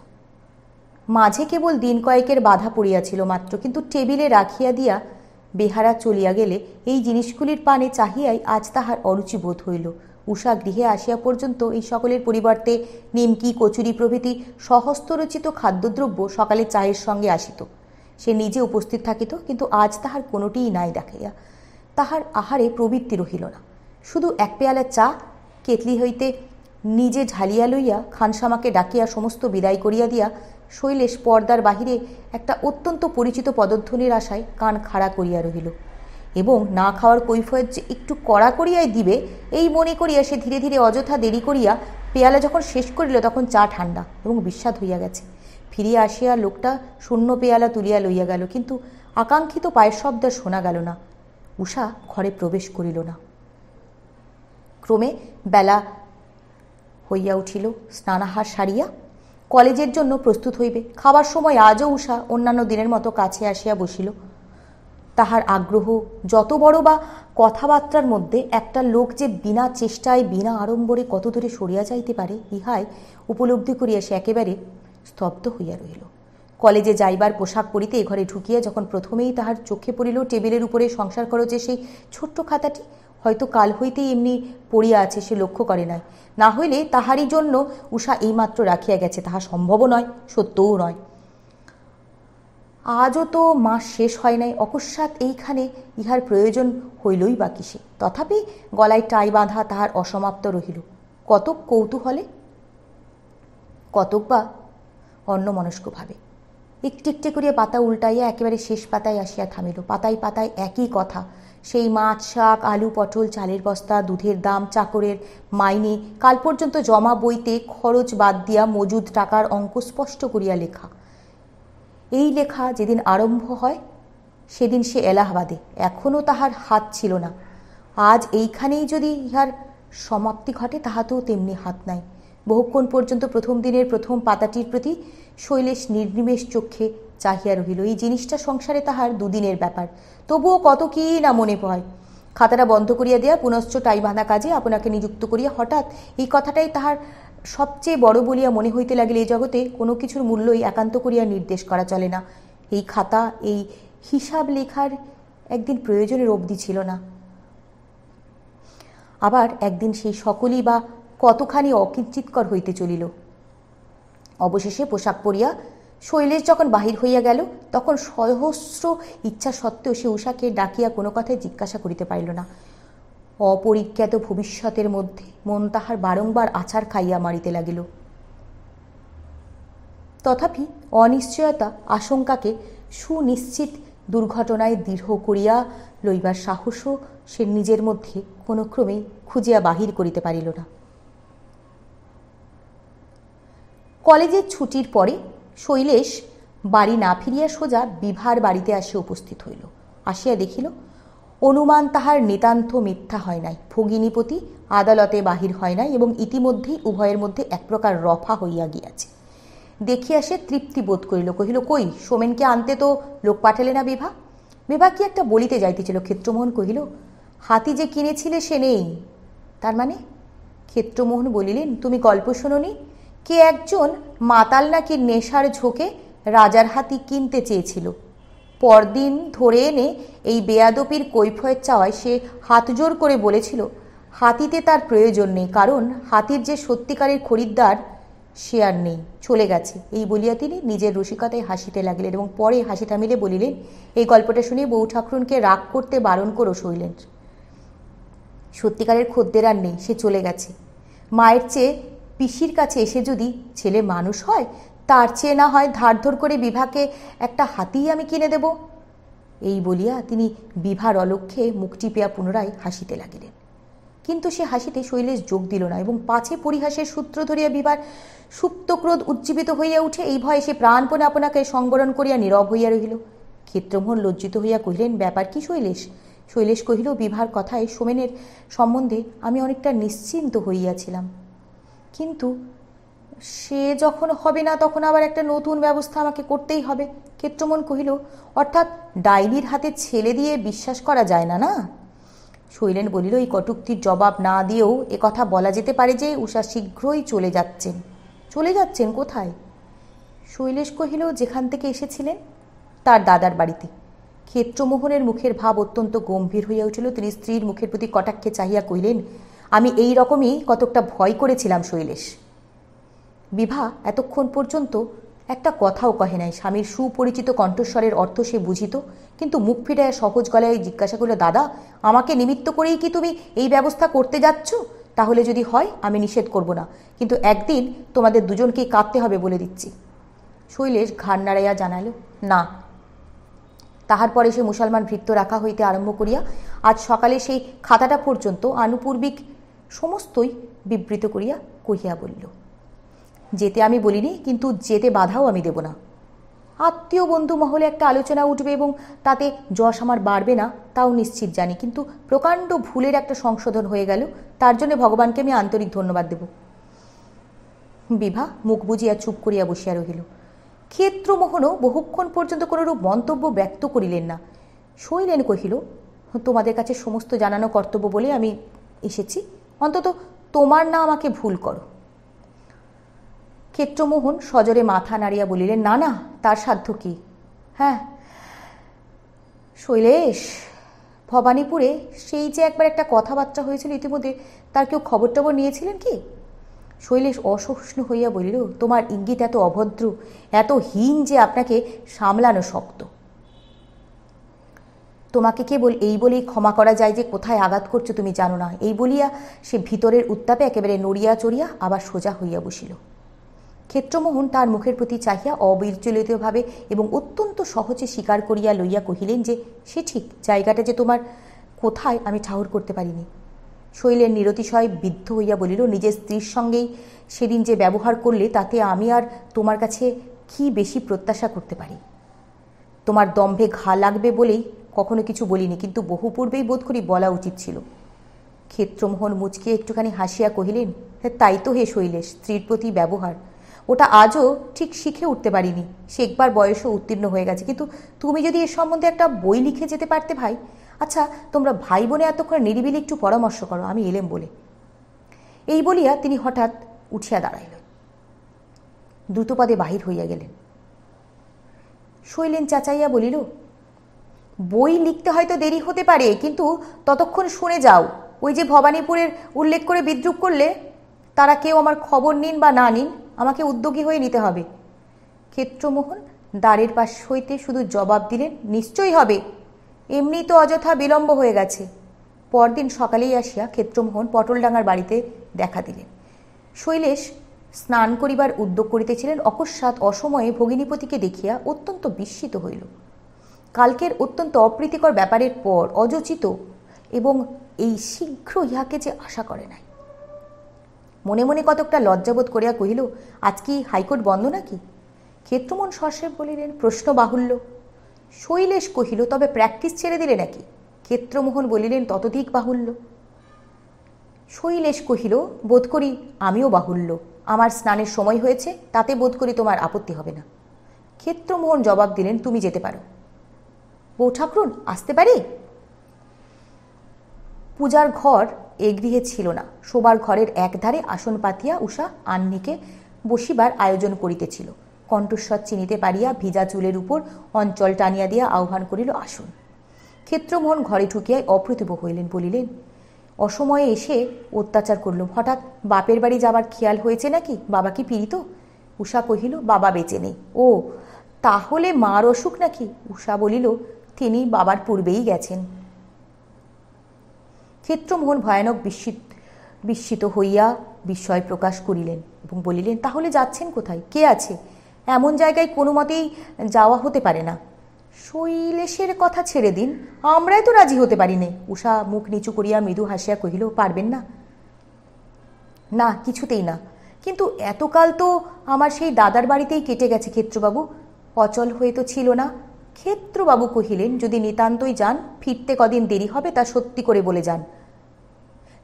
S1: মাঝে কেবল দিন কয়েকের বাধা পড়িয়াছিল মাত্র, কিন্তু টেবিলে রাখিয়া দিয়া বেহারা চলিয়া গেলে এই জিনিসগুলির পানে চাহিয়াই আজ তাহার অরুচি বোধ হইল। উষা গৃহে আসিয়া পর্যন্ত এই সকলের পরিবর্তে নিমকি, কচুরি প্রভৃতি সহস্ররচিত খাদ্যদ্রব্য সকালে চায়ের সঙ্গে আসিত, সে নিজে উপস্থিত থাকিত, কিন্তু আজ তাহার কোনোটিই নাই দেখাইয়া তাহার আহারে প্রবৃত্তি রহিল না। শুধু এক পেয়ালা চা কেতলি হইতে নিজে ঢালিয়া লইয়া খানসামাকে ডাকিয়া সমস্ত বিদায় করিয়া দিয়া শৈলেশ পর্দার বাহিরে একটা অত্যন্ত পরিচিত পদধ্বনির আশায় কান খাড়া করিয়া রহিল, এবং না খাওয়ার কৈফিয়ত যে একটু কড়া করিয়াই দিবে এই মনে করিয়া সে ধীরে ধীরে অযথা দেরি করিয়া পেয়ালা যখন শেষ করিল তখন চা ঠান্ডা এবং বিস্বাদ হইয়া গেছে। ফিরিয়া আসিয়া লোকটা শূন্য পেয়ালা তুলিয়া লইয়া গেল, কিন্তু আকাঙ্ক্ষিত পায়ের শব্দ শোনা গেল না। উষা ঘরে প্রবেশ করিল না। ক্রমে বেলা হইয়া উঠিল। স্নানাহার সারিয়া কলেজের জন্য প্রস্তুত হইবে। খাবার সময় আজও উষা অন্যান্য দিনের মতো কাছে আসিয়া বসিল। তাহার আগ্রহ যত বড় বা কথাবার্তার মধ্যে একটা লোক যে বিনা চেষ্টায় বিনা আড়ম্বরে কত দূরে সরিয়া যাইতে পারে, ইহাই উপলব্ধি করিয়া সে একেবারে স্তব্ধ হইয়া রহিল। কলেজে যাইবার পোশাক পরিতে এ ঘরে ঢুকিয়া যখন প্রথমেই তাহার চোখে পড়িল টেবিলের উপরে সংসার খরচে সেই ছোট্ট খাতাটি, হয়তো কাল হইতেই এমনি পড়িয়া আছে, সে লক্ষ্য করে নাই। না হইলে তাহারই জন্য উষা এইমাত্র রাখিয়া গেছে, তাহা সম্ভবও নয়, সত্যও নয়। আজও তো মাস শেষ হয় নাই, অকস্মাৎ এইখানে ইহার প্রয়োজন হইলই বা কিসে? তথাপি গলায় টাই বাঁধা তাহার অসমাপ্ত রহিল। কতক কৌতূহলে, কতক বা অন্যমনস্কভাবে একটি একটি করিয়া পাতা উল্টাইয়া একেবারে শেষ পাতায় আসিয়া থামিল। পাতায় পাতায় একই কথা, সেই মাছ, শাক, আলু, পটল, চালের বস্তা, দুধের দাম, চাকরের মাইনে, কাল পর্যন্ত জমা বইতে খরচ বাদ দিয়া মজুদ টাকার অঙ্ক স্পষ্ট করিয়া লেখা। এই লেখা যেদিন আরম্ভ হয় সেদিন সে এলাহাবাদে, এখনও তাহার হাত ছিল না। আজ এইখানেই যদি ইহার সমাপ্তি ঘটে তাহাতেও তেমনি হাত নাই। বহুক্ষণ পর্যন্ত প্রথম দিনের প্রথম পাতাটির প্রতি শৈলেশ নির্নিমেষ চক্ষে চাহিয়া রহিল। এই জিনিসটা সংসারে তাহার দুদিনের ব্যাপার, তবুও কত কি না মনে পড়ে। খাতাটা বন্ধ করিয়া দেয়া পুনশ্চ টাই বাঁধা কাজে আপনাকে নিযুক্ত করিয়া হঠাৎ এই কথাটাই তাহার সবচেয়ে বড় বলিয়া মনে হইতে লাগিল। এই জগতে কোনো কিছুর মূল্যই একান্ত করিয়া নির্দেশ করা চলে না। এই খাতা, এই হিসাব লেখার একদিন প্রয়োজনের অবধি ছিল না, আবার একদিন সেই সকলই বা কতখানি অকিঞ্চিৎকর হইতে চলিল। অবশেষে পোশাক পরিয়া শৈলেশ যখন বাহির হইয়া গেল তখন সহস্র ইচ্ছা সত্ত্বেও সে উষাকে ডাকিয়া কোনো কথায় জিজ্ঞাসা করিতে পারিল না। অপরিজ্ঞাত ভবিষ্যতের মধ্যে মন তাহার বারংবার আছাড় খাইয়া মারিতে লাগিল। তথাপি অনিশ্চয়তা আশঙ্কাকে সুনিশ্চিত দুর্ঘটনায় দৃঢ় করিয়া লইবার সাহসও সে নিজের মধ্যে কোনো ক্রমেই খুঁজিয়া বাহির করিতে পারিল না। কলেজের ছুটির পরে শৈলেশ বাড়ি না ফিরিয়া সোজা বিভার বাড়িতে আসিয়া উপস্থিত হইল। আসিয়া দেখিল অনুমান তাহার নিতান্ত মিথ্যা হয় নাই। ভগিনীপতি আদালতে বাহির হয় নাই এবং ইতিমধ্যেই উভয়ের মধ্যে এক প্রকার রফা হইয়া গিয়াছে। দেখিয়া সে তৃপ্তি বোধ করিল। কহিল, কই সোমেনকে আনতে তো লোক পাঠালে না বিভা? বিভা কি একটা বলিতে যাইতেছিল। ক্ষেত্রমোহন কহিল, হাতি যে কিনেছিলে সে নেই। তার মানে? ক্ষেত্রমোহন বলিলেন, তুমি গল্প শোনোনি? কে একজন মাতাল নাকি নেশার ঝোঁকে রাজার হাতি কিনতে চেয়েছিল। পরদিন ধরে এনে এই বেয়াদপির কৈফিয়ত চাওয়ায় সে হাতজোড় করে বলেছিল হাতিতে তার প্রয়োজন নেই, কারণ হাতির যে সত্যিকারের খরিদ্দার সে আর নেই, চলে গেছে। এই বলিয়া তিনি নিজের রসিকতায় হাসিতে লাগলেন এবং পরে হাসি থামিলে বলিলেন, এই গল্পটা শুনে বউ ঠাকুরুনকে রাগ করতে বারণ করো শৈলেন। সত্যিকারের খদ্দের আর নেই, সে চলে গেছে। মায়ের চেয়ে পিসির কাছে এসে যদি ছেলে মানুষ হয়, তার চেয়ে না হয় ধার ধর করে বিভাকে একটা হাতিই আমি কিনে দেব। এই বলিয়া তিনি বিভার অলক্ষ্যে মুখ টিপিয়া পুনরায় হাসিতে লাগিলেন। কিন্তু সে হাসিতে শৈলেশ যোগ দিল না এবং পাছে পরিহাসের সূত্র ধরিয়া বিভার সুপ্ত ক্রোধ উজ্জীবিত হইয়া উঠে এই ভয়ে সে প্রাণপণে আপনাকে সংবরণ করিয়া নীরব হইয়া রহিল। ক্ষেত্রমোহন লজ্জিত হইয়া কহিলেন, ব্যাপার কি শৈলেশ? শৈলেশ কহিল, বিভার কথায় সোমেনের সম্বন্ধে আমি অনেকটা নিশ্চিন্ত হইয়াছিলাম, কিন্তু সে যখন হবে না তখন আবার একটা নতুন ব্যবস্থা আমাকে করতেই হবে। ক্ষেত্রমোহন কহিল, অর্থাৎ ডাইনির হাতে ছেলে দিয়ে বিশ্বাস করা যায় না, না? শৈলেন বলিল, এই কটূক্তির জবাব না দিয়েও কথা বলা যেতে পারে যে উষা শীঘ্রই চলে যাচ্ছেন। চলে যাচ্ছেন কোথায়? শৈলেশ কহিল, যেখান থেকে এসেছিলেন, তার দাদার বাড়িতে। ক্ষেত্রমোহনের মুখের ভাব অত্যন্ত গম্ভীর হইয়া উঠিল। তিনি স্ত্রীর মুখের প্রতি কটাক্ষে চাহিয়া কহিলেন, আমি এই রকমই কতকটা ভয় করেছিলাম শৈলেশ। বিভা এতক্ষণ পর্যন্ত একটা কথাও কহে নাই। স্বামীর সুপরিচিত কণ্ঠস্বরের অর্থ সে বুঝিত, কিন্তু মুখ ফিরাইয়া সহজ গলায় জিজ্ঞাসা করল, দাদা, আমাকে নিমিত্ত করেই কি তুমি এই ব্যবস্থা করতে যাচ্ছ? তাহলে যদি হয় আমি নিষেধ করব না, কিন্তু একদিন তোমাদের দুজনকেই কাঁদতে হবে বলে দিচ্ছি। শৈলেশ ঘাড় নাড়াইয়া জানাল, না। তাহার পরে সে মুসলমান ভৃত্য রাখা হইতে আরম্ভ করিয়া আজ সকালে সেই খাতাটা পর্যন্ত আনুপূর্বিক সমস্তই বিবৃত করিয়া কহিয়া বলিল, যেতে আমি বলিনি, কিন্তু যেতে বাধাও আমি দেব না। আত্মীয় বন্ধু মহলে একটা আলোচনা উঠবে এবং তাতে যশ আমার বাড়বে না তাও নিশ্চিত জানি, কিন্তু প্রকাণ্ড ভুলের একটা সংশোধন হয়ে গেল, তার জন্য ভগবানকে আমি আন্তরিক ধন্যবাদ দেব। বিভা মুখ বুজিয়া চুপ করিয়া বসিয়া রহিল। ক্ষেত্রমোহনও বহুক্ষণ পর্যন্ত কোনরূপ মন্তব্য ব্যক্ত করিলেন না। শৈলেন কহিল, তোমাদের কাছে সমস্ত জানানো কর্তব্য বলে আমি এসেছি, অন্তত তোমার না আমাকে ভুল করো। ক্ষেত্রমোহন সজোরে মাথা নাড়িয়া বলিলেন, না না, তার সাধ্য কি? হ্যাঁ শৈলেশ, ভবানীপুরে সেই যে একবার একটা কথাবার্তা হয়েছিল, ইতিমধ্যে তার কেউ খবর টবর নিয়েছিলেন কি? শৈলেশ অসহিষ্ণু হইয়া বলিল, তোমার ইঙ্গিত এত অভদ্র, এত হীন যে আপনাকে সামলানো শক্ত। তোমাকে কেবল এই বলেই ক্ষমা করা যায় যে কোথায় আঘাত করছো তুমি জানো না। এই বলিয়া সে ভিতরের উত্তাপে একেবারে নড়িয়া চড়িয়া আবার সোজা হইয়া বসিল। ক্ষেত্রমোহন তার মুখের প্রতি চাহিয়া অবিচলিতভাবে এবং অত্যন্ত সহজে স্বীকার করিয়া লইয়া কহিলেন যে সে ঠিক, জায়গাটা যে তোমার কোথায় আমি ঠাহর করতে পারিনি। শৈলের নিরতিশয় বিদ্ধ হইয়া বলিল, নিজের স্ত্রীর সঙ্গেই সেদিন যে ব্যবহার করলে তাতে আমি আর তোমার কাছে কি বেশি প্রত্যাশা করতে পারি? তোমার দম্ভে ঘা লাগবে বলেই কখনো কিছু বলিনি, কিন্তু বহু পূর্বেই বোধ করি বলা উচিত ছিল। ক্ষেত্রমোহন মুচকিয়ে একটুখানি হাসিয়া কহিলেন, তাই তো হে শৈলেশ, স্ত্রীর প্রতি ব্যবহার, ওটা আজও ঠিক শিখে উঠতে পারিনি। সে একবার বয়সও উত্তীর্ণ হয়ে গেছে, কিন্তু তুমি যদি এর সম্বন্ধে একটা বই লিখে যেতে পারতে ভাই। আচ্ছা, তোমরা ভাই বোনে এতক্ষণ নিরিবিলি একটু পরামর্শ করো, আমি এলেম বলে। এই বলিয়া তিনি হঠাৎ উঠিয়া দাঁড়াইলেন, দ্রুতপদে বাহির হইয়া গেলেন। শৈলেন চাচাইয়া বলিল, বই লিখতে হয়তো দেরি হতে পারে, কিন্তু ততক্ষণ শুনে যাও, ওই যে ভবানীপুরের উল্লেখ করে বিদ্রুপ করলে, তারা কেউ আমার খবর নিন বা না নিন, আমাকে উদ্যোগী হয়ে নিতে হবে। ক্ষেত্রমোহন দ্বারের পাশ হইতে শুধু জবাব দিলেন, নিশ্চয়ই হবে, এমনি তো অযথা বিলম্ব হয়ে গেছে। পরদিন সকালেই আসিয়া ক্ষেত্রমোহন পটলডাঙ্গার বাড়িতে দেখা দিলেন। শৈলেশ স্নান করিবার উদ্যোগ করিতেছিলেন, অকস্মাৎ অসময়ে ভগিনীপতিকে দেখিয়া অত্যন্ত বিস্মিত হইল। কালকের অত্যন্ত অপ্রীতিকর ব্যাপারের পর অযোচিত এবং এই শীঘ্র ইহাকে যে আশা করে নাই। মনে মনে কতকটা লজ্জাবোধ করিয়া কহিল, আজ কি হাইকোর্ট বন্ধ নাকি? ক্ষেত্রমোহন সশ্রেপ বলিলেন, প্রশ্ন বাহুল্য। শৈলেশ কহিল, তবে প্র্যাকটিস ছেড়ে দিলে নাকি? ক্ষেত্রমোহন বলিলেন, ততধিক বাহুল্য। শৈলেশ কহিল, বোধ করি আমিও বাহুল্য, আমার স্নানের সময় হয়েছে, তাতে বোধ করি তোমার আপত্তি হবে না। ক্ষেত্রমোহন জবাব দিলেন, তুমি যেতে পারো। বউ ঠাকরুন, আসতে পারি? পূজার ঘর এ গৃহে ছিল না। শোবার ঘরের একধারে আসন পাতিয়া উষা আহ্নিকে বসিবার আয়োজন করিতেছিল। কণ্ঠস্বর চিনিতে পারিয়া ভিজা চুলের উপর অঞ্চল টানিয়া দিয়া আহ্বান করিল, আসুন। ক্ষেত্রমোহন ঘরে ঢুকিয়াই অপ্রতিভ হইলেন, বলিলেন, অসময়ে এসে অত্যাচার করল। হঠাৎ বাপের বাড়ি যাবার খেয়াল হয়েছে নাকি? বাবা কি পীড়িত? উষা কহিল, বাবা বেঁচে নেই। ও, তাহলে মার অসুখ নাকি? উষা বলিল, তিনি বাবার পূর্বেই গেছেন। ক্ষেত্রমোহন ভয়ানক বিস্মিত হইয়া বিস্ময় প্রকাশ করিলেন এবং বলিলেন, তাহলে যাচ্ছেন কোথায়? কে আছে? এমন জায়গায় কোনো মতেই যাওয়া হতে পারে না। শৈলেশের কথা ছেড়ে দিন, আমরাই তো রাজি হতে পারি নে। উষা মুখ নিচু করিয়া মৃদু হাসিয়া কহিল, পারবেন না? না, কিছুতেই না। কিন্তু এতকাল তো আমার সেই দাদার বাড়িতেই কেটে গেছে ক্ষেত্রবাবু, অচল হয়ে তো ছিল না। ক্ষেত্রবাবু কহিলেন, যদি নিতান্তই যান, ফিরতে কদিন দেরি হবে, তা সত্যি করে বলে যান,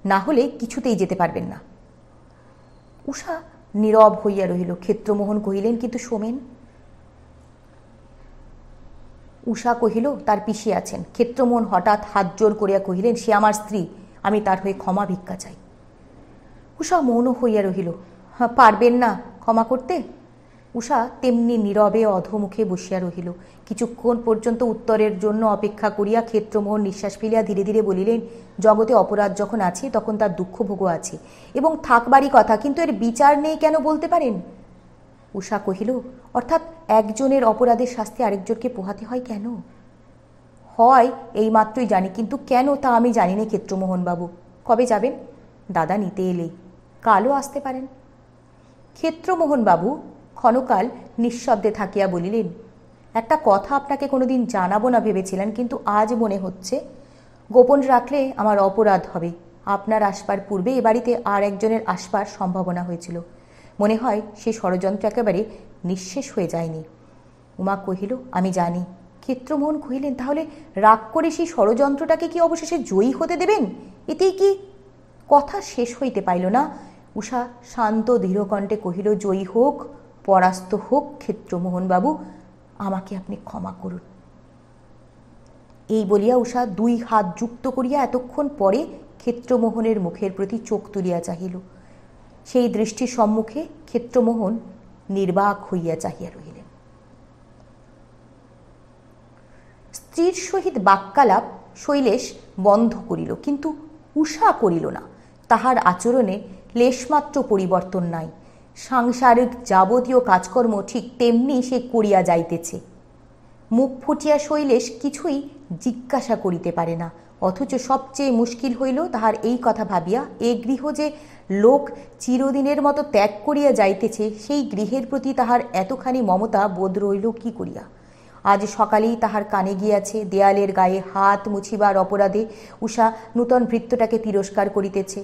S1: না হলে কিছুতেই যেতে পারবেন না। উষা নীরব হইয়া রহিল। ক্ষেত্রমোহন কহিলেন, কিন্তু সোমেন? উষা কহিল, তার পিসি আছেন। ক্ষেত্রমোহন হঠাৎ হাত জোর করিয়া কহিলেন, সে আমার স্ত্রী, আমি তার হয়ে ক্ষমা ভিক্ষা চাই। উষা মৌন হইয়া রহিল। পারবেন না ক্ষমা করতে? উষা তেমনি নীরবে অধোমুখে বসিয়া রহিল। কিছুক্ষণ পর্যন্ত উত্তরের জন্য অপেক্ষা করিয়া ক্ষেত্রমোহন নিঃশ্বাস ফেলিয়া ধীরে ধীরে বলিলেন, জগতে অপরাধ যখন আছে তখন তার দুঃখভোগও আছে এবং থাকবারই কথা, কিন্তু এর বিচার নেই কেন বলতে পারেন? উষা কহিল, অর্থাৎ একজনের অপরাধের শাস্তি আরেকজনকে পোহাতে হয় কেন? হয় এই মাত্রই জানি, কিন্তু কেন তা আমি জানি না। ক্ষেত্রমোহনবাবু কবে যাবেন? দাদা নিতে এলেই। কালও আসতে পারেন। ক্ষেত্রমোহনবাবু ক্ষণকাল নিঃশব্দে থাকিয়া বলিলেন, একটা কথা আপনাকে কোনোদিন জানাবো না ভেবেছিলেন, কিন্তু আজ মনে হচ্ছে গোপন রাখলে আমার অপরাধ হবে। আপনার আসবার পূর্বে এ বাড়িতে আর একজনের আসবার সম্ভাবনা হয়েছিল। মনে হয় সে ষড়যন্ত্র একেবারে নিঃশেষ হয়ে যায়নি। উমা কহিল, আমি জানি। ক্ষেত্রমোহন কহিলেন, তাহলে রাগ করে সেই ষড়যন্ত্রটাকে কি অবশেষে জয়ী হতে দেবেন? এতেই কি? কথা শেষ হইতে পাইল না। উষা শান্ত দৃঢ়কণ্ঠে কহিল, জয়ী হোক পরাস্ত হোক ক্ষেত্রমোহনবাবু, আমাকে আপনি ক্ষমা করুন। এই বলিয়া উষা দুই হাত যুক্ত করিয়া এতক্ষণ পরে ক্ষেত্রমোহনের মুখের প্রতি চোখ তুলিয়া চাহিল। সেই দৃষ্টির সম্মুখে ক্ষেত্রমোহন নির্বাক হইয়া চাহিয়া রহিলেন। স্ত্রীর সহিত বাক্যালাপ শৈলেশ বন্ধ করিল, কিন্তু উষা করিল না। তাহার আচরণে লেশমাত্র পরিবর্তন নাই। সাংসারিক যাবতীয় কাজকর্ম ঠিক তেমনি সে করিয়া যাইতেছে। মুখ ফুটিয়া শৈলেশ কিছুই জিজ্ঞাসা করিতে পারে না। অথচ সবচেয়ে মুশকিল হইল তাহার এই কথা ভাবিয়া, এ গৃহ যে লোক চিরদিনের মতো ত্যাগ করিয়া যাইতেছে, সেই গৃহের প্রতি তাহার এতখানি মমতা বোধ রইল কি করিয়া। আজ সকালেই তাহার কানে গিয়াছে, দেয়ালের গায়ে হাত মুছিবার অপরাধে উষা নূতন ভৃত্যটাকে তিরস্কার করিতেছে।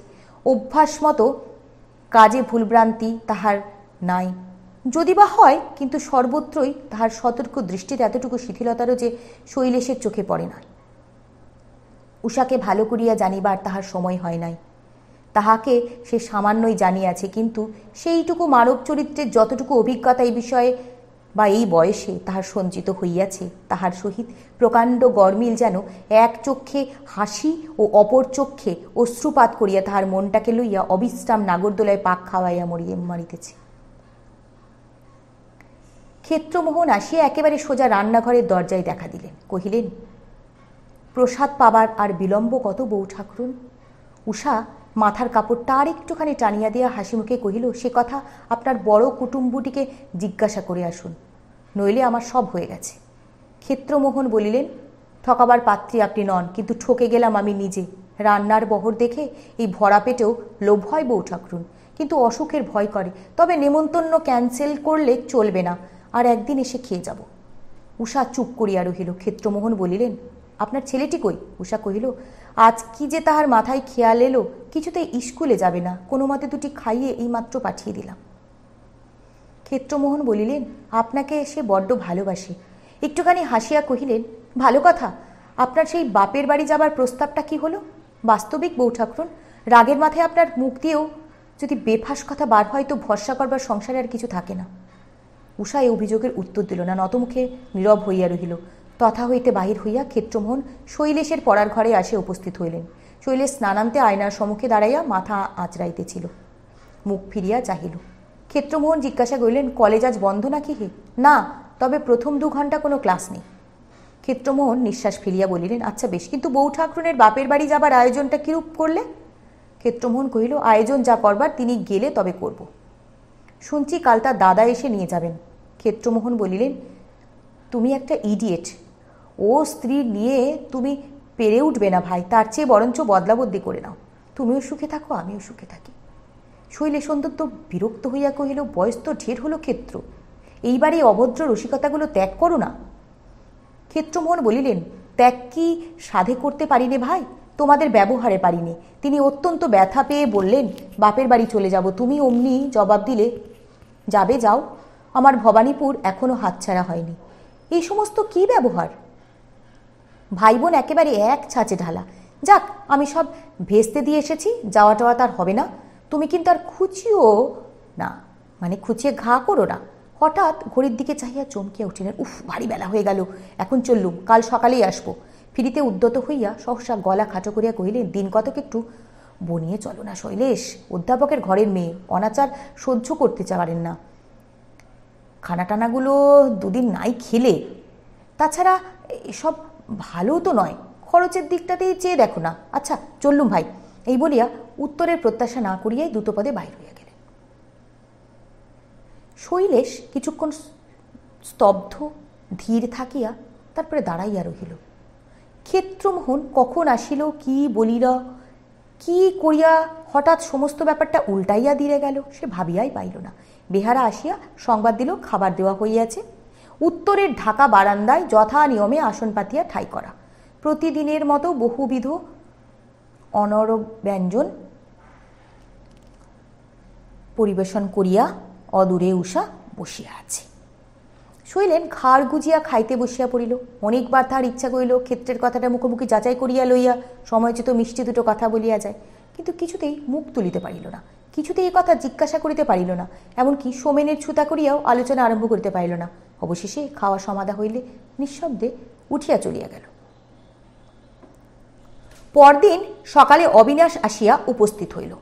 S1: অভ্যাস মতো কাজে ভুলভ্রান্তি তাহার নাই, যদি বা হয়, কিন্তু সর্বত্রই তাহার সতর্ক দৃষ্টিতে এতটুকু শিথিলতারও যে শৈলেশের চোখে পড়ে না। উষাকে ভালো করিয়া জানিবার তাহার সময় হয় নাই। তাহাকে সে সামান্যই জানিয়াছে, কিন্তু সেইটুকু মানব চরিত্রের যতটুকু অভিজ্ঞতা এই বিষয়ে বা এই বয়সে তাহার সঞ্চিত হইয়াছে, তাহার সহিত প্রকাণ্ড গরমিল যেন এক চক্ষে হাসি ও অপর চক্ষে অশ্রুপাত করিয়া তাহার মনটাকে লইয়া অবিশ্রাম নাগরদোলায় পাক খাওয়াইয়া মারিতেছে। ক্ষেত্রমোহন আসিয়া একেবারে সোজা রান্নাঘরের দরজায় দেখা দিলেন। কহিলেন, প্রসাদ পাবার আর বিলম্ব কত বউ ঠাকুরুন? উষা মাথার কাপড়টা আর একটুখানি টানিয়া দিয়া হাসি মুখে কহিল, সে কথা আপনার বড় কুটুম্বটিকে জিজ্ঞাসা করে আসুন, নইলে আমার সব হয়ে গেছে। ক্ষেত্রমোহন বলিলেন, ঠকাবার পাত্রী আপনি নন, কিন্তু ঠকে গেলাম আমি নিজে। রান্নার বহর দেখে এই ভরা পেটেও লোভ হয় বউ ঠাকুরুন, কিন্তু অসুখের ভয় করে। তবে নেমন্তন্ন ক্যান্সেল করলে চলবে না, আর একদিন এসে খেয়ে যাব। উষা চুপ করিয়া রহিল। ক্ষেত্রমোহন বলিলেন, আপনার ছেলেটি কই? উষা কহিল, আজ কি যে তাহার মাথায় খেয়াল এলো, কিছুতেই স্কুলে যাবে না, কোনো মতে দুটি খাইয়ে এইমাত্র পাঠিয়ে দিলাম। ক্ষেত্রমোহন বলিলেন, আপনাকে সে বড্ড ভালোবাসে। একটুখানি হাসিয়া কহিলেন, ভালো কথা। আপনার সেই বাপের বাড়ি যাবার প্রস্তাবটা কি হলো? বাস্তবিক বউ ঠাকুরুন, রাগের মাথায় আপনার মুখ দিয়েও যদি বেফাস কথা বার হয় তো ভরসা করবার সংসারে আর কিছু থাকে না। উষা এই অভিযোগের উত্তর দিল না, নতমুখে নীরব হইয়া রহিল। তথা হইতে বাহির হইয়া ক্ষেত্রমোহন শৈলেশের পড়ার ঘরে আসে উপস্থিত হইলেন। শৈলেশ স্নানান্তে আয়নার সম্মুখে দাঁড়াইয়া মাথা আঁচড়াইতেছিল, মুখ ফিরিয়া চাহিল। ক্ষেত্রমোহন জিজ্ঞাসা করিলেন, কলেজ আজ বন্ধ নাকি হে? না, তবে প্রথম 2 ঘন্টা কোনো ক্লাস নেই। ক্ষেত্রমোহন নিঃশ্বাস ফেলিয়া বলিলেন, আচ্ছা বেশ, কিন্তু বউ ঠাকরুনের বাপের বাড়ি যাবার আয়োজনটা কিরূপ করলে? ক্ষেত্রমোহন কহিল, আয়োজন যা করবার তিনি গেলে তবে করব। শুনছি কাল তার দাদা এসে নিয়ে যাবেন। ক্ষেত্রমোহন বলিলেন, তুমি একটা ইডিয়েট। ও স্ত্রী নিয়ে তুমি পেরে উঠবে না ভাই, তার চেয়ে বরঞ্চ বদলাবদ্দি করে নাও। তুমিও সুখে থাকো, আমিও সুখে থাকি। শৈলেশ অন্তত বিরক্ত হইয়া কহিল, বয়স তো ঢের হলো ক্ষেত্র, এইবার এই অভদ্র রসিকতাগুলো ত্যাগ করো না। ক্ষেত্রমোহন বলিলেন, ত্যাগ কি সাধে করতে পারিনে ভাই, তোমাদের ব্যবহারে পারিনে। তিনি অত্যন্ত ব্যথা পেয়ে বললেন, বাপের বাড়ি চলে যাব। তুমি অমনি জবাব দিলে, যাবে যাও, আমার ভবানীপুর এখনো হাতছাড়া হয়নি। এই সমস্ত কি ব্যবহার? ভাই বোন একেবারে এক ছাঁচে ঢালা। যাক, আমি সব ভেস্তে দিয়ে এসেছি, যাওয়া টাওয়া তার হবে না। তুমি কিন্তু আর খুঁচিও না, মানে খুঁচিয়ে ঘা করো না। হঠাৎ ঘড়ির দিকে চাহিয়া চমকিয়া উঠিলেন, উফ, ভারী বেলা হয়ে গেল, এখন চললুম, কাল সকালেই আসবো। ফিরিতে উদ্যত হইয়া সহসা গলা খাটো করিয়া কহিলেন, দিন কতক একটু বনিয়ে চলো না শৈলেশ। অধ্যাপকের ঘরের মেয়ে, অনাচার সহ্য করতে পারেন না। খানাটানাগুলো 2 দিন নাই খেলে, তাছাড়া এসব ভালো তো নয়, খরচের দিকটাতেই চেয়ে দেখো না। আচ্ছা চললুম ভাই। এই বলিয়া উত্তরের প্রত্যাশা না করিয়াই দ্রুতপদে বাহির হইয়া গেলেন। শৈলেশ কিছুক্ষণ স্তব্ধ ধীর থাকিয়া তারপরে দাঁড়াইয়া রহিল। ক্ষেত্রমোহন কখন আসিল, কি বলিল, কি করিয়া হঠাৎ সমস্ত ব্যাপারটা উল্টাইয়া দিয়ে গেল, সে ভাবিয়াই পাইল না। বেহারা আসিয়া সংবাদ দিল, খাবার দেওয়া হইয়াছে। উত্তরের ঢাকা বারান্দায় যথা নিয়মে আসন পাতিয়া ঠাই করা। প্রতিদিনের মতো বহুবিধ অনরব ব্যঞ্জন পরিবেশন করিয়া অদূরে উষা বসিয়া আছে। শৈলেন ঘাড় গুজিয়া খাইতে বসিয়া পড়িল। অনেকবার তাহার ইচ্ছা করিল ক্ষেত্রের কথাটা মুখোমুখি যাচাই করিয়া লইয়া সময়চিত মিষ্টি দুটো কথা বলিয়া যায়, কিন্তু কিছুতেই মুখ তুলিতে পারিল না, কিছুতেই এই কথা জিজ্ঞাসা করিতে পারিল না, এমনকি সোমেনের ছুতা করিয়াও আলোচনা আরম্ভ করিতে পারিল না। অবশেষে খাওয়া সমাধা হইলে নিঃশব্দে উঠিয়া চলিয়া গেল। পরদিন সকালে অবিনাশ আসিয়া উপস্থিত হইল।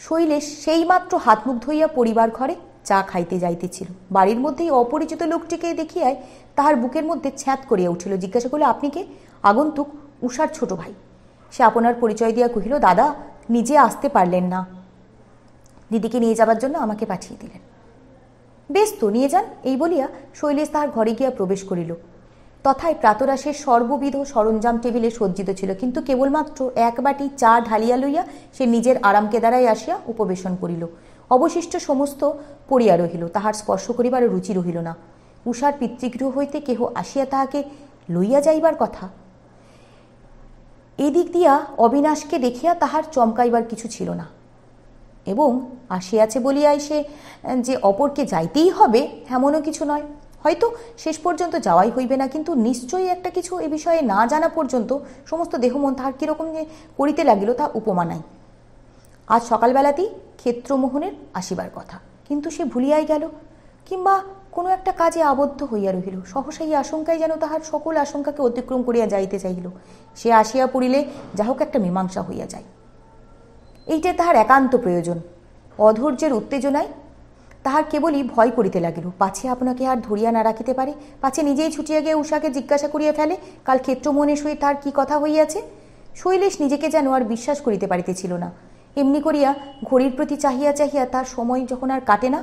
S1: শৈলেশ সেইমাত্র হাত মুখ ধুইয়া পরিবার ঘরে চা খাইতে যাইতেছিল। বাড়ির মধ্যেই অপরিচিত লোকটিকে দেখিয়াই তাহার বুকের মধ্যে ছ্যাঁত করিয়া উঠিল। জিজ্ঞাসা করল, আপনি কে? আগন্তুক উষার ছোট ভাই। সে আপনার পরিচয় দিয়া কহিল, দাদা নিজে আসতে পারলেন না, দিদিকে নিয়ে যাবার জন্য আমাকে পাঠিয়ে দিলেন। বেশ তো, নিয়ে যান। এই বলিয়া শৈলেশ তাহার ঘরে গিয়া প্রবেশ করিল। তথায় প্রাতরাশের সর্ববিধ সরঞ্জাম টেবিলে সজ্জিত ছিল, কিন্তু কেবলমাত্র এক বাটি চা ঢালিয়া লইয়া সে নিজের আরামকেদারায় আসিয়া উপবেশন করিল। অবশিষ্ট সমস্ত পড়িয়া রহিল, তাহার স্পর্শ করিবার রুচি রহিল না। উষার পিতৃগৃহ হইতে কেহ আসিয়া তাহাকে লইয়া যাইবার কথা। এদিক দিয়া অবিনাশকে দেখিয়া তাহার চমকাইবার কিছু ছিল না, এবং আসিয়াছে বলিয়াই সে যে অপরকে যাইতেই হবে এমনও কিছু নয়। হয়তো শেষ পর্যন্ত যাওয়াই হইবে না, কিন্তু নিশ্চয়ই একটা কিছু এ বিষয়ে না জানা পর্যন্ত সমস্ত দেহমন তাহার কীরকম যে করিতে লাগিল তা উপমা নাই। আজ সকালবেলাতেই ক্ষেত্রমোহনের আসিবার কথা, কিন্তু সে ভুলিয়াই গেল, কিংবা কোনো একটা কাজে আবদ্ধ হইয়া রহিল। সহসা এই আশঙ্কায় যেন তাহার সকল আশঙ্কাকে অতিক্রম করিয়া যাইতে চাইল। সে আসিয়া পড়িলে যা হোক একটা মীমাংসা হইয়া যায়, এইটাই তাহার একান্ত প্রয়োজন। অধৈর্যের উত্তেজনায় তাহার কেবলই ভয় করিতে লাগিল, পাছে আপনাকে আর ধরিয়া না রাখিতে পারে, পাছে নিজেই ছুটিয়া গিয়ে উষাকে জিজ্ঞাসা করিয়া ফেলে কাল ক্ষেত্রমোহনের সহিত তার কি কথা হইয়াছে। শৈলেশ নিজেকে যেন আর বিশ্বাস করিতে পারিতেছিল না। এমনি করিয়া ঘড়ির প্রতি চাহিয়া চাহিয়া তার সময় যখন আর কাটে না,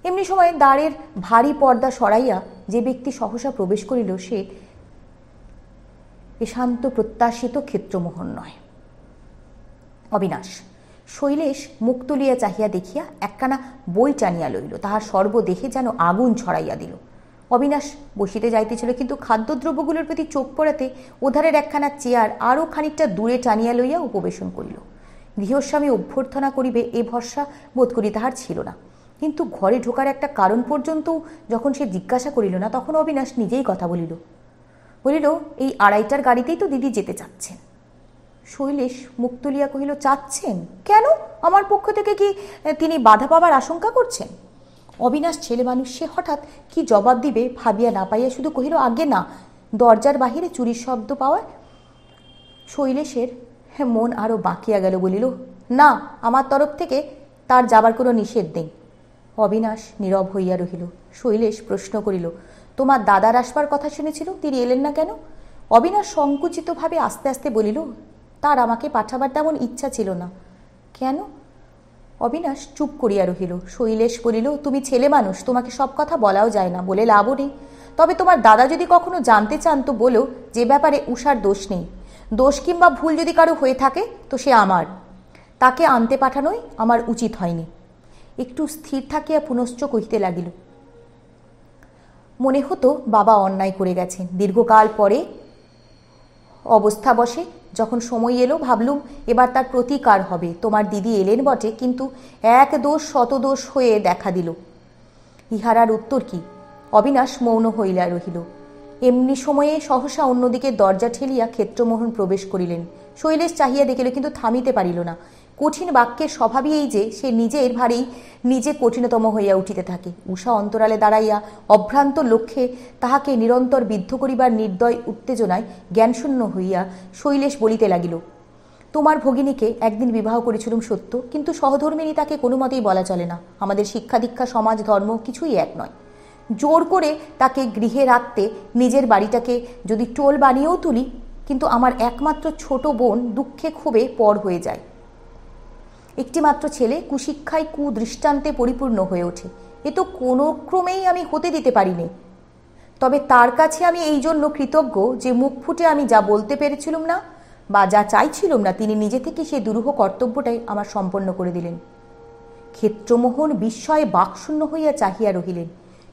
S1: এমনি সময় দ্বারের ভারী পর্দা সরাইয়া যে ব্যক্তি সহসা প্রবেশ করিল, সে শান্ত প্রত্যাশিত ক্ষেত্রমোহন নয়, অবিনাশ। শৈলেশ মুখ তুলিয়া চাহিয়া দেখিয়া একখানা বই টানিয়া লইল, তাহার সর্বদেহে যেন আগুন ছড়াইয়া দিল। অবিনাশ বসিতে যাইতেছিল, কিন্তু খাদ্যদ্রব্যগুলোর প্রতি চোখ পড়াতে ওধারের একখানা চেয়ার আরও খানিকটা দূরে টানিয়া লইয়া উপবেশন করিল। গৃহস্বামী অভ্যর্থনা করিবে এ ভরসা বোধ করি তাহার ছিল না, কিন্তু ঘরে ঢোকার একটা কারণ পর্যন্ত যখন সে জিজ্ঞাসা করিল না, তখন অবিনাশ নিজেই কথা বলিল। এই 2:30টার গাড়িতেই তো দিদি যেতে চাচ্ছেন। শৈলেশ মুখ তুলিয়া কহিল, চাচ্ছেন কেন? আমার পক্ষ থেকে কি তিনি বাধা পাবার আশঙ্কা করছেন? অবিনাশ ছেলে মানুষ, সে হঠাৎ কি জবাব দিবে ভাবিয়া না পাইয়া শুধু কহিল, আগে না। দরজার বাহিরে চুরির শব্দ পাওয়ায় শৈলেশের মন আরো বাঁকিয়া গেল। বলিল, না, আমার তরফ থেকে তার যাবার কোনো নিষেধ নেই। অবিনাশ নীরব হইয়া রহিল। শৈলেশ প্রশ্ন করিল, তোমার দাদার আসবার কথা শুনেছিল, তিনি এলেন না কেন? অবিনাশ সংকুচিতভাবে আস্তে আস্তে বলিল, তার আমাকে পাঠাবার তেমন ইচ্ছা ছিল না। কেন? অবিনাশ চুপ করিয়া রহিল। শৈলেশ বলিল, তুমি ছেলে মানুষ, তোমাকে সব কথা বলাও যায় না, বলে লাভও নেই। তবে তোমার দাদা যদি কখনো জানতে চান তো বলো, যে ব্যাপারে উষার দোষ নেই। দোষ কিংবা ভুল যদি কারো হয়ে থাকে তো সে আমার। তাকে আনতে পাঠানোই আমার উচিত হয়নি। একটু স্থির থাকিয়া পুনশ্চ কহিতে লাগিল, মনে হতো বাবা অন্যায় করে গেছেন। দীর্ঘকাল পরে অবস্থা বসে যখন সময় এলো, ভাবলুম এবার তার প্রতিকার হবে। তোমার দিদি এলেন বটে, কিন্তু এক দোষ শত দোষ হয়ে দেখা দিল। ইহার আর উত্তর কি? অবিনাশ মৌন হইয়া রহিল। এমনি সময়ে সহসা অন্যদিকে দরজা ঠেলিয়া ক্ষেত্রমোহন প্রবেশ করিলেন। শৈলেশ চাহিয়া দেখিল, কিন্তু থামিতে পারিল না। কঠিন বাক্যের স্বভাবই এই যে সে নিজের ভারেই নিজে কঠিনতম হইয়া উঠিতে থাকে। উষা অন্তরালে দাঁড়াইয়া অভ্রান্ত লক্ষ্যে তাহাকে নিরন্তর বিদ্ধ করিবার নির্দয় উত্তেজনায় জ্ঞানশূন্য হইয়া শৈলেশ বলিতে লাগিল, তোমার ভগিনীকে একদিন বিবাহ করেছিলুম সত্য, কিন্তু সহধর্মিনী তাকে কোনো মতেই বলা চলে না। আমাদের শিক্ষা দীক্ষা সমাজ ধর্ম কিছুই এক নয়। জোর করে তাকে গৃহে রাখতে নিজের বাড়িটাকে যদি টোল বানিয়েও তুলি, কিন্তু আমার একমাত্র ছোট বোন দুঃখে ক্ষোভে পর হয়ে যায়। একটি মাত্র ছেলে কুশিক্ষায় কুদৃষ্টান্তে পরিপূর্ণ হয়ে ওঠে। এ তো কোনো ক্রমেই আমি হতে দিতে পারিনি। তবে তার কাছে আমি এই জন্য কৃতজ্ঞ যে মুখ ফুটে আমি যা বলতে পেরেছিলুম না বা যা চাইছিলুম না, তিনি নিজে থেকে সেই দুরূহ কর্তব্যটাই আমার সম্পন্ন করে দিলেন। ক্ষেত্রমোহন বিস্ময়ে বাকশূন্য হইয়া চাহিয়া রহিলেন।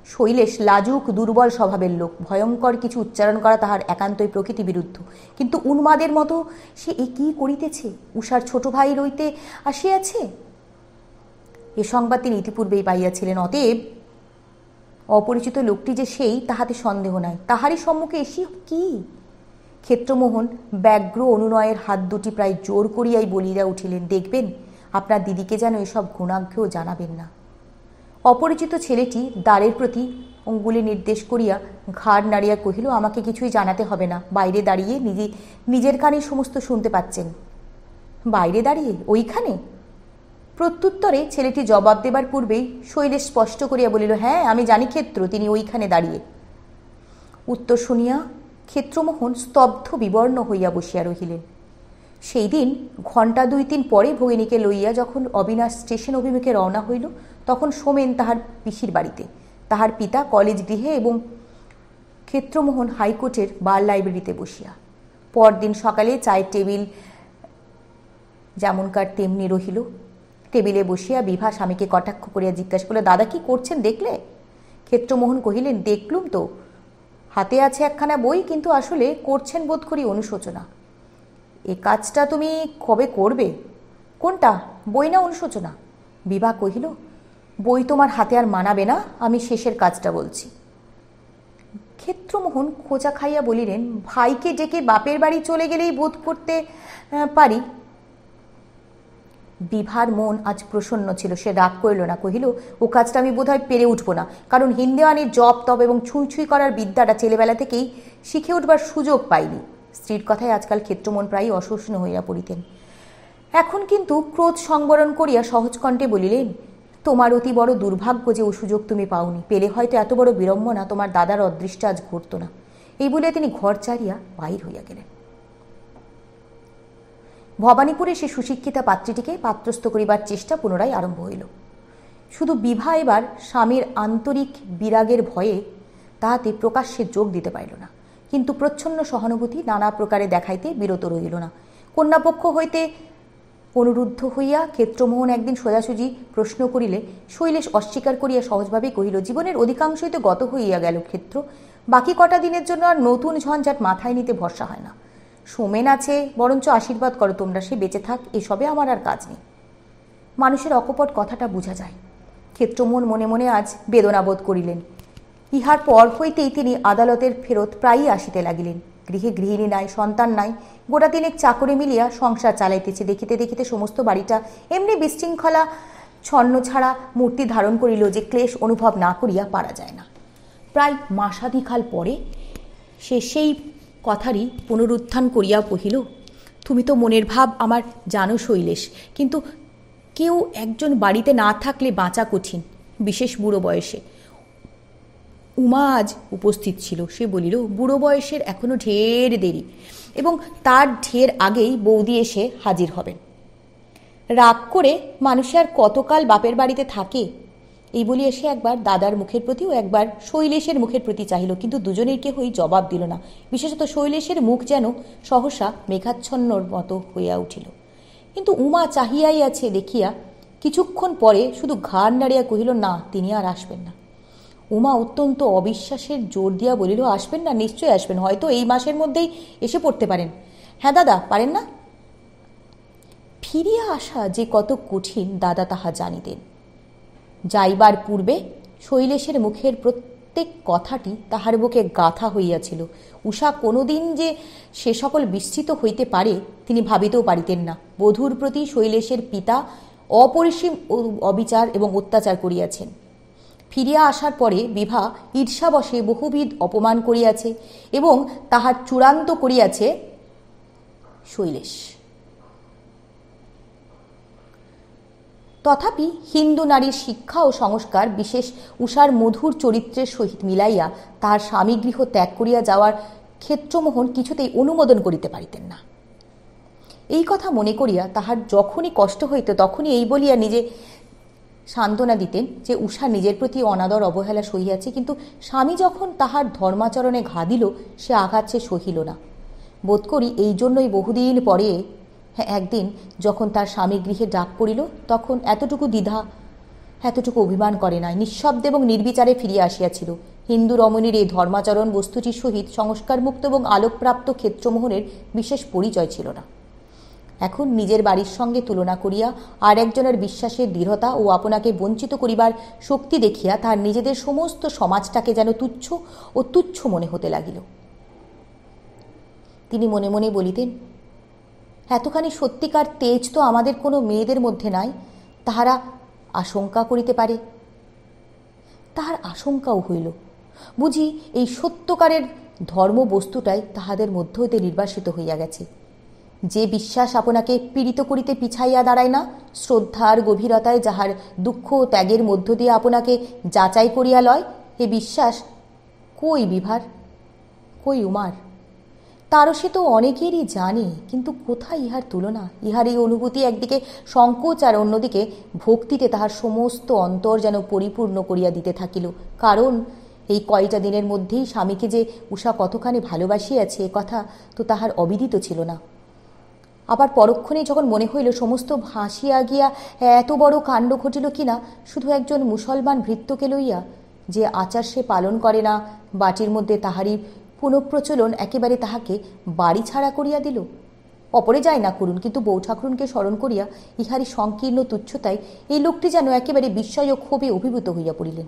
S1: শৈলেশ লাজুক দুর্বল স্বভাবের লোক, ভয়ঙ্কর কিছু উচ্চারণ করা তাহার একান্তই প্রকৃতি বিরুদ্ধ। কিন্তু উন্মাদের মতো সে এ কি করিতেছে? উষার ছোট ভাই রইতে আসিয়াছে, এ সংবাদ তিনি ইতিপূর্বেই পাইয়াছিলেন। অতএব অপরিচিত লোকটি যে সেই তাহাতে সন্দেহ নাই। তাহারই সম্মুখে এসি কি? ক্ষেত্রমোহন ব্যগ্র অনুনয়ের হাত দুটি প্রায় জোর করিয়াই বলিয়া উঠিলেন, দেখবেন আপনার দিদিকে যেন এসব গুণাজ্ঞেও জানাবেন না। অপরিচিত ছেলেটি দ্বারের প্রতি অঙ্গুলি নির্দেশ করিয়া ঘাড় নাড়িয়া কহিল, আমাকে কিছুই জানাতে হবে না। বাইরে দাঁড়িয়ে নিজের কানে সমস্ত শুনতে পাচ্ছেন। বাইরে দাঁড়িয়ে? ওইখানে? প্রত্যুত্তরে ছেলেটি জবাব দেবার পূর্বেই শৈলেশ স্পষ্ট করিয়া বলিল, হ্যাঁ, আমি জানি ক্ষেত্র, তিনি ওইখানে দাঁড়িয়ে। উত্তর শুনিয়া ক্ষেত্রমোহন স্তব্ধ বিবর্ণ হইয়া বসিয়া রহিলেন। সেই দিন ঘণ্টা 2-3 পরে ভগিনীকে লইয়া যখন অবিনাশ স্টেশন অভিমুখে রওনা হইল, তখন সোমেন তাহার পিসির বাড়িতে, তাহার পিতা কলেজ গৃহে এবং ক্ষেত্রমোহন হাইকোর্টের বার লাইব্রেরিতে বসিয়া। পরদিন সকালে চায়ের টেবিল যেমনকার তেমনি রহিল। টেবিলে বসিয়া বিভা স্বামীকে কটাক্ষ করিয়া জিজ্ঞাসা করল, দাদা কি করছেন দেখলে? ক্ষেত্রমোহন কহিলেন, দেখলুম তো, হাতে আছে একখানা বই, কিন্তু আসলে করছেন বোধ করি অনুশোচনা। এ কাজটা তুমি কবে করবে? কোনটা, বই না অনুশোচনা? বিভা কহিল, বই তোমার হাতে আর মানাবে না, আমি শেষের কাজটা বলছি। ক্ষেত্রমোহন খোঁচা খাইয়া বলিলেন, ভাইকে ডেকে বাপের বাড়ি চলে গেলেই বোধ করতে পারি। বিভার মন আজ প্রসন্ন ছিল, সে রাগ করিল না, কহিল, ও কাজটা আমি বোধহয় পেরে উঠব না, কারণ হিন্দেওয়ানির জপ তপ এবং ছুঁই ছুঁই করার বিদ্যাটা ছেলেবেলা থেকেই শিখে উঠবার সুযোগ পাইনি। স্ত্রীর কথায় আজকাল ক্ষেত্রমোহন প্রায়ই অসহিষ্ণু হইয়া পড়িতেন। এখন কিন্তু ক্রোধ সংবরণ করিয়া সহজ কণ্ঠে বলিলেন, তোমার অতি বড় দুর্ভাগ্য যে ও সুযোগ তুমি পাওনি। পেলে হয়তো এত বড় বিড়ম্বনা তোমার দাদার অদৃষ্টে আজ ঘটত না। এই বলে তিনি ঘর ছাড়িয়া বাহির হইয়া গেলেন। ভবানীপুরে সে সুশিক্ষিতা পাত্রীটিকে পাত্রস্থ করিবার চেষ্টা পুনরায় আরম্ভ হইল। শুধু বিভা এবার স্বামীর আন্তরিক বিরাগের ভয়ে তাহাতে প্রকাশ্যে যোগ দিতে পারিল না, কিন্তু প্রচ্ছন্ন সহানুভূতি নানা প্রকারে দেখাইতে বিরত রহিল না। কন্যাপক্ষ হইতে অনুরুদ্ধ হইয়া ক্ষেত্রমোহন একদিন সোজাসুজি প্রশ্ন করিলে শৈলেশ অস্বীকার করিয়া সহজভাবেই কহিল, জীবনের অধিকাংশই তো গত হইয়া গেল ক্ষেত্র, বাকি কটা দিনের জন্য আর নতুন ঝঞ্ঝাট মাথায় নিতে ভরসা হয় না। সোমেন আছে, বরঞ্চ আশীর্বাদ করো তোমরা, সে বেঁচে থাক, এসবে আমার আর কাজ নেই। মানুষের অকপট কথাটা বোঝা যায়। ক্ষেত্রমোহন মনে মনে আজ বেদনাবোধ করিলেন। ইহার পর হইতেই তিনি আদালতের ফেরত প্রায়ই আসিতে লাগিলেন। গৃহে গৃহিণী নাই, সন্তান নাই, গোটা তিনেক চাকরে মিলিয়া সংসার চালাইতেছে। দেখিতে দেখিতে সমস্ত বাড়িটা এমনি বিশৃঙ্খলা ছন্ন ছাড়া মূর্তি ধারণ করিল যে ক্লেশ অনুভব না করিয়া পারা যায় না। প্রায় মাসাধিকাল পরে সে সেই কথারই পুনরুত্থান করিয়া কহিল, তুমি তো মনের ভাব আমার জানো শৈলেশ, কিন্তু কেউ একজন বাড়িতে না থাকলে বাঁচা কঠিন, বিশেষ বুড়ো বয়সে। উমা আজ উপস্থিত ছিল। সে বলিল, বুড়ো বয়সের এখনো ঢের দেরি, এবং তার ঢের আগেই বৌদি এসে হাজির হবেন। রাগ করে মানুষে আর কতকাল বাপের বাড়িতে থাকে। এই বলিয়া সে একবার দাদার মুখের প্রতি ও একবার শৈলেশের মুখের প্রতি চাহিল, কিন্তু দুজনের কেহই জবাব দিল না। বিশেষত শৈলেশের মুখ যেন সহসা মেঘাচ্ছন্নর মতো হইয়া উঠিল। কিন্তু উমা চাহিয়াই আছে দেখিয়া কিছুক্ষণ পরে শুধু ঘাড় নাড়িয়া কহিল, না, তিনি আর আসবেন না। উমা অত্যন্ত অবিশ্বাসের জোর দিয়া বলিল, আসবেন না? নিশ্চয়ই আসবেন, হয়তো এই মাসের মধ্যেই এসে পড়তে পারেন। হ্যাঁ দাদা, পারেন না? ফিরিয়া আসা যে কত কঠিন দাদা তাহা জানিতেন। যাইবার পূর্বে শৈলেশের মুখের প্রত্যেক কথাটি তাহার বুকে গাঁথা হইয়াছিল। উষা কোনোদিন যে সে সকল বিস্তৃত হইতে পারে তিনি ভাবিতেও পারিতেন না। বধূর প্রতি শৈলেশের পিতা অপরিসীম অবিচার এবং অত্যাচার করিয়াছেন। ফিরিয়া আসার পরে বিভা ঈর্ষাবশে বহুবিধ অপমান করিয়াছে এবং তাহার চূড়ান্ত করিয়াছে শৈলেশ। তথাপি হিন্দু নারীর শিক্ষা ও সংস্কার বিশেষ উষার মধুর চরিত্রের সহিত মিলাইয়া তাহার স্বামীগৃহ ত্যাগ করিয়া যাওয়ার ক্ষেত্রমোহন কিছুতেই অনুমোদন করিতে পারিতেন না। এই কথা মনে করিয়া তাহার যখনই কষ্ট হইত তখনই এই বলিয়া নিজে সান্ত্বনা দিতেন যে উষা নিজের প্রতি অনাদর অবহেলা সহিয়াছে, কিন্তু স্বামী যখন তাহার ধর্মাচরণে ঘা দিল সে আঘাত সে সহিল না। বোধ করি এই জন্যই বহুদিন পরে একদিন যখন তার স্বামী গৃহে ডাক পড়িল তখন এতটুকু দ্বিধা, এতটুকু অভিমান করে নাই, নিঃশব্দে এবং নির্বিচারে ফিরিয়া আসিয়াছিল। হিন্দু রমণীর এই ধর্মাচরণ বস্তুটির সহিত সংস্কারমুক্ত এবং আলোকপ্রাপ্ত ক্ষেত্রমোহনের বিশেষ পরিচয় ছিল না। এখন নিজের বাড়ির সঙ্গে তুলনা করিয়া আর একজনের বিশ্বাসের দৃঢ়তা ও আপনাকে বঞ্চিত করিবার শক্তি দেখিয়া তার নিজেদের সমস্ত সমাজটাকে যেন তুচ্ছ ও তুচ্ছ মনে হতে লাগিল। তিনি মনে মনে বলিতেন, এতখানি সত্যিকার তেজ তো আমাদের কোনো মেয়েদের মধ্যে নাই, তাহারা আশঙ্কা করিতে পারে। তাহার আশঙ্কাও হইল, বুঝি এই সত্যকারের ধর্মবস্তুটাই তাহাদের মধ্য হইতে নির্বাসিত হইয়া গেছে। যে বিশ্বাস আপনাকে পীড়িত করিতে পিছাইয়া দাঁড়ায় না, শ্রদ্ধার গভীরতায় যাহার দুঃখ ও ত্যাগের মধ্য দিয়ে আপনাকে যাচাই করিয়া লয়, এ বিশ্বাস কই বিভার, কই উমার? তারও সে তো অনেকেরই জানে, কিন্তু কোথায় ইহার তুলনা? ইহার এই অনুভূতি একদিকে সংকোচ আর অন্যদিকে ভক্তিতে তাহার সমস্ত অন্তর যেন পরিপূর্ণ করিয়া দিতে থাকিল। কারণ এই কয়টা দিনের মধ্যেই স্বামীকে যে উষা কতখানি ভালোবাসিয়াছে এ কথা তো তাহার অবিদিত ছিল না। আবার পরক্ষণে যখন মনে হইল সমস্ত ভাসিয়া গিয়া এত বড় কাণ্ড ঘটিল কিনা শুধু একজন মুসলমান ভৃত্যকে লইয়া, যে আচার সে পালন করে না, বাটির মধ্যে তাহারই পুনঃপ্রচলন একেবারে তাহাকে বাড়ি ছাড়া করিয়া দিল। অপরে যায় না করুন, কিন্তু বউ ঠাকুরুনকে স্মরণ করিয়া ইহারই সংকীর্ণ তুচ্ছতায় এই লোকটি যেন একেবারে বিস্ময় ও ক্ষোভে অভিভূত হইয়া পড়িলেন।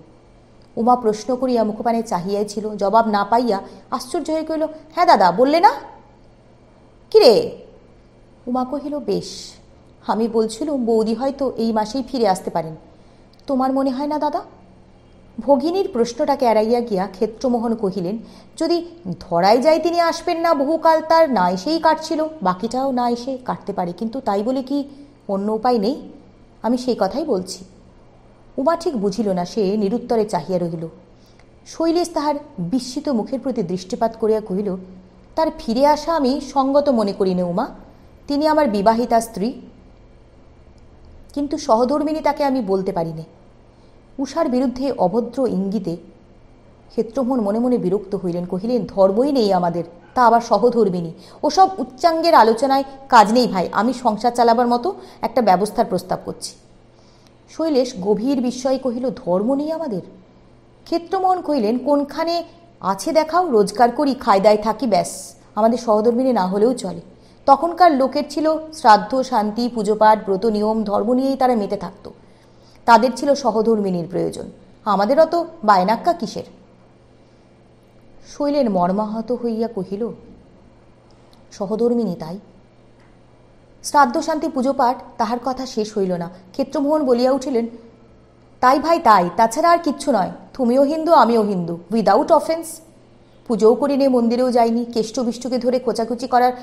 S1: উমা প্রশ্ন করিয়া মুখপানে চাহিয়াই ছিল, জবাব না পাইয়া আশ্চর্য হয়ে কহিল, হ্যাঁ দাদা, বললে না? কিরে? উমা কহিল, বেশ, আমি বলছিলুম বৌদি হয়তো এই মাসেই ফিরে আসতে পারেন। তোমার মনে হয় না দাদা? ভগিনীর প্রশ্নটাকে এড়াইয়া গিয়া ক্ষেত্রমোহন কহিলেন, যদি ধরাই যায় তিনি আসবেন না, বহুকাল তার না এসেই কাটছিল, বাকিটাও না এসে কাটতে পারে, কিন্তু তাই বলে কি অন্য উপায় নেই? আমি সেই কথাই বলছি। উমা ঠিক বুঝিল না, সে নিরুত্তরে চাহিয়া রহিল। শৈলেশ তাহার বিস্মিত মুখের প্রতি দৃষ্টিপাত করিয়া কহিল, তার ফিরে আসা আমি সঙ্গত মনে করি নে উমা, তিনি আমার বিবাহিতা স্ত্রী, কিন্তু সহধর্মিণী তাকে আমি বলতে পারি নে। উষার বিরুদ্ধে অভদ্র ইঙ্গিতে ক্ষেত্রমোহন মনে মনে বিরক্ত হইলেন, কহিলেন, ধর্মই নেই আমাদের, তা আবার সহধর্মিণী? ওসব উচ্চাঙ্গের আলোচনায় কাজ নেই ভাই, আমি সংসার চালাবার মতো একটা ব্যবস্থার প্রস্তাব করছি। শৈলেশ গভীর বিস্ময়ে কহিল, ধর্ম নেই আমাদের? ক্ষেত্রমোহন কহিলেন, কোনখানে আছে দেখাও, রোজগার করি, খায়দায় থাকি, ব্যাস, আমাদের সহধর্মিণী না হলেও চলে। তখনকার লোকের ছিল শ্রাদ্ধ, শান্তি, পুজোপাঠ, ব্রত, নিয়ম, ধর্ম নিয়েই তারা মেতে থাকত। তাদের ছিল সহধর্মিণীর প্রয়োজন, আমাদের অত বায়নাক্কা কিসের? শৈলেন মর্মাহত হইয়া কহিল, সহধর্মিনী তাই। শ্রাদ্ধ শান্তি পুজো পাঠ তাহার কথা শেষ হইল না। ক্ষেত্রমোহন বলিয়া উঠিলেন, তাই ভাই তাই, তাছাড়া আর কিচ্ছু নয়। তুমিও হিন্দু, আমিও হিন্দু, উইদাউট অফেন্স। পুজোও করি নে, মন্দিরেও যাইনি, কেষ্ট বিষ্টুকে ধরে খোঁচাখুচি করার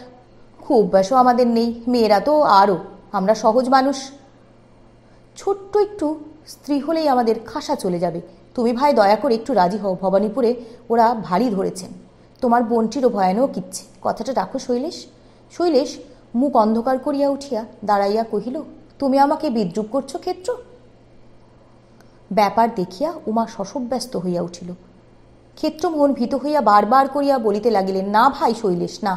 S1: খুব অভ্যাসও আমাদের নেই। মেয়েরা তো আরও, আমরা সহজ মানুষ। ছোট্ট একটু স্ত্রী হলেই আমাদের খাসা চলে যাবে। তুমি ভাই দয়া করে একটু রাজি হও, ভবানীপুরে ওরা ভারী ধরেছেন। তোমার বোনটিরও ভয়ানক ইচ্ছে। কথাটা রাখো শৈলেশ। শৈলেশ মুখ অন্ধকার করিয়া উঠিয়া দাঁড়াইয়া কহিল, তুমি আমাকে বিদ্রূপ করছো ক্ষেত্র? ব্যাপার দেখিয়া উমা শশব্যস্ত হইয়া উঠিল। ক্ষেত্রমোহন ভীত হইয়া বারবার করিয়া বলিতে লাগিলেন, না ভাই শৈলেশ, না।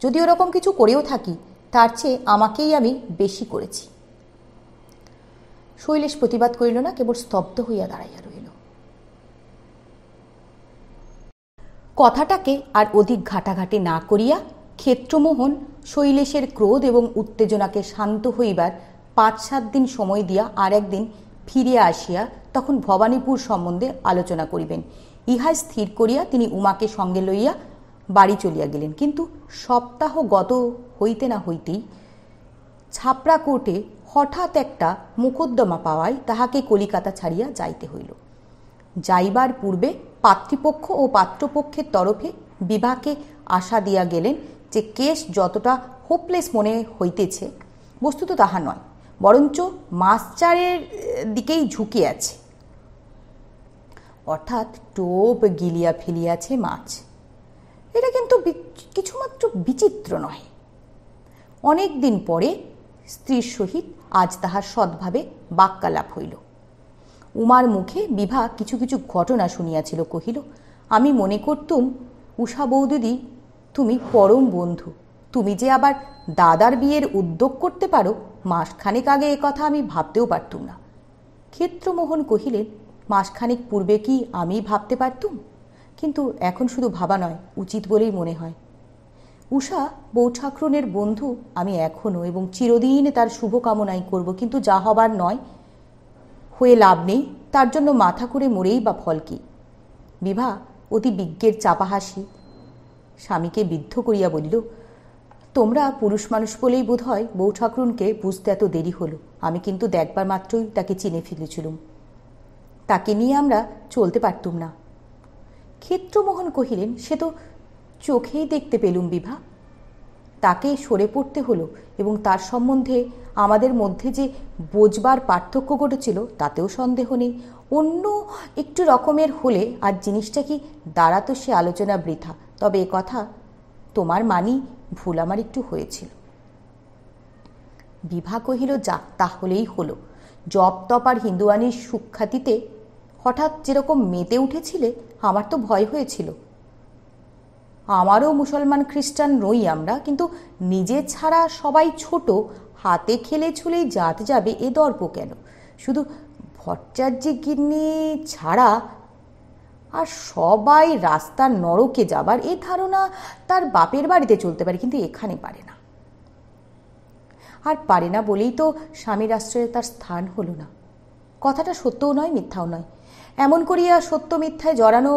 S1: যদি ওরকম কিছু করেও থাকি, তার চেয়ে আমাকেই আমি বেশি করেছি। শৈলেশ প্রতিবাদ করিল না, কেবল স্তব্ধ হইয়া দাঁড়াইয়া রহিল। কথাটাকে আর অধিক ঘাটাঘাটি না করিয়া ক্ষেত্রমোহন শৈলেশের ক্রোধ এবং উত্তেজনাকে শান্ত হইবার 5-7 দিন সময় দিয়া আর একদিন ফিরিয়া আসিয়া তখন ভবানীপুর সম্বন্ধে আলোচনা করিবেন ইহা স্থির করিয়া তিনি উমাকে সঙ্গে লইয়া বাড়ি চলিয়া গেলেন। কিন্তু সপ্তাহ গত হইতে না হইতেই ছাপড়া কোর্টে হঠাৎ একটা মোকদ্দমা পাওয়ায় তাহাকে কলিকাতা ছাড়িয়া যাইতে হইল। যাইবার পূর্বে পাত্রীপক্ষ ও পাত্রপক্ষের তরফে বিভাকে আশা দিয়া গেলেন যে কেস যতটা হোপলেস মনে হইতেছে, বস্তুত তাহা নয়, বরঞ্চ মাস 4 দিকেই ঝুঁকে আছে। অর্থাৎ টোপ গিলিয়া ফেলিয়াছে মাছ। এটা কিন্তু কিছুমাত্র বিচিত্র নহে। অনেক দিন পরে স্ত্রীর সহিত আজ তাহার সৎভাবে বাক্যালাপ হইল। উমার মুখে বিভা কিছু কিছু ঘটনা শুনিয়াছিল। কহিল, আমি মনে করতুম উষা বৌদিদি তুমি পরম বন্ধু। তুমি যে আবার দাদার বিয়ের উদ্যোগ করতে পারো, মাসখানেক আগে এ কথা আমি ভাবতেও পারতুম না। ক্ষেত্রমোহন কহিলেন, মাসখানেক পূর্বে কি আমি ভাবতে পারতুম? কিন্তু এখন শুধু ভাবা নয়, উচিত বলেই মনে হয়। উষা বৌ ঠাকরুনের বন্ধু আমি এখনও এবং চিরদিন তার শুভকামনাই করব, কিন্তু যা হবার নয় হয়ে লাভ নেই, তার জন্য মাথা করে মরেই বা ফল কি? বিভা অতি বিজ্ঞের চাপা হাসি স্বামীকে বিদ্ধ করিয়া বলিল, তোমরা পুরুষ মানুষ বলেই বোধ হয় বৌ ঠাকরুনকে বুঝতে এত দেরি হলো। আমি কিন্তু দেখবার মাত্রই তাকে চিনে ফেলেছিলুম। তাকে নিয়ে আমরা চলতে পারতুম না। ক্ষেত্রমোহন কহিলেন, সে তো চোখেই দেখতে পেলুম বিভা। তাকে সরে পড়তে হলো এবং তার সম্বন্ধে আমাদের মধ্যে যে বোঝবার পার্থক্য ঘটেছিল তাতেও সন্দেহ নেই। অন্য একটু রকমের হলে আর জিনিসটা কি দাঁড়াতো সে আলোচনা বৃথা। তবে এ কথা তোমার মানি ভুল আমার একটু হয়েছিল। বিভা কহিল, যাক, তাহলেই হলো। জপ তপ আর হিন্দুয়ানির সুখ্যাতিতে হঠাৎ যেরকম মেতে উঠেছিলে, আমার তো ভয় হয়েছিল। আমারও মুসলমান খ্রিস্টান নই আমরা, কিন্তু নিজে ছাড়া সবাই ছোট, হাতে খেলে ছুলেই জাত যাবে এ দর্প কেন? শুধু ভট্টাচার্য গিন্নি ছাড়া আর সবাই রাস্তার নরকে যাবার এ ধারণা তার বাপের বাড়িতে চলতে পারে, কিন্তু এখানে পারে না। আর পারে না বলেই তো স্বামীর আশ্রয়ে তার স্থান হলো না। কথাটা সত্যও নয়, মিথ্যাও নয়। এমন করিয়া সত্য মিথ্যায় জড়ানো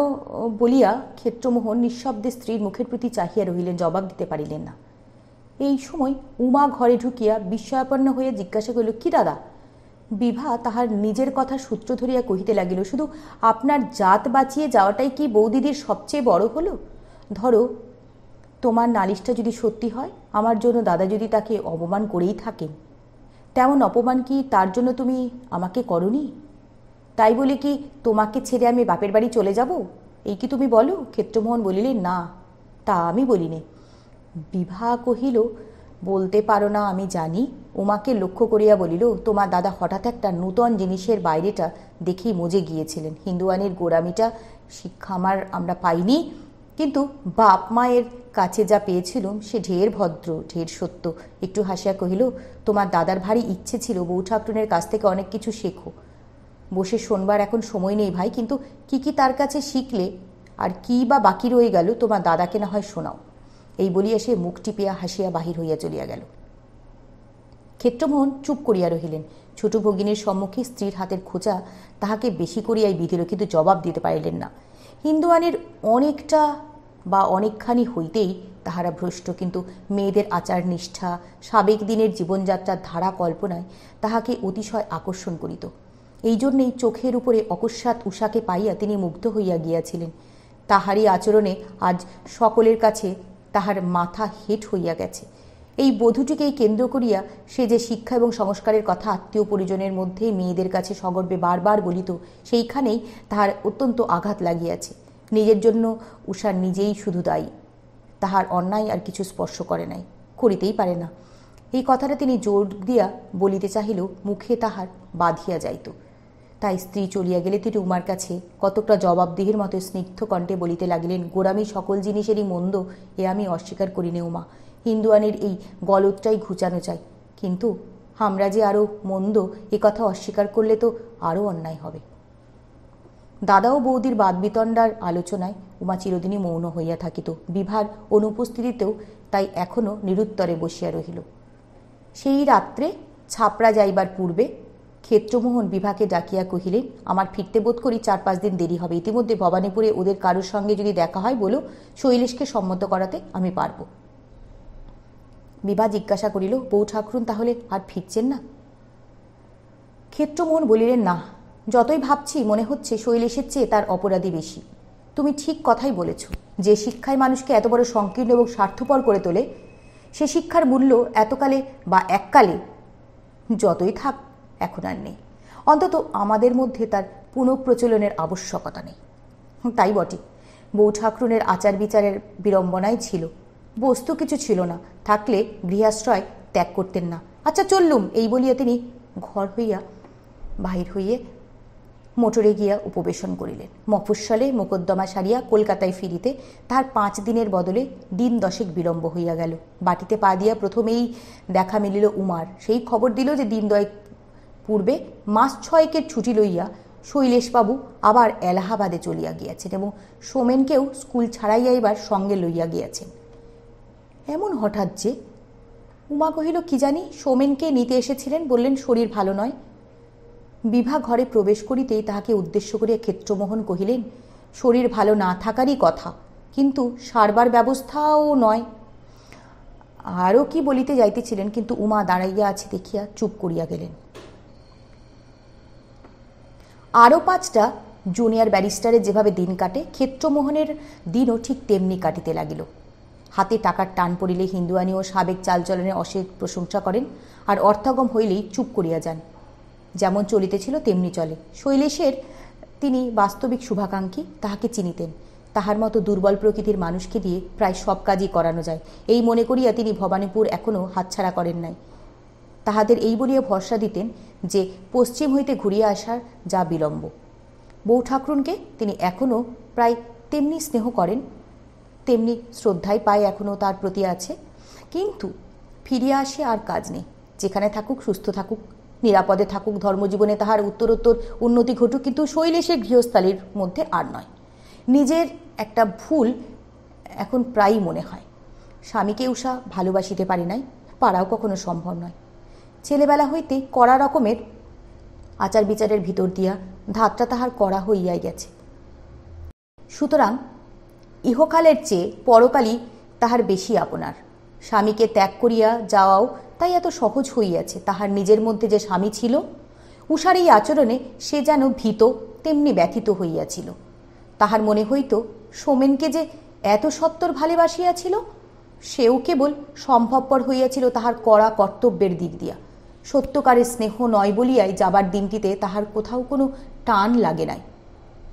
S1: বলিয়া ক্ষেত্রমোহন নিঃশব্দে স্ত্রীর মুখের প্রতি চাহিয়া রহিলেন, জবাব দিতে পারিলেন না। এই সময় উমা ঘরে ঢুকিয়া বিস্ময়াপন্ন হইয়া জিজ্ঞাসা করিল, কি দাদা? বিভা তাহার নিজের কথা সূত্র ধরিয়া কহিতে লাগিল, শুধু আপনার জাত বাঁচিয়ে যাওয়াটাই কি বৌদিদির সবচেয়ে বড় হলো? ধরো তোমার নালিশটা যদি সত্যি হয়, আমার জন্য দাদা যদি তাকে অপমান করেই থাকেন, তেমন অপমান কি তার জন্য তুমি আমাকে করনি? তাই বলে কি তোমাকে ছেড়ে আমি বাপের বাড়ি চলে যাব, এই কি তুমি বলো? ক্ষেত্রমোহন বলিলেন, না, তা আমি বলিনি। বিভা কহিল, বলতে পারো না আমি জানি। উমাকে লক্ষ্য করিয়া বলিল, তোমার দাদা হঠাৎ একটা নূতন জিনিসের বাইরেটা দেখেই মজে গিয়েছিলেন। হিন্দুয়ানির গোড়ামিটা শিক্ষা আমরা পাইনি, কিন্তু বাপ মায়ের কাছে যা পেয়েছিলুম সে ঢের ভদ্র, ঢের সত্য। একটু হাসিয়া কহিল, তোমার দাদার ভারী ইচ্ছে ছিল বৌ ঠাকরুনের কাছ থেকে অনেক কিছু শেখো। বসে শোনবার এখন সময় নেই ভাই, কিন্তু কি কি তার কাছে শিখলে আর কি বা বাকি রয়ে গেল তোমার দাদাকে না হয় শোনাও। এই বলিয়া সে মুখ টিপিয়া হাসিয়া বাহির হইয়া চলিয়া গেল। ক্ষেত্রমোহন চুপ করিয়া রহিলেন। ছোট ভগিনীর সম্মুখে স্ত্রীর হাতের খোঁচা তাহাকে বেশি করিয়াই বিঁধিল, কিন্তু জবাব দিতে পারিলেন না। হিন্দুয়ানির অনেকটা বা অনেকখানি হইতেই তাহারা ভ্রষ্ট, কিন্তু মেয়েদের আচার নিষ্ঠা, সাবেক দিনের জীবনযাত্রার ধারা কল্পনায় তাহাকে অতিশয় আকর্ষণ করিত। এই জন্যেই চোখের উপরে অকস্মাৎ উষাকে পাইয়া তিনি মুগ্ধ হইয়া গিয়াছিলেন। তাহারই আচরণে আজ সকলের কাছে তাহার মাথা হেঁট হইয়া গেছে। এই বধূটিকেই কেন্দ্র করিয়া সে যে শিক্ষা এবং সংস্কারের কথা আত্মীয় পরিজনের মধ্যে মেয়েদের কাছে সগর্বে বারবার বলিত, সেইখানেই তাহার অত্যন্ত আঘাত লাগিয়াছে। নিজের জন্য উষা নিজেই শুধু দায়ী, তাহার অন্যায় আর কিছু স্পর্শ করে নাই, করিতেই পারে না। এই কথাটা তিনি জোর দিয়া বলিতে চাহিল, মুখে তাহার বাঁধিয়া যাইত। তাই স্ত্রী চলিয়া গেলে তিনি উমার কাছে কতকটা জবাবদিহির মতো স্নিগ্ধ কণ্ঠে বলিতে লাগিলেন, গোরামি সকল জিনিসেরই মন্দ, এ আমি অস্বীকার করি নে উমা। হিন্দুয়ানির এই গলদটাই ঘুচানো চাই, কিন্তু আমরা যে আরও মন্দ এ কথা অস্বীকার করলে তো আরও অন্যায় হবে। দাদা ও বৌদির বাদবিতণ্ডার আলোচনায় উমা চিরদিনই মৌন হইয়া থাকিত। বিভার অনুপস্থিতিতেও তাই এখনও নিরুত্তরে বসিয়া রহিল। সেই রাত্রে ছাপড়া যাইবার পূর্বে ক্ষেত্রমোহন বিভাকে ডাকিয়া কহিলেন, আমার ফিরতে বোধ করি 4-5 দিন দেরি হবে। ইতিমধ্যে ভবানীপুরে ওদের কারোর সঙ্গে যদি দেখা হয় বলো, শৈলেশকে সম্মত করাতে আমি পারব। বিভা জিজ্ঞাসা করিল, বউ ঠাকুরুন তাহলে আর ফিরছেন না? ক্ষেত্রমোহন বলিলেন, না, যতই ভাবছি মনে হচ্ছে শৈলেশের চেয়ে তার অপরাধী বেশি। তুমি ঠিক কথাই বলেছ। যে শিক্ষায় মানুষকে এত বড় সংকীর্ণ এবং স্বার্থপর করে তোলে, সে শিক্ষার মূল্য এতকালে বা এককালে যতই থাক এখন আর নেই। অন্তত আমাদের মধ্যে তার পুনঃপ্রচলনের আবশ্যকতা নেই। তাই বটে, বউ ঠাকুরুনের আচার বিচারের বিড়ম্বনাই ছিল, বস্তু কিছু ছিল না। থাকলে গৃহাশ্রয় ত্যাগ করতেন না। আচ্ছা চললুম, এই বলিয়া তিনি ঘর হইয়া বাহির হইয়ে মোটরে গিয়া উপবেশন করিলেন। মফস্বলে মোকদ্দমা সারিয়া কলকাতায় ফিরিতে তার 5 দিনের বদলে দিন 10 বিলম্ব হইয়া গেল। বাটিতে পা দিয়া প্রথমেই দেখা মিলিল উমার। সেই খবর দিল যে দিন 2 পূর্বে মাস 6 ছুটি লইয়া শৈলেশবাবু আবার এলাহাবাদে চলিয়া গিয়াছেন এবং সোমেনকেও স্কুল ছাড়াইয়া এবার সঙ্গে লইয়া গিয়াছেন। এমন হঠাৎ যে? উমা কহিল, কি জানি, সোমেনকে নিতে এসেছিলেন, বললেন শরীর ভালো নয়। বিভা ঘরে প্রবেশ করিতেই তাহাকে উদ্দেশ্য করিয়া ক্ষেত্রমোহন কহিলেন, শরীর ভালো না থাকারই কথা, কিন্তু সারবার ব্যবস্থাও নয়। আরও কি বলিতে যাইতেছিলেন, কিন্তু উমা দাঁড়াইয়া আছে দেখিয়া চুপ করিয়া গেলেন। আরও 5টা জুনিয়র ব্যারিস্টারের যেভাবে দিন কাটে, ক্ষেত্রমোহনের দিনও ঠিক তেমনি কাটিতে লাগিল। হাতে টাকার টান পড়িলে হিন্দুয়ানি ও সাবেক চালচলনের অশেষ প্রশংসা করেন, আর অর্থাগম হইলেই চুপ করিয়া যান। যেমন চলিতেছিল তেমনি চলে। শৈলেশের তিনি বাস্তবিক শুভাকাঙ্ক্ষী, তাহাকে চিনিতেন। তাহার মতো দুর্বল প্রকৃতির মানুষকে দিয়ে প্রায় সব কাজই করানো যায়, এই মনে করিয়া তিনি ভবানীপুর এখনও হাতছাড়া করেন নাই। তাহাদের এই বলিয়া ভরসা দিতেন যে পশ্চিম হইতে ঘুরিয়া আসার যা বিলম্ব। বউ ঠাকুরুনকে তিনি এখনও প্রায় তেমনি স্নেহ করেন, তেমনি শ্রদ্ধাই পায় এখনও তার প্রতি আছে। কিন্তু ফিরিয়া আসে আর কাজ নেই। যেখানে থাকুক সুস্থ থাকুক, নিরাপদে থাকুক, ধর্মজীবনে তাহার উত্তরোত্তর উন্নতি ঘটুক, কিন্তু শৈলেশের গৃহস্থালীর মধ্যে আর নয়। নিজের একটা ভুল এখন প্রায়ই মনে হয়। স্বামীকে উষা ভালোবাসিতে পারে নাই, পারাও কখনো সম্ভব নয়। ছেলেবেলা হইতে কড়া রকমের আচার বিচারের ভিতর দিয়া ধাতটা তাহার কড়া হইয়াই গেছে। সুতরাং ইহকালের চেয়ে পরকালই তাহার বেশি আপনার। স্বামীকে ত্যাগ করিয়া যাওয়াও তাই এত সহজ হইয়াছে। তাহার নিজের মধ্যে যে স্বামী ছিল, উষার এই আচরণে সে যেন ভীত তেমনি ব্যথিত হইয়াছিল। তাহার মনে হইত সোমেনকে যে এত সত্বর ভালোবাসিয়াছিল, সেও কেবল সম্ভবপর হইয়াছিল তাহার কড়া কর্তব্যের দিক দিয়া। সত্যকারের স্নেহ নয় বলিয়াই যাবার দিনটিতে তাহার কোথাও কোনো টান লাগে নাই।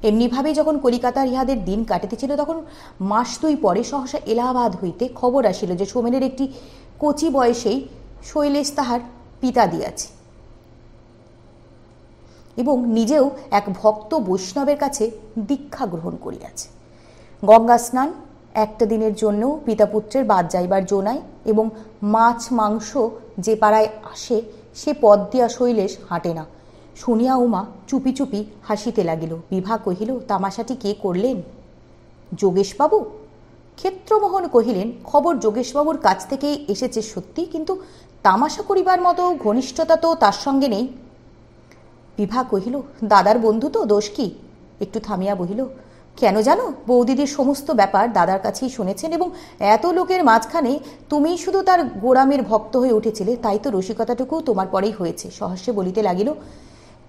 S1: এমনিভাবেই যখন কলিকাতার ইহাদের দিন কাটিতেছিল, তখন মাস 2 পরে সহসা এলাহাবাদ হইতে খবর আসিল যে সোমেনের একটি কচি বয়সেই শৈলেশ তাহার পিতা দিয়াছে এবং নিজেও এক ভক্ত বৈষ্ণবের কাছে দীক্ষা গ্রহণ করিয়াছে। গঙ্গা স্নান একটা দিনের জন্য পিতাপুত্রের বাদ যাইবার জো নাই এবং মাছ মাংস যে পাড়ায় আসে সে পথ দিয়া শৈলেশ হাঁটে না। শুনিয়া উমা চুপি চুপি হাসিতে লাগিল। বিভা কহিল, তামাশাটি কে করলেন? যোগেশবাবু। ক্ষেত্রমোহন কহিলেন, খবর যোগেশবাবুর কাছ থেকেই এসেছে সত্যি, কিন্তু তামাশা করিবার মতো ঘনিষ্ঠতা তো তার সঙ্গে নেই। বিভা কহিল, দাদার বন্ধু তো, দোষ কি? একটু থামিয়া বহিল, কেন জানো, বৌদিদির সমস্ত ব্যাপার দাদার কাছেই শুনেছেন এবং এত লোকের মাঝখানে তুমিই শুধু তার গোড়ামের ভক্ত হয়ে উঠেছিলে, তাই তো রসিকতাটুকু তোমার পরেই হয়েছে। সহস্যে বলিতে লাগিল,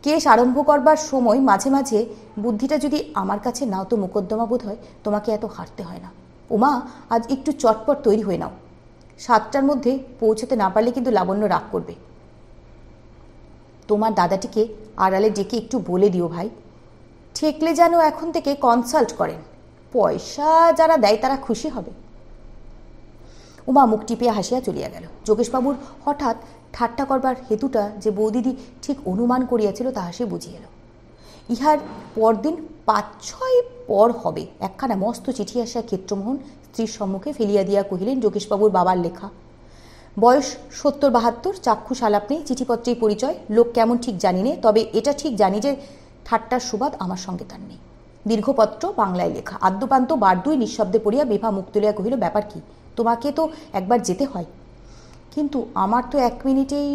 S1: কেস আরম্ভ করবার সময় মাঝে মাঝে বুদ্ধিটা যদি আমার কাছে নাও তো মোকদ্দমা বোধ হয় তোমাকে এত হারতে হয় না। উমা, আজ একটু চটপট তৈরি হয়ে নাও, 7টার মধ্যে পৌঁছতে না পারলে কিন্তু লাবণ্য রাগ করবে। তোমার দাদাটিকে আড়ালে ডেকে একটু বলে দিও ভাই, ঠেকলে যেন এখন থেকে কনসাল্ট করেন, পয়সা যারা দেয় তারা খুশি হবে। উমা মুখ টিপিয়া হাসিয়া চলিয়া গেল। যোগেশবাবুর হঠাৎ ঠাট্টা করবার হেতুটা যে বৌদিদি ঠিক অনুমান করিয়াছিল তাহা সে বুঝিয়ে এল। ইহার পরদিন 5-6 পর হবে একখানা মস্ত চিঠি আসিয়া ক্ষেত্রমোহন স্ত্রীর সম্মুখে ফেলিয়া দিয়া কহিলেন, যোগেশবাবুর বাবার লেখা, বয়স 70-72, চাক্ষুষ আলাপ নেই, চিঠিপত্রেই পরিচয়, লোক কেমন ঠিক জানি নে, তবে এটা ঠিক জানি যে ঠাট্টার সুবাদ আমার সঙ্গে তার নেই। দীর্ঘপত্র, বাংলায় লেখা। আদ্যপান্ত বারদুই নিঃশব্দে পড়িয়া বিভা মুখ তুলিয়া কহিল, ব্যাপার কি? তোমাকে তো একবার যেতে হয়। কিন্তু আমার তো 1 মিনিটেই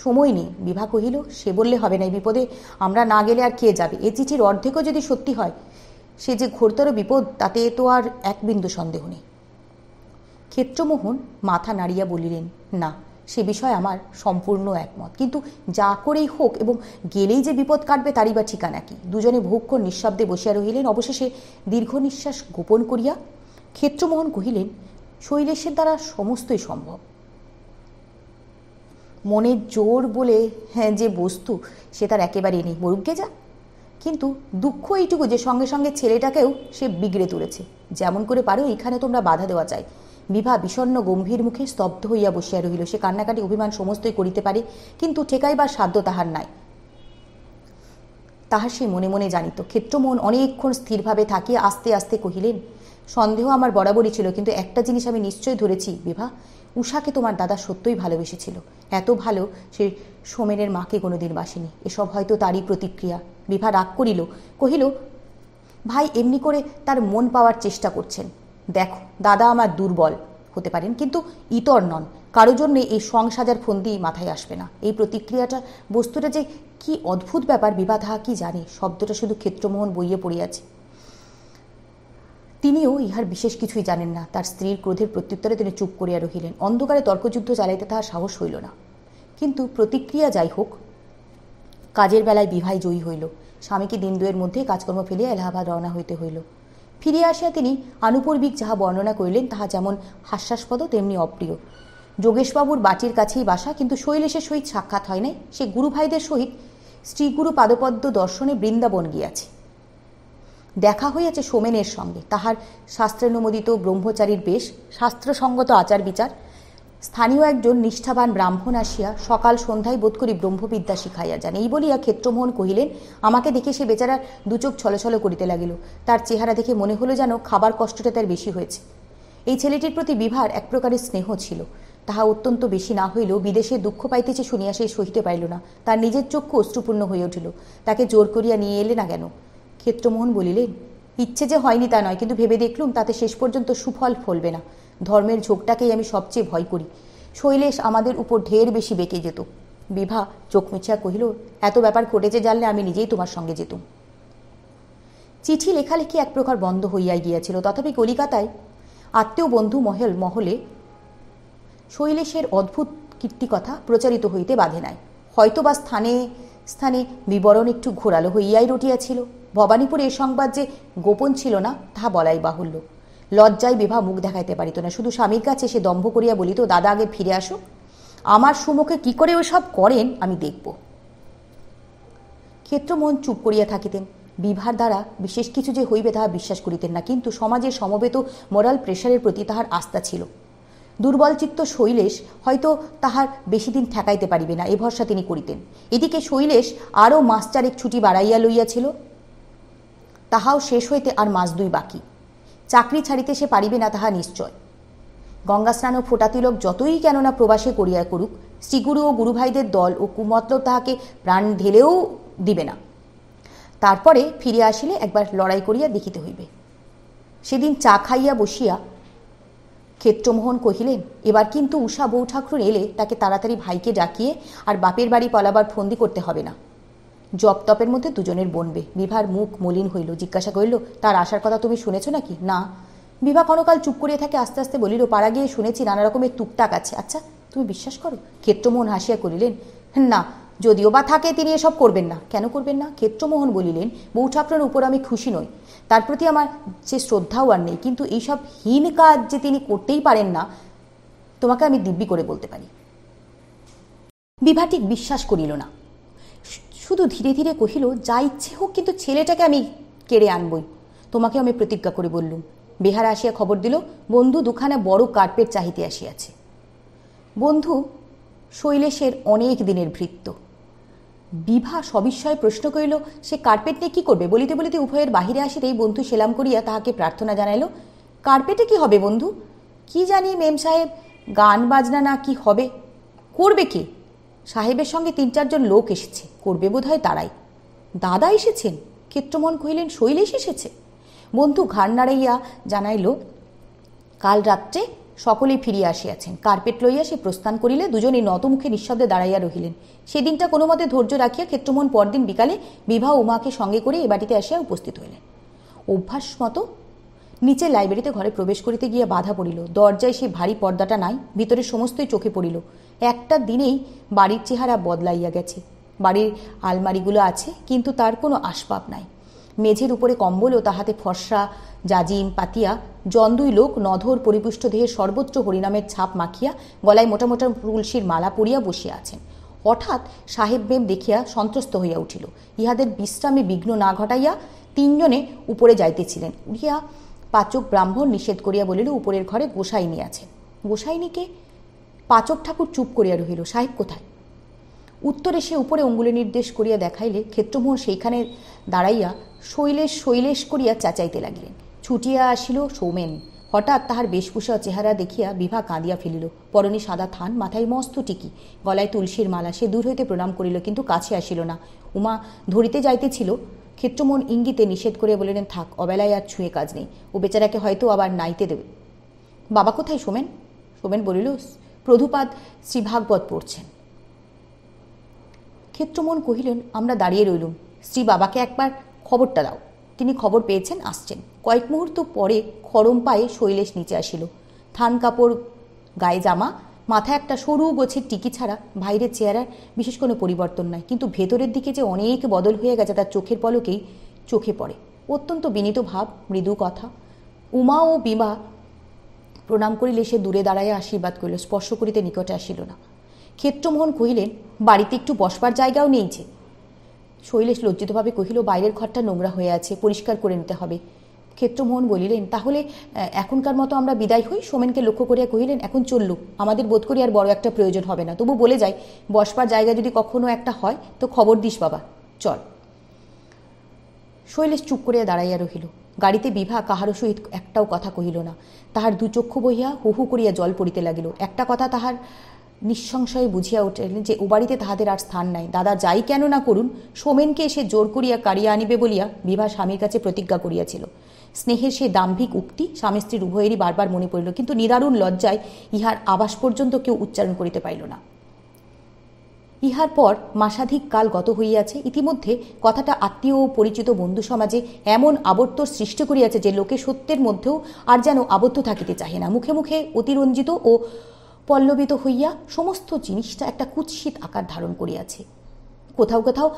S1: সময় নেই। বিভা কহিল, সে বললে হবে না, এই বিপদে আমরা না গেলে আর কে যাবে? এ চিঠির অর্ধেকও যদি সত্যি হয়, সে যে ঘোরতর বিপদ তাতে তো আর 1 বিন্দু সন্দেহ নেই। ক্ষেত্রমোহন মাথা নাড়িয়া বলিলেন, না, সে বিষয়ে আমার সম্পূর্ণ একমত, কিন্তু যা করেই হোক এবং গেলেই যে বিপদ কাটবে তারই বা ঠিকানা কি? দুজনে বহুক্ষণ নিঃশব্দে বসিয়া রহিলেন। অবশেষে দীর্ঘ নিঃশ্বাস গোপন করিয়া ক্ষেত্রমোহন কহিলেন, শৈলেশের দ্বারা সমস্তই সম্ভব। মনের জোর বলে যে বস্তু সে তার একেবারে নেই, মরুগ্গে যা। কিন্তু দুঃখ এইটুকু যে সঙ্গে সঙ্গে ছেলেটাকেও সে বিগড়ে তুলেছে। যেমন করে পারো এইখানে তোমরা বাধা দেওয়া চাই। বিভা বিষণ্ণ গম্ভীর মুখে স্তব্ধ হইয়া বসিয়া রহিল। সে কান্নাকাটি অভিমান সমস্তই করিতে পারে, কিন্তু ঠেকাইবার সাধ্য তাহার নাই। তাহার সে মনে মনে জানিত। ক্ষেত্রমোহন অনেকক্ষণ স্থিরভাবে থাকিয়া আস্তে আস্তে কহিলেন, সন্দেহ আমার বরাবরই ছিল, কিন্তু একটা জিনিস আমি নিশ্চয় ধরেছি বিভা, উষাকে তোমার দাদা সত্যই ভালোবেসেছিল। এত ভালো সে সোমেনের মাকে কোনোদিন বাসেনি। এসব হয়তো তারই প্রতিক্রিয়া। বিভা রাগ করিল, কহিল, ভাই এমনি করে তার মন পাওয়ার চেষ্টা করছেন। দেখো, দাদা আমার দুর্বল হতে পারেন, কিন্তু ইতর নন। কারো জন্যে এই সংসাজার ফন্দি মাথায় আসবে না। এই প্রতিক্রিয়াটা, বস্তুটা যে কি অদ্ভুত ব্যাপার বিভা তাহা কি জানে। শব্দটা শুধু ক্ষেত্রমোহন বইয়ে পড়িয়াছে। তিনিও ইহার বিশেষ কিছুই জানেন না। তার স্ত্রীর ক্রোধের প্রত্যুত্তরে তিনি চুপ করিয়া রহিলেন। অন্ধকারে তর্কযুদ্ধ চালাইতে তাহার সাহস হইল না। কিন্তু প্রতিক্রিয়া যাই হোক, কাজের বেলায় বিভাই জয়ী হইল। স্বামীকে দিন 2 মধ্যে কাজকর্ম ফেলিয়া এলাহাবাদ রওনা হইতে হইল। ফিরিয়া আসিয়া তিনি আনুপর্বিক যাহা বর্ণনা করিলেন তাহা যেমন হাস্যাস্পদ তেমনি অপ্রিয়। যোগেশবাবুর বাটির কাছেই বাসা, কিন্তু শৈলেশের সহিত সাক্ষাৎ হয় নাই। সে গুরুভাইদের সহিত শ্রীগুরু পাদপদ্ম দর্শনে বৃন্দাবন গিয়াছে। দেখা হইয়াছে সোমেনের সঙ্গে। তাহার শাস্ত্রানুমোদিত ব্রহ্মচারীর বেশ, শাস্ত্রসঙ্গত আচার বিচার। স্থানীয় একজন নিষ্ঠাবান ব্রাহ্মণ আসিয়া সকাল সন্ধ্যায় বোধ করি ব্রহ্মবিদ্যা শিখাইয়া যান। এই বলিয়া ক্ষেত্রমোহন কহিলেন, আমাকে দেখে সে বেচারা 2 চোখ ছলছল করিতে লাগিল। তার চেহারা দেখে মনে হলো যেন খাবার কষ্টটা তার বেশি হয়েছে। এই ছেলেটির প্রতি বিভার এক প্রকারের স্নেহ ছিল। তাহা অত্যন্ত বেশি না হইলেও বিদেশে দুঃখ পাইতেছে শুনিয়া সে সহিতে পাইল না। তার নিজের চক্ষু অশ্রুপূর্ণ হয়ে উঠিল। তাকে জোর করিয়া নিয়ে এলে না কেন? ক্ষেত্রমোহন বলিলেন, ইচ্ছে যে হয়নি তা নয়, কিন্তু ভেবে দেখলুম তাতে শেষ পর্যন্ত সুফল ফলবে না। ধর্মের ঝোঁকটাকেই আমি সবচেয়ে ভয় করি। শৈলেশ আমাদের উপর ঢের বেশি বেঁকে যেত। বিভা চোখ মুছিয়া কহিল, এত ব্যাপার ঘটেছে জানলে আমি নিজেই তোমার সঙ্গে যেতুম। চিঠি লেখালেখি এক প্রকার বন্ধ হইয়াই গিয়াছিল। তথাপি কলিকাতায় আত্মীয় বন্ধু মহলে শৈলেশের অদ্ভুত কীর্তিকথা প্রচারিত হইতে বাধে নাই। হয়তোবা স্থানে স্থানে বিবরণ একটু ঘোরালো হইয়াই রটিয়াছিল। ভবানীপুরে এ সংবাদ যে গোপন ছিল না তাহা বলাই বাহুল্য। লজ্জায় বিভা মুখ দেখাইতে পারিত না। শুধু স্বামীর কাছে সে দম্ভ করিয়া বলিত, দাদা আগে ফিরে আসুক, আমার সুমুখে কি করে ওসব করেন আমি দেখব। ক্ষেত্রমোহন চুপ করিয়া থাকিতেন। বিভার দ্বারা বিশেষ কিছু যে হইবে তাহা বিশ্বাস করিতেন না, কিন্তু সমাজের সমবেত মোরাল প্রেশারের প্রতি তাহার আস্থা ছিল। দুর্বলচিত্ত শৈলেশ হয়তো তাহার বেশি দিন ঠেকাইতে পারিবে না, এ ভরসা তিনি করিতেন। এদিকে শৈলেশ আরও মাস 4 ছুটি বাড়াইয়া লইয়াছিল, তাহাও শেষ হইতে আর মাস 2 বাকি। চাকরি ছাড়িতে সে পারিবে না তাহা নিশ্চয়। গঙ্গা স্নান ও ফোঁটা তিলক যতই কেননা প্রবাসে করিয়া করুক, শ্রীগুরু ও গুরুভাইদের দল ও কুমতলব তাহাকে প্রাণ ঢেলেও দিবে না। তারপরে ফিরে আসিলে একবার লড়াই করিয়া দেখিতে হইবে। সেদিন চা খাইয়া বসিয়া ক্ষেত্রমোহন কহিলেন, এবার কিন্তু উষা বউ ঠাকুর এলে তাকে তাড়াতাড়ি ভাইকে ডাকিয়ে আর বাপের বাড়ি পলাবার ফন্দি করতে হবে না। জপতপের মধ্যে দুজনের বনবে। বিভার মুখ মলিন হইল, জিজ্ঞাসা করিল, তার আসার কথা তুমি শুনেছ নাকি? না। বিভা ক্ষণকাল চুপ করিয়া থাকে, আস্তে আস্তে বলিল, পাড়া গিয়ে শুনেছি নানা রকমের টুকটাক আছে। আচ্ছা, তুমি বিশ্বাস করো? ক্ষেত্রমোহন হাসিয়া করিলেন, না, যদিও বা থাকে তিনি এসব করবেন না। কেন করবেন না? ক্ষেত্রমোহন বলিলেন, বউ ঠাকুরের উপর আমি খুশি নই, তার প্রতি আমার সে শ্রদ্ধাও আর নেই, কিন্তু এইসব হীন কাজ যে তিনি করতেই পারেন না, তোমাকে আমি দিব্যি করে বলতে পারি। বিভা ঠিক বিশ্বাস করিল না, শুধু ধীরে ধীরে কহিল, যা ইচ্ছে হোক, কিন্তু ছেলেটাকে আমি কেড়ে আনবই। তোমাকে আমি প্রতিজ্ঞা করে বললুম। বেহারা আসিয়া খবর দিল, বন্ধু দুখানা বড় কার্পেট চাহিতে আসিয়াছে। বন্ধু শৈলেশের অনেক দিনের ভৃত্য। বিভা সবিস্ময়ে প্রশ্ন করিল, সে কার্পেট নিয়ে কী করবে? বলিতে বলিতে উভয়ের বাহিরে আসিতেই বন্ধু সেলাম করিয়া তাহাকে প্রার্থনা জানাইল, কার্পেটে কি হবে বন্ধু? কি জানি মেম সাহেব, গান বাজনা না কি হবে। করবে কে? সাহেবের সঙ্গে ৩-৪ জন লোক এসেছে, করবে বোধ হয় তারাই। দাদা এসেছেন? ক্ষেত্রমোহন কহিলেন, শৈলেশ এসেছে। বন্ধু ঘাড় নাড়াইয়া জানাইল, কাল রাত্রে সকলেই ফিরিয়া আসিয়াছেন। কার্পেট লইয়া সে প্রস্থান করিলে দুজনেই নতমুখে নিঃশব্দে দাঁড়াইয়া রহিলেন। সেদিনটা কোনো মতে ধৈর্য রাখিয়া ক্ষেত্রমোহন পরদিন বিকালে বিভা উমাকে সঙ্গে করে এ বাড়িতে আসিয়া উপস্থিত হইলেন। অভ্যাস মতো নিচে লাইব্রেরিতে ঘরে প্রবেশ করিতে গিয়া বাধা পড়িল। দরজায় সেই ভারী পর্দাটা নাই, ভিতরে সমস্তই চোখে পড়িল। একটা দিনেই বাড়ির চেহারা বদলাইয়া গেছে। বাড়ির আলমারিগুলো আছে, কিন্তু তার কোনো আসবাব নাই। মেঝের উপরে কম্বল ও তাহাতে ফর্সা জাজিম পাতিয়া জন দুই লোক নধর পরিপুষ্ট দেহে সর্বত্র হরিনামের ছাপ মাখিয়া গলায় মোটা মোটা তুলসীর মালা পরিয়া বসিয়া আছেন। হঠাৎ সাহেব মেম দেখিয়া সন্ত্রস্ত হইয়া উঠিল। ইহাদের বিশ্রামে বিঘ্ন না ঘটাইয়া ৩ জনে উপরে যাইতেছিলেন। উঠিয়া পাচক ব্রাহ্মণ নিষেধ করিয়া বলিল, উপরের ঘরে গোসাইনী আছেন। গোসাইনীকে? পাচক ঠাকুর চুপ করিয়া রহিল। সাহেব কোথায়? উত্তরে সে উপরে অঙ্গুলি নির্দেশ করিয়া দেখাইলে ক্ষেত্রমোহন সেইখানে দাঁড়াইয়া শৈলেশ শৈলেশ করিয়া চেঁচাইতে লাগিলেন। ছুটিয়া আসিল সৌমেন। হঠাৎ তাহার বেশভূষা চেহারা দেখিয়া বিভা কাঁদিয়া ফেলিল। পরনে সাদা থান, মাথায় মস্ত টিকি, গলায় তুলসীর মালা। সে দূর হইতে প্রণাম করিল, কিন্তু কাছে আসিল না। উমা ধরিতে যাইতেছিল। ক্ষেত্রমোহন ইঙ্গিতে নিষেধ করিয়া বলিলেন, থাক, অবেলায় আর ছুঁয়ে কাজ নেই, ও বেচারাকে হয়তো আবার নাইতে দেবে। বাবা কোথায় সোমেন? সোমেন বলিল, প্রধুপাদ শ্রীভাগবত পড়ছেন। ক্ষেত্রমোহন কহিলেন, আমরা দাঁড়িয়ে রইলুম, শ্রী বাবাকে একবার খবরটা দাও। তিনি খবর পেয়েছেন, আসছেন। কয়েক মুহূর্ত পরে খড়ম পায়ে শৈলেশ নিচে আসিল। থান কাপড়, গায়ে জামা, মাথায় একটা সরু গোছের টিকি ছাড়া বাইরের চেহারার বিশেষ কোনো পরিবর্তন নাই, কিন্তু ভেতরের দিকে যে অনেক বদল হয়ে গেছে তার চোখের পলকেই চোখে পড়ে। অত্যন্ত বিনীত ভাব, মৃদু কথা। উমা ও বিমা প্রণাম করিলে সে দূরে দাঁড়াইয়া আশীর্বাদ করিল, স্পর্শ করিতে নিকটে আসিল না। ক্ষেত্রমোহন কহিলেন, বাড়িতে একটু বসবার জায়গাও নেইছে। শৈলেশ লজ্জিতভাবে কহিল, বাইরের ঘরটা নোংরা হয়ে আছে, পরিষ্কার করে নিতে হবে। ক্ষেত্রমোহন বলিলেন, তাহলে এখনকার মতো আমরা বিদায় হই। সোমেনকে লক্ষ্য করিয়া কহিলেন, এখন চললুক, আমাদের বোধ করি আর বড় একটা প্রয়োজন হবে না। তবু বলে যাই, বসবার জায়গা যদি কখনো একটা হয় তো খবর দিস বাবা, চল। শৈলেশ চুপ করিয়া দাঁড়াইয়া রহিল। গাড়িতে বিভা কাহারও সহিত একটাও কথা কহিল না। তাহার দু চক্ষু বহিয়া হু হু করিয়া জল পড়িতে লাগিল। একটা কথা তাহার নিঃসংশয়ে বুঝিয়া উঠিলেন যে ও বাড়িতে তাহাদের আর স্থান নাই। দাদা যাই কেন না করুন, সোমেনকে এসে জোর করিয়া কাড়িয়া আনিবে বলিয়া বিভা স্বামীর কাছে প্রতিজ্ঞা করিয়াছিল। স্নেহের সেই দাম্ভিক উক্তি স্বামী স্ত্রীর উভয়েরই বারবার মনে পড়িল, কিন্তু নিদারুণ লজ্জায় ইহার আবাস পর্যন্ত কেউ উচ্চারণ করিতে পারিল না। ইহার পর মাসাধিক কাল গত হইয়াছে। ইতিমধ্যে কথাটা আত্মীয় ও পরিচিত বন্ধু সমাজে এমন আবর্তর সৃষ্টি করিয়াছে যে লোকে সত্যের মধ্যেও আর যেন আবদ্ধ থাকিতে চাহে না। মুখে মুখে অতিরঞ্জিত ও পল্লবিত হইয়া সমস্ত জিনিসটা একটা কুৎসিত আকার ধারণ করিয়াছে। কোথাও কোথাও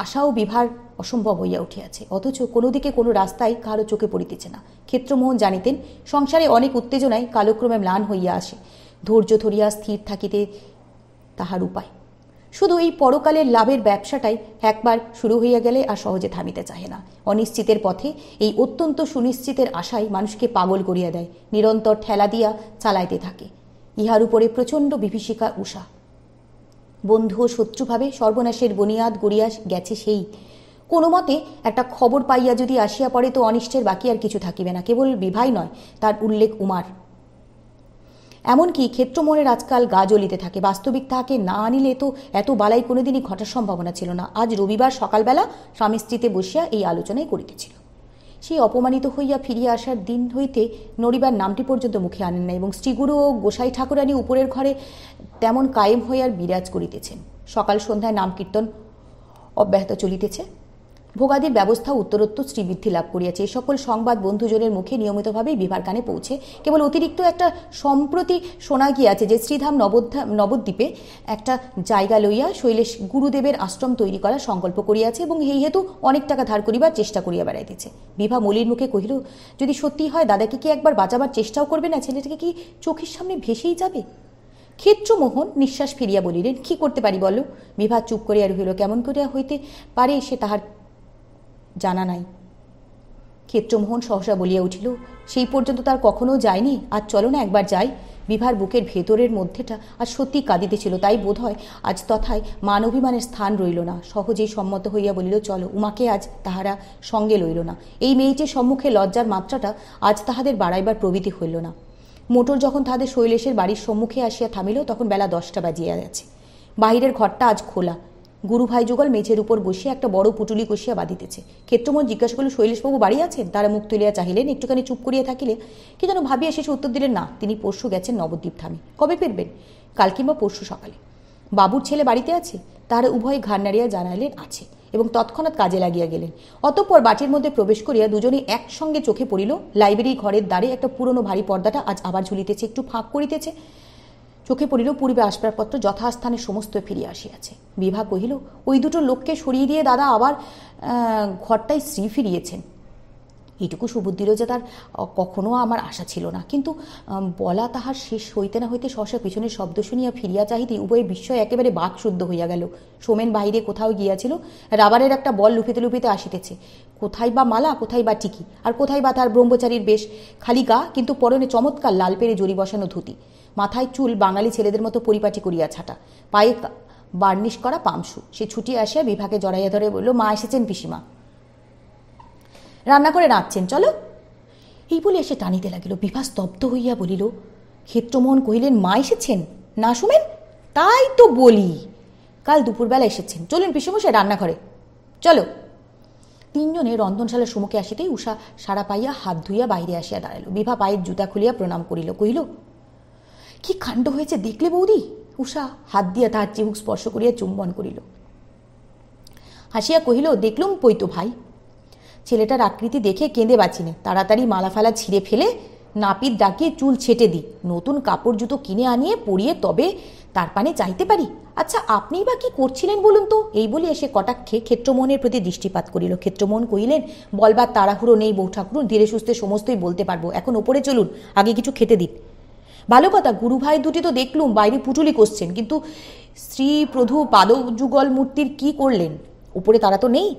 S1: আশাও বিভার অসম্ভব হইয়া উঠিয়াছে, অথচ কোনো দিকে কোনো রাস্তায় কারো চোখে পড়িতেছে না। ক্ষেত্রমোহন জানিতেন, সংসারে অনেক উত্তেজনায় কালক্রমে ম্লান হইয়া আসে। ধৈর্য ধরিয়া স্থির থাকিতে তাহার উপায়। শুধু এই পরকালের লাভের ব্যবসাটাই একবার শুরু হইয়া গেলে আর সহজে থামিতে চাহে না। অনিশ্চিতের পথে এই অত্যন্ত সুনিশ্চিতের আশাই মানুষকে পাগল করিয়া দেয়, নিরন্তর ঠেলা দিয়া চালাইতে থাকে। ইহার উপরে প্রচণ্ড বিভীষিকা উষা। বন্ধু ও শত্রুভাবে সর্বনাশের বুনিয়াদ গড়িয়া গেছে সেই। কোনো মতে একটা খবর পাইয়া যদি আসিয়া পড়ে তো অনিষ্টের বাকি আর কিছু থাকিবে না। কেবল বিভাই নয়, তার উল্লেখ উমার। এমনকি ক্ষেত্রমোহনের আজকাল গা জ্বলিতে থাকে। বাস্তবিক তাহাকে না আনিলে তো এত বালাই কোনোদিনই ঘটার সম্ভাবনা ছিল না। আজ রবিবার সকালবেলা স্বামী স্ত্রীতে বসিয়া এই আলোচনাই করিতেছিল। সেই অপমানিত হইয়া ফিরিয়া আসার দিন হইতে নড়িবার নামটি পর্যন্ত মুখে আনেন না, এবং শ্রীগুরু ও গোসাই ঠাকুরানী উপরের ঘরে তেমন কায়েম হইয়ার বিরাজ করিতেছেন। সকাল সন্ধ্যায় নাম কীর্তন অব্যাহত চলিতেছে। ভোগাদির ব্যবস্থা উত্তরোত্তর শ্রীবৃদ্ধি লাভ করিয়াছে। এই সকল সংবাদ বন্ধুজনের মুখে নিয়মিতভাবেই বিভার কানে পৌঁছে। কেবল অতিরিক্ত একটা সম্প্রতি শোনা গিয়াছে যে শ্রীধাম নবদ্বীপে একটা জায়গা লইয়া শৈলেশ গুরুদেবের আশ্রম তৈরি করার সংকল্প করিয়াছে এবং এই হেতু অনেক টাকা ধার করিবার চেষ্টা করিয়া বেড়াইতেছে। বিভা মলির মুখে কহিল, যদি সত্যি হয় দাদাকে কি একবার বাঁচাবার চেষ্টাও করবে না? ছেলেটাকে কি চোখের সামনে ভেসেই যাবে? ক্ষেত্রমোহন নিঃশ্বাস ফিরিয়া বলিলেন, কি করতে পারি বলো? বিভা চুপ করিয়া রহিল। কেমন করিয়া হইতে পারে সে তাহার জানা নাই। ক্ষেত্রমোহন সহসা বলিয়া উঠিল, সেই পর্যন্ত তার কখনো যায়নি, আজ চলো না একবার যাই। বিভার বুকের ভেতরের মধ্যেটা আজ সত্যি কাঁদিতেছিল, তাই বোধ হয় আজ তথায় মান অভিমানের স্থান রইল না। সহজেই সম্মত হইয়া বলিল, চলো। উমাকে আজ তাহারা সঙ্গে লইল না। এই মেয়েটির সম্মুখে লজ্জার মাত্রাটা আজ তাহাদের বাড়াইবার প্রবৃত্তি হইল না। মোটর যখন তাহাদের শৈলেশের বাড়ির সম্মুখে আসিয়া থামিল তখন বেলা 10টা বাজিয়া গেছে। বাহিরের ঘরটা আজ খোলা। গুরুভাই যুগল মেঝের উপর বসিয়া একটা বড় পুটুলি কষিয়া বাঁধিতেছে। ক্ষেত্রমোহন জিজ্ঞাসা করল, শৈলেশবাবু বাড়ি আছেন? তারা মুখ তুলিয়া চাহিলেন। একটুখানি চুপ করিয়া থাকিলে কি যেন ভাবিয়া শেষে উত্তর দিলেন, না, তিনি পরশু গেছেন নবদ্বীপ ধামে। কবে ফিরবেন? কাল কিংবা পরশু সকালে। বাবুর ছেলে বাড়িতে আছে? তাহারা উভয়ে ঘাড় নাড়িয়া জানাইলেন আছে, এবং তৎক্ষণাৎ কাজে লাগিয়া গেলেন। অতঃপর বাটির মধ্যে প্রবেশ করিয়া দুজনে একসঙ্গে চোখে পড়িল লাইব্রেরি ঘরের দ্বারে একটা পুরনো ভারী পর্দাটা আজ আবার ঝুলিতেছে, একটু ফাঁক করিতেছে। চোখে পড়িল পূর্বে আসবাবপত্র যথাস্থানে সমস্ত ফিরিয়া আসিয়াছে। বিভা কহিল, ওই দুটো লোককে সরিয়ে দিয়ে দাদা আবার ঘরটায় শ্রী ফিরিয়েছেন। এইটুকু সুবুদ্ধির যে তার কখনো আমার আশা ছিল না। কিন্তু বলা তাহার শেষ হইতে না হইতে সহসা পিছনের শব্দ শুনিয়া ফিরিয়া চাহিতেই উভয়ের বিস্ময় একেবারে বাকশুদ্ধ হইয়া গেল। সোমেন বাহিরে কোথাও গিয়াছিল, রাবারের একটা বল লুফিতে লুফিতে আসিতেছে। কোথায় বা মালা, কোথায় বা টিকি, আর কোথায় বা তার ব্রহ্মচারীর বেশ, খালি গা, কিন্তু পরনে চমৎকার লাল পেরে জরি বসানো ধুতি, মাথায় চুল বাঙালি ছেলেদের মতো পরিপাটি করিয়া ছাটা, পায়ে বার্নিশ করা পামসু। সে ছুটিয়া আসিয়া বিভাকে জড়াইয়া ধরে বলল, মা এসেছেন পিসিমা, রান্না করে রাঁধছেন, চলো। এই বলে এসে টানিতে লাগিল। বিভা স্তব্ধ হইয়া বলিল, ক্ষেত্রমোহন কহিলেন, মা এসেছেন না সোমেন? তাই তো বলি, কাল দুপুরবেলা এসেছেন। চলুন পিসেমশাই রান্নাঘরে, চলো। তিনজনে রন্ধনশালার সম্মুখে আসিতেই উষা সারা পাইয়া হাত ধুইয়া বাইরে আসিয়া দাঁড়াইল। বিভা পায়ের জুতা খুলিয়া প্রণাম করিল। কহিল, কি কাণ্ড হয়েছে দেখলে বৌদি? উষা হাত দিয়া তাহার চিবুক স্পর্শ করিয়া চুম্বন করিল। হাসিয়া কহিল, দেখলুম পৈতো ভাই, ছেলেটার আকৃতি দেখে কেঁদে বাঁচিনে। তাড়াতাড়ি মালা ফালা ছিঁড়ে ফেলে নাপিত ডাকিয়ে চুল ছেটে দিই, নতুন কাপড় জুতো কিনে আনিয়ে পরিয়ে তবে তার পানে চাইতে পারি। আচ্ছা, আপনিই বা কি করছিলেন বলুন তো? এই বলে এসে কটাক্ষে ক্ষেত্রমোহনের প্রতি দৃষ্টিপাত করিল। ক্ষেত্রমোহন কহিলেন, বলবার তাড়াহুড়ো নেই বউ ঠাকুর, ধীরে সুস্থে সমস্তই বলতে পারবো। এখন ওপরে চলুন, আগে কিছু খেতে দিন। ভালো কথা, গুরু ভাই দুটি তো দেখলুম বাইরে পুটুলি কষছেন, কিন্তু শ্রী প্রধু পাদযুগল মূর্তির কি করলেন? উপরে তারা তো নেই।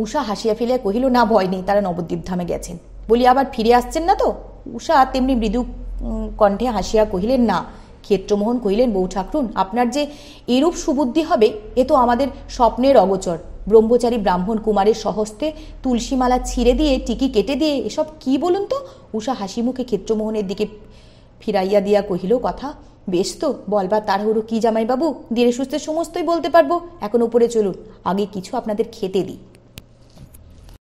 S1: উষা হাসিয়া ফেলিয়া কহিল, না, ভয় নেই, তারা নবদ্বীপ ধামে গেছেন। বলি, আবার ফিরে আসছেন না তো? উষা তেমনি মৃদু কণ্ঠে হাসিয়া কহিলেন, না। ক্ষেত্রমোহন কহিলেন, বউ ঠাকুরুন, আপনার যে এরূপ সুবুদ্ধি হবে এ তো আমাদের স্বপ্নের অগোচর। ব্রহ্মচারী ব্রাহ্মণ কুমারের স্বহস্তে তুলসীমালা ছিঁড়ে দিয়ে টিকি কেটে দিয়ে এসব কি বলুন তো? উষা হাসি মুখে ক্ষেত্রমোহনের দিকে ফিরাইয়া দিয়া কহিল, কথা বেশ তো, বলবার তাড়াহুড়ো কি জামাইবাবু, ধীরে সুস্থে সমস্তই বলতে পারবো। এখন উপরে চলুন, আগে কিছু আপনাদের খেতে দিই।